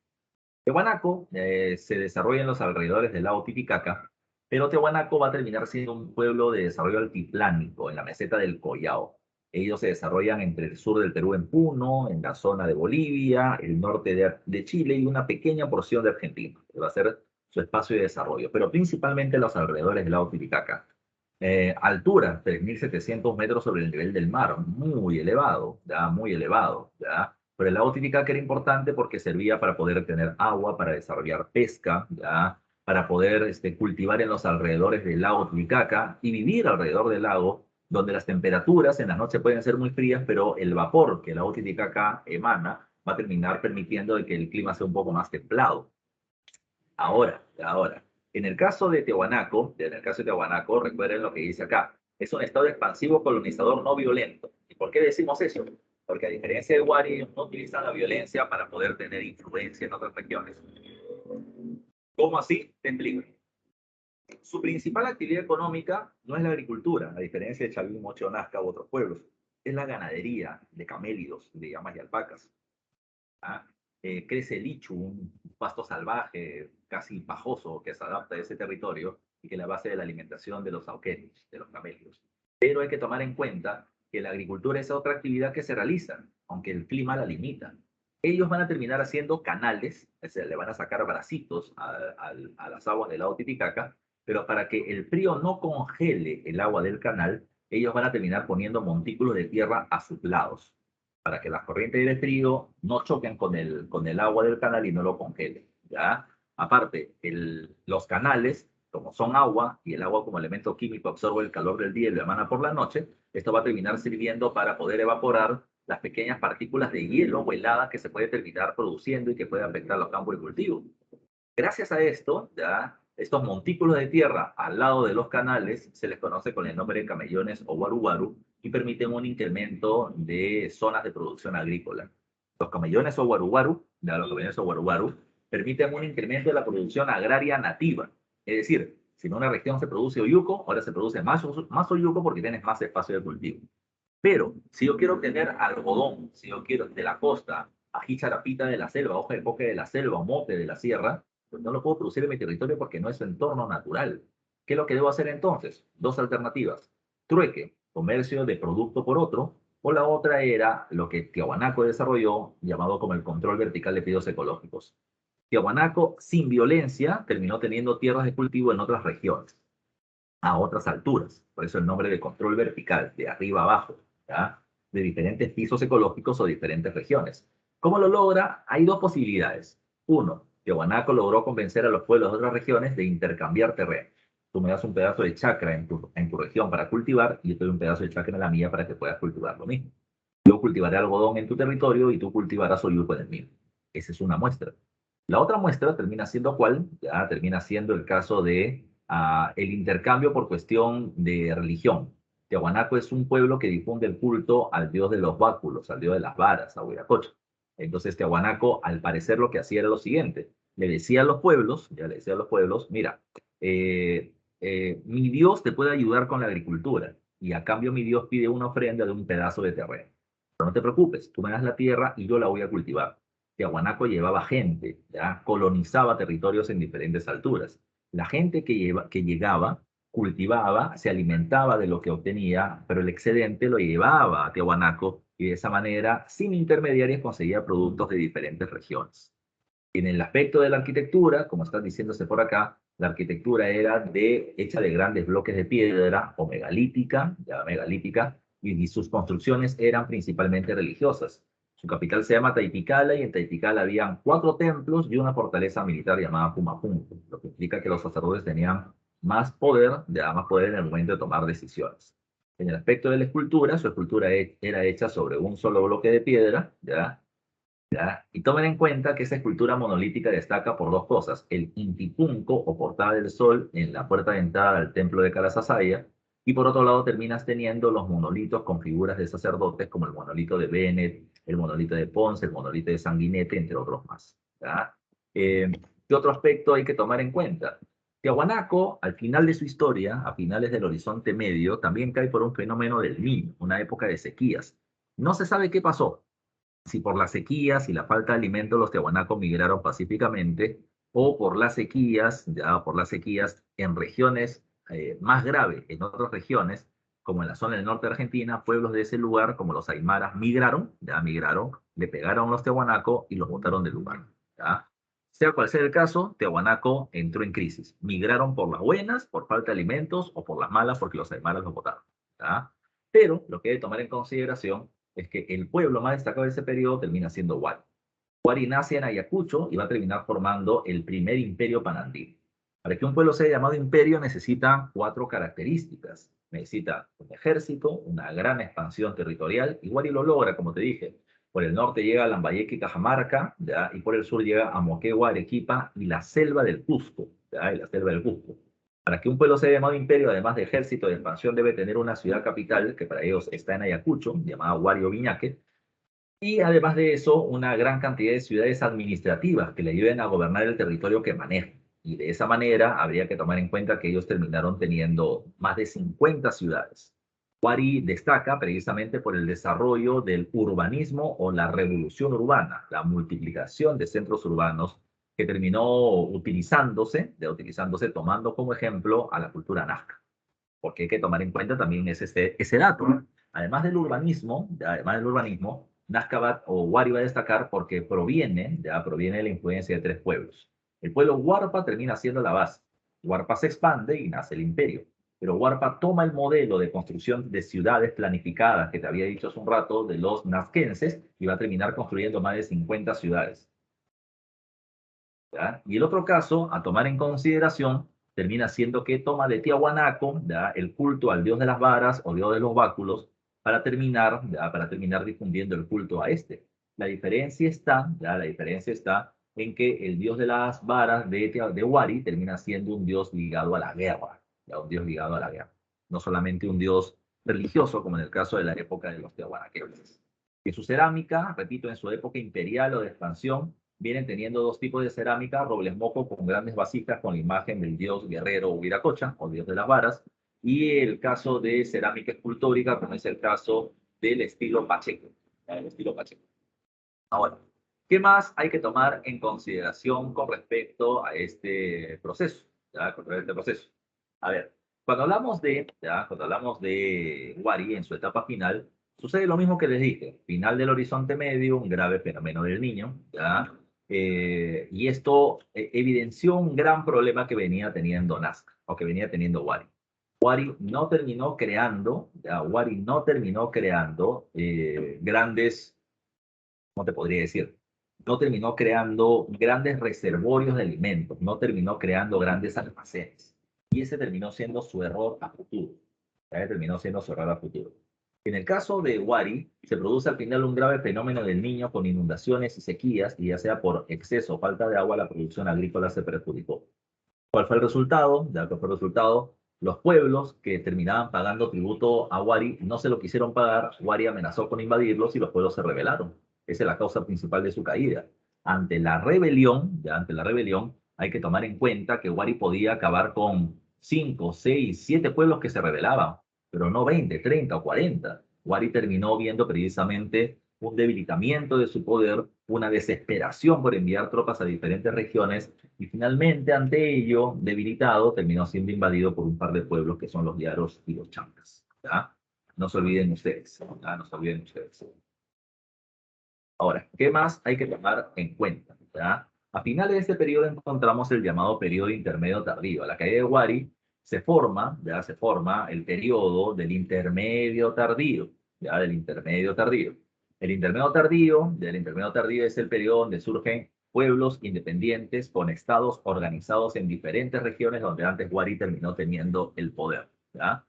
Tiahuanaco se desarrolla en los alrededores del lago Titicaca, pero Tiahuanaco va a terminar siendo un pueblo de desarrollo altiplánico en la meseta del Collao. Ellos se desarrollan entre el sur del Perú en Puno, en la zona de Bolivia, el norte de Chile y una pequeña porción de Argentina, que va a ser su espacio de desarrollo, pero principalmente los alrededores del lago Titicaca. Altura, 3.700 metros sobre el nivel del mar, muy elevado, ya, muy elevado, ya. Pero el lago Titicaca era importante porque servía para poder tener agua, para desarrollar pesca, ya, para poder cultivar en los alrededores del lago Titicaca y vivir alrededor del lago, donde las temperaturas en la noche pueden ser muy frías, pero el vapor que el lago Titicaca emana va a terminar permitiendo de que el clima sea un poco más templado. Ahora, en el caso de Tiahuanaco, recuerden lo que dice acá. Es un estado expansivo colonizador no violento. ¿Y por qué decimos eso? Porque a diferencia de Wari, no utilizan la violencia para poder tener influencia en otras regiones. ¿Cómo así? Te explico. Su principal actividad económica no es la agricultura, a diferencia de Chalí, Moche, Nazca u otros pueblos. Es la ganadería de camélidos, de llamas y alpacas. ¿Ah? Crece el lichu, un pasto salvaje, casi pajoso, que se adapta a ese territorio y que es la base de la alimentación de los auquenis, de los camellos. Pero hay que tomar en cuenta que la agricultura es otra actividad que se realiza, aunque el clima la limita. Ellos van a terminar haciendo canales, es decir, le van a sacar bracitos a las aguas del lago Titicaca, pero para que el frío no congele el agua del canal, ellos van a terminar poniendo montículos de tierra a sus lados para que las corrientes de frío no choquen con el agua del canal y no lo congelen, ¿ya? Aparte, los canales, como son agua y el agua como elemento químico absorbe el calor del día y lo emana por la noche, esto va a terminar sirviendo para poder evaporar las pequeñas partículas de hielo o heladas que se puede terminar produciendo y que puede afectar los campos de cultivo. Gracias a esto, ya, estos montículos de tierra al lado de los canales se les conoce con el nombre de camellones o waru y permiten un incremento de zonas de producción agrícola. Los camellones o waru permiten un incremento de la producción agraria nativa. Es decir, si en una región se produce oyuco, ahora se produce más oyuco porque tienes más espacio de cultivo. Pero si yo quiero obtener algodón, si yo quiero de la costa, ají charapita de la selva, hoja de coque de la selva o mote de la sierra, pues no lo puedo producir en mi territorio porque no es su entorno natural. ¿Qué es lo que debo hacer entonces? Dos alternativas. Trueque, comercio de producto por otro, o la otra era lo que Tiahuanaco desarrolló, llamado como el control vertical de pedidos ecológicos. Tiahuanaco, sin violencia, terminó teniendo tierras de cultivo en otras regiones, a otras alturas. Por eso el nombre de control vertical, de arriba a abajo, ¿ya? De diferentes pisos ecológicos o diferentes regiones. ¿Cómo lo logra? Hay dos posibilidades. Uno, Tiahuanaco logró convencer a los pueblos de otras regiones de intercambiar terreno. Tú me das un pedazo de chacra en tu región para cultivar y yo te doy un pedazo de chacra en la mía para que puedas cultivar lo mismo. Yo cultivaré algodón en tu territorio y tú cultivarás oyuco en el mío. Esa es una muestra. La otra muestra termina siendo ¿cuál? Ya termina siendo el caso de el intercambio por cuestión de religión. Tiahuanaco es un pueblo que difunde el culto al dios de los báculos, al dios de las varas, a Huiracocha. Entonces Tiahuanaco, al parecer, lo que hacía era lo siguiente. Le decía a los pueblos, ya le decía a los pueblos, mira, mi Dios te puede ayudar con la agricultura y a cambio mi Dios pide una ofrenda de un pedazo de terreno. Pero no te preocupes, tú me das la tierra y yo la voy a cultivar. Tiahuanaco llevaba gente, ya colonizaba territorios en diferentes alturas. La gente que llegaba cultivaba, se alimentaba de lo que obtenía, pero el excedente lo llevaba a Tiahuanaco y de esa manera, sin intermediarios, conseguía productos de diferentes regiones. En el aspecto de la arquitectura, como está diciéndose por acá, la arquitectura era hecha de grandes bloques de piedra o megalítica, ya megalítica, y sus construcciones eran principalmente religiosas. Su capital se llama Tayticala y en Tayticala habían 4 templos y una fortaleza militar llamada Pumapunku, lo que implica que los sacerdotes tenían más poder, ya más poder en el momento de tomar decisiones. En el aspecto de la escultura, su escultura era hecha sobre un solo bloque de piedra, ¿ya? ¿Ya? Y tomen en cuenta que esa escultura monolítica destaca por dos cosas: el Intipunco o portada del sol en la puerta de entrada al templo de Calasasaya, y por otro lado terminas teniendo los monolitos con figuras de sacerdotes como el monolito de Bennett, el monolito de Ponce, el monolito de Sanguinete, entre otros más. ¿Ya? ¿Qué otro aspecto hay que tomar en cuenta? Tiahuanaco, al final de su historia, a finales del Horizonte Medio, también cae por un fenómeno del Niño, una época de sequías. No se sabe qué pasó, si por las sequías y la falta de alimentos los tiahuanacos migraron pacíficamente, o por las sequías, ya por las sequías en regiones más graves, en otras regiones, como en la zona del norte de Argentina, pueblos de ese lugar, como los aymaras, migraron, le pegaron a los tiahuanacos y los botaron del lugar. ¿Ya? Sea cual sea el caso, Tiahuanaco entró en crisis. Migraron por las buenas, por falta de alimentos, o por las malas, porque los aymaras los botaron. ¿Ya? Pero lo que hay que tomar en consideración es que el pueblo más destacado de ese periodo termina siendo Huari. Huari nace en Ayacucho y va a terminar formando el primer imperio panandino. Para que un pueblo sea llamado imperio necesita 4 características. Necesita un ejército, una gran expansión territorial, y Huari lo logra, como te dije. Por el norte llega a Lambayeque y Cajamarca, ¿ya? Y por el sur llega a Moquegua, Arequipa y la selva del Cusco. ¿Ya? Y la selva del Cusco. Para que un pueblo sea llamado imperio, además de ejército de expansión, debe tener una ciudad capital, que para ellos está en Ayacucho, llamada Huario Viñaque, y además de eso, una gran cantidad de ciudades administrativas que le ayuden a gobernar el territorio que manejan. Y de esa manera habría que tomar en cuenta que ellos terminaron teniendo más de 50 ciudades. Huari destaca precisamente por el desarrollo del urbanismo o la revolución urbana, la multiplicación de centros urbanos que terminó utilizándose, tomando como ejemplo a la cultura nazca, porque hay que tomar en cuenta también ese dato, ¿no? Además del urbanismo, Nazca o Huari va a destacar porque proviene de la influencia de 3 pueblos. El pueblo Huarpa termina siendo la base. Huarpa se expande y nace el imperio. Pero Huarpa toma el modelo de construcción de ciudades planificadas que te había dicho hace un rato de los nazquenses y va a terminar construyendo más de 50 ciudades. ¿Ya? Y el otro caso a tomar en consideración termina siendo que toma de Tiahuanaco, ¿ya?, el culto al dios de las varas o dios de los báculos para terminar difundiendo el culto a este. La diferencia está en que el dios de las varas de Huari termina siendo un dios ligado a la guerra, ¿ya? Un dios ligado a la guerra, no solamente un dios religioso como en el caso de la época de los tiahuanaqueses. En su cerámica, repito, en su época imperial o de expansión, vienen teniendo 2 tipos de cerámica: robles moco con grandes vasijas con la imagen del dios guerrero Huiracocha o dios de las varas, y el caso de cerámica escultórica, como es el caso del estilo Pacheco. El estilo Pacheco. Ahora, ¿qué más hay que tomar en consideración con respecto a este proceso? ¿Ya? Con respecto a este proceso. A ver, cuando hablamos de Wari en su etapa final, sucede lo mismo que les dije: final del Horizonte Medio, un grave fenómeno del Niño, ¿ya? Y esto evidenció un gran problema que venía teniendo Nazca, o que venía teniendo Wari. Wari no terminó creando grandes, ¿cómo te podría decir? No terminó creando grandes reservorios de alimentos, no terminó creando grandes almacenes. Y ese terminó siendo su error a futuro. Terminó siendo su error a futuro. En el caso de Wari, se produce al final un grave fenómeno del Niño con inundaciones y sequías, y ya sea por exceso o falta de agua, la producción agrícola se perjudicó. ¿Cuál fue el resultado? Ya que fue el resultado, los pueblos que terminaban pagando tributo a Wari no se lo quisieron pagar, Wari amenazó con invadirlos y los pueblos se rebelaron. Esa es la causa principal de su caída. Ante la rebelión, hay que tomar en cuenta que Wari podía acabar con 5, 6, 7 pueblos que se rebelaban, pero no 20, 30 o 40. Wari terminó viendo precisamente un debilitamiento de su poder, una desesperación por enviar tropas a diferentes regiones y finalmente, ante ello, debilitado, terminó siendo invadido por un par de pueblos que son los Yaros y los Chancas. ¿Ya? No se olviden ustedes. ¿Ya? No se olviden ustedes. Ahora, ¿qué más hay que tomar en cuenta? ¿Ya? A finales de este periodo encontramos el llamado periodo intermedio tardío. A la caída de Wari se forma el periodo del intermedio tardío. ¿Ya? Del intermedio tardío. Del intermedio tardío es el periodo donde surgen pueblos independientes con estados organizados en diferentes regiones donde antes Wari terminó teniendo el poder. ¿Ya?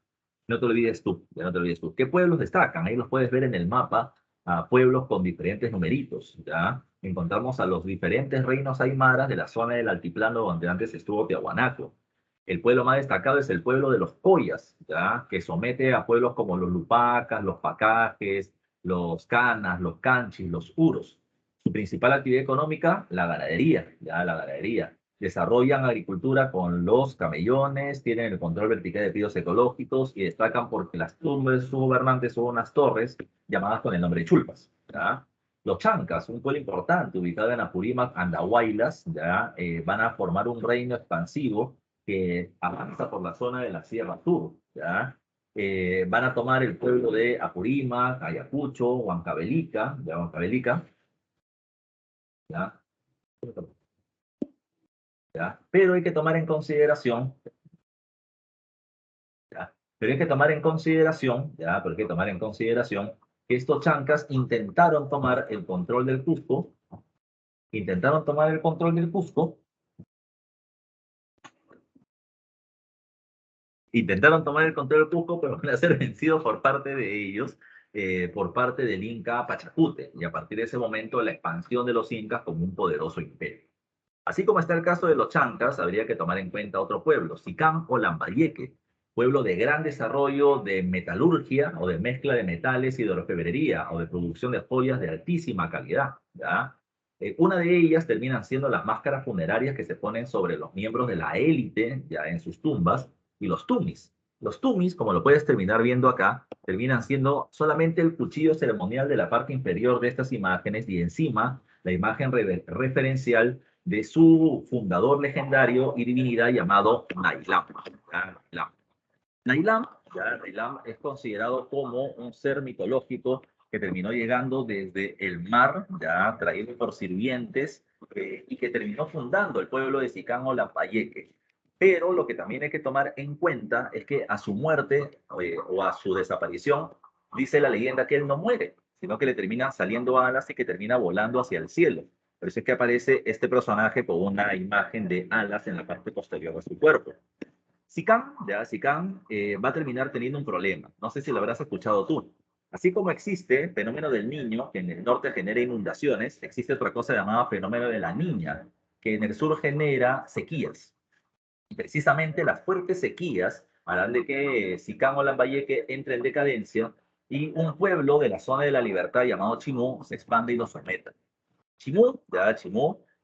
No te olvides tú, ya no te olvides tú. ¿Qué pueblos destacan? Ahí los puedes ver en el mapa, a pueblos con diferentes numeritos, ¿ya? Encontramos a los diferentes reinos aymaras de la zona del altiplano donde antes estuvo Tiahuanaco. El pueblo más destacado es el pueblo de los Collas, ¿ya? Que somete a pueblos como los Lupacas, los Pacajes, los Canas, los Canchis, los Uros. Su principal actividad económica, la ganadería, ¿ya? La ganadería. Desarrollan agricultura con los camellones, tienen el control vertical de pisos ecológicos y destacan porque las tumbas de sus gobernantes son unas torres llamadas con el nombre de chulpas. ¿Ya? Los chancas, un pueblo importante ubicado en Apurímac, Andahuaylas, ¿ya? Van a formar un reino expansivo que avanza por la zona de la Sierra Sur. ¿Ya? Van a tomar el pueblo de Apurímac, Ayacucho, Huancavelica, ¿ya? Huancavelica, ¿ya? ¿Ya? Pero hay que tomar en consideración, ¿ya? Pero hay que tomar en consideración, ¿ya? Pero hay que tomar en consideración que estos chancas intentaron tomar el control del Cusco, intentaron tomar el control del Cusco, pero van a ser vencidos por parte de ellos, por parte del Inca Pachacute, y a partir de ese momento la expansión de los incas como un poderoso imperio. Así como está el caso de los chancas, habría que tomar en cuenta otro pueblo, Sicán o Lambayeque, pueblo de gran desarrollo de metalurgia o de mezcla de metales y de orfebrería o de producción de joyas de altísima calidad. ¿Ya? Una de ellas terminan siendo las máscaras funerarias que se ponen sobre los miembros de la élite ya en sus tumbas y los tumis. Los tumis, como lo puedes terminar viendo acá, terminan siendo solamente el cuchillo ceremonial de la parte inferior de estas imágenes y encima la imagen referencial de su fundador legendario y divinidad llamado Nailam. Nailam, Nailam es considerado como un ser mitológico que terminó llegando desde el mar, ya traído por sirvientes, y que terminó fundando el pueblo de Sicán o Lambayeque. Pero lo que también hay que tomar en cuenta es que a su muerte o a su desaparición, dice la leyenda que él no muere, sino que le termina saliendo alas y que termina volando hacia el cielo. Por eso es que aparece este personaje con una imagen de alas en la parte posterior de su cuerpo. Sicán va a terminar teniendo un problema. No sé si lo habrás escuchado tú. Así como existe el fenómeno del niño, que en el norte genera inundaciones, existe otra cosa llamada fenómeno de la niña, que en el sur genera sequías. Y precisamente las fuertes sequías harán de que Sicán o Lambayeque entre en decadencia y un pueblo de la zona de la libertad llamado Chimú se expande y lo someta. Chimú,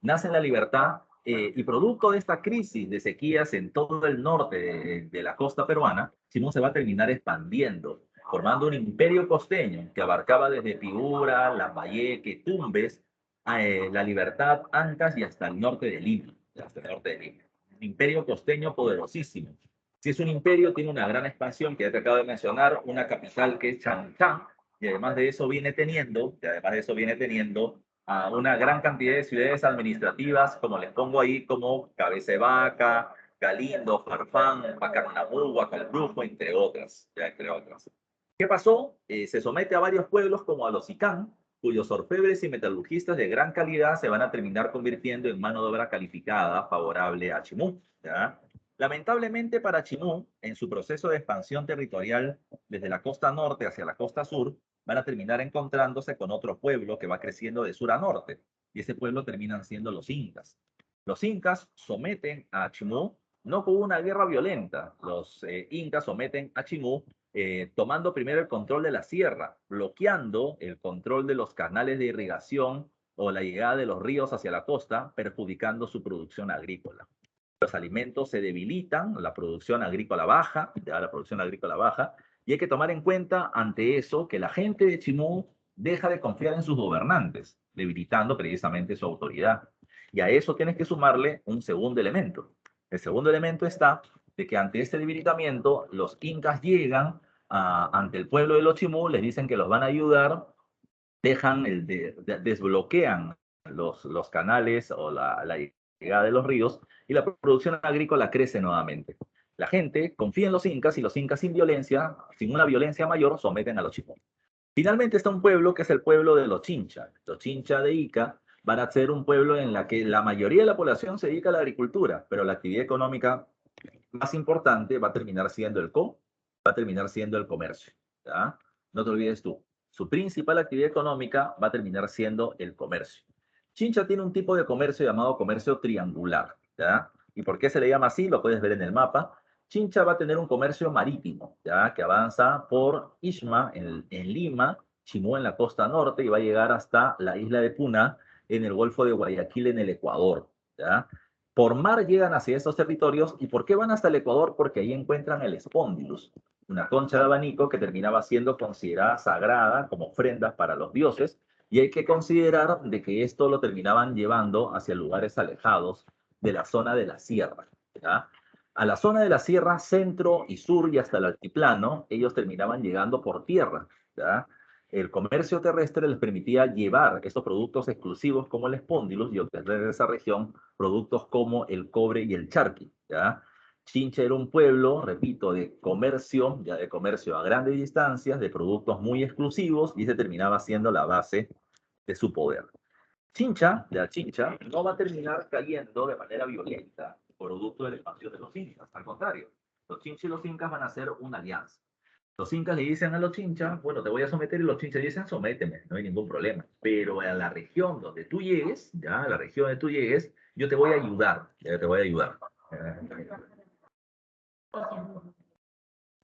nace en la libertad y producto de esta crisis de sequías en todo el norte de la costa peruana, Chimú se va a terminar expandiendo, formando un imperio costeño que abarcaba desde Piura, Lambayeque, Tumbes, La Libertad, Ancash y hasta el norte de Lima. Hasta el norte de Lima. Un imperio costeño poderosísimo. Si es un imperio, tiene una gran expansión que ya te acabo de mencionar, una capital que es Chancán, y además de eso viene teniendo a una gran cantidad de ciudades administrativas, como les pongo ahí, como Cabeza de Vaca, Galindo, Farfán, Pacarnabú, Huacalbrufo, entre otras, ya entre otras. ¿Qué pasó? Se somete a varios pueblos como a los Icán, cuyos orfebres y metalurgistas de gran calidad se van a terminar convirtiendo en mano de obra calificada favorable a Chimú. ¿Ya? Lamentablemente para Chimú, en su proceso de expansión territorial desde la costa norte hacia la costa sur, van a terminar encontrándose con otro pueblo que va creciendo de sur a norte, y ese pueblo terminan siendo los incas. Los incas someten a Chimú no con una guerra violenta, los incas someten a Chimú tomando primero el control de la sierra, bloqueando el control de los canales de irrigación o la llegada de los ríos hacia la costa, perjudicando su producción agrícola. Los alimentos se debilitan, la producción agrícola baja, ya la producción agrícola baja, y hay que tomar en cuenta ante eso que la gente de Chimú deja de confiar en sus gobernantes, debilitando precisamente su autoridad. Y a eso tienes que sumarle un segundo elemento. El segundo elemento está de que ante este debilitamiento los incas llegan ante el pueblo de los Chimú, les dicen que los van a ayudar, desbloquean los canales o la llegada de los ríos y la producción agrícola crece nuevamente. La gente confía en los incas y los incas sin violencia, sin una violencia mayor, someten a los Chimú. Finalmente está un pueblo que es el pueblo de los Chincha. Los Chincha de Ica van a ser un pueblo en la que la mayoría de la población se dedica a la agricultura, pero la actividad económica más importante va a terminar siendo va a terminar siendo el comercio. ¿Ya? No te olvides tú. Su principal actividad económica va a terminar siendo el comercio. Chincha tiene un tipo de comercio llamado comercio triangular. ¿Ya? ¿Y por qué se le llama así? Lo puedes ver en el mapa. Chincha va a tener un comercio marítimo, ¿ya? Que avanza por Ishma en Lima, Chimú en la costa norte y va a llegar hasta la isla de Puna en el Golfo de Guayaquil en el Ecuador. ¿Ya? Por mar llegan hacia estos territorios. ¿Y por qué van hasta el Ecuador? Porque ahí encuentran el espóndilus, una concha de abanico que terminaba siendo considerada sagrada como ofrendas para los dioses, y hay que considerar de que esto lo terminaban llevando hacia lugares alejados de la zona de la sierra. ¿Ya? A la zona de la sierra centro y sur y hasta el altiplano, ellos terminaban llegando por tierra. ¿Ya? El comercio terrestre les permitía llevar estos productos exclusivos como el espóndilus y obtener de esa región productos como el cobre y el charqui. ¿Ya? Chincha era un pueblo, repito, de comercio, ya de comercio a grandes distancias, de productos muy exclusivos, y ese terminaba siendo la base de su poder. Chincha, la Chincha, no va a terminar cayendo de manera violenta producto de la expansión de los incas. Al contrario, los chinchas y los incas van a hacer una alianza. Los incas le dicen a los chinchas, bueno, te voy a someter, y los chinchas dicen, sométeme, no hay ningún problema. Pero a la región donde tú llegues, ya, a la región donde tú llegues, yo te voy a ayudar, ya te voy a ayudar.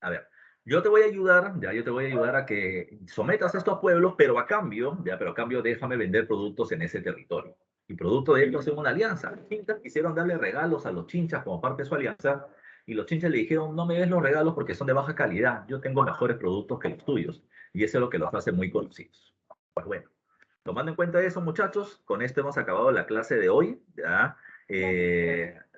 A ver, yo te voy a ayudar, ya yo te voy a ayudar a que sometas a estos pueblos, pero a cambio, ya, pero a cambio déjame vender productos en ese territorio. Y producto de ello hacen una alianza. Los chinchas quisieron darle regalos a los chinchas como parte de su alianza, y los chinchas le dijeron, no me des los regalos porque son de baja calidad, yo tengo mejores productos que los tuyos. Y eso es lo que los hace muy conocidos. Pues bueno, tomando en cuenta eso, muchachos, con esto hemos acabado la clase de hoy, ¿ya?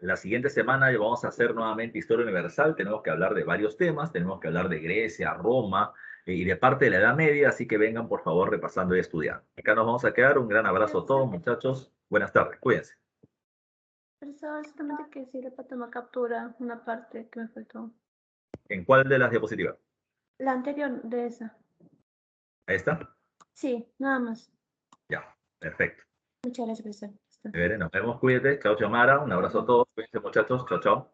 La siguiente semana vamos a hacer nuevamente Historia Universal. Tenemos que hablar de varios temas. Tenemos que hablar de Grecia, Roma y de parte de la Edad Media. Así que vengan, por favor, repasando y estudiando. Acá nos vamos a quedar. Un gran abrazo a todos, muchachos. Buenas tardes. Cuídense. Profesor, solamente que sirve para tomar captura, una parte que me faltó. ¿En cuál de las diapositivas? La anterior de esa. ¿Ahí está? Sí, nada más. Ya, perfecto. Muchas gracias, profesor. Nos vemos, cuídate. Chao, chao, Mara. Un abrazo a todos. Cuídense, muchachos. Chao, chao.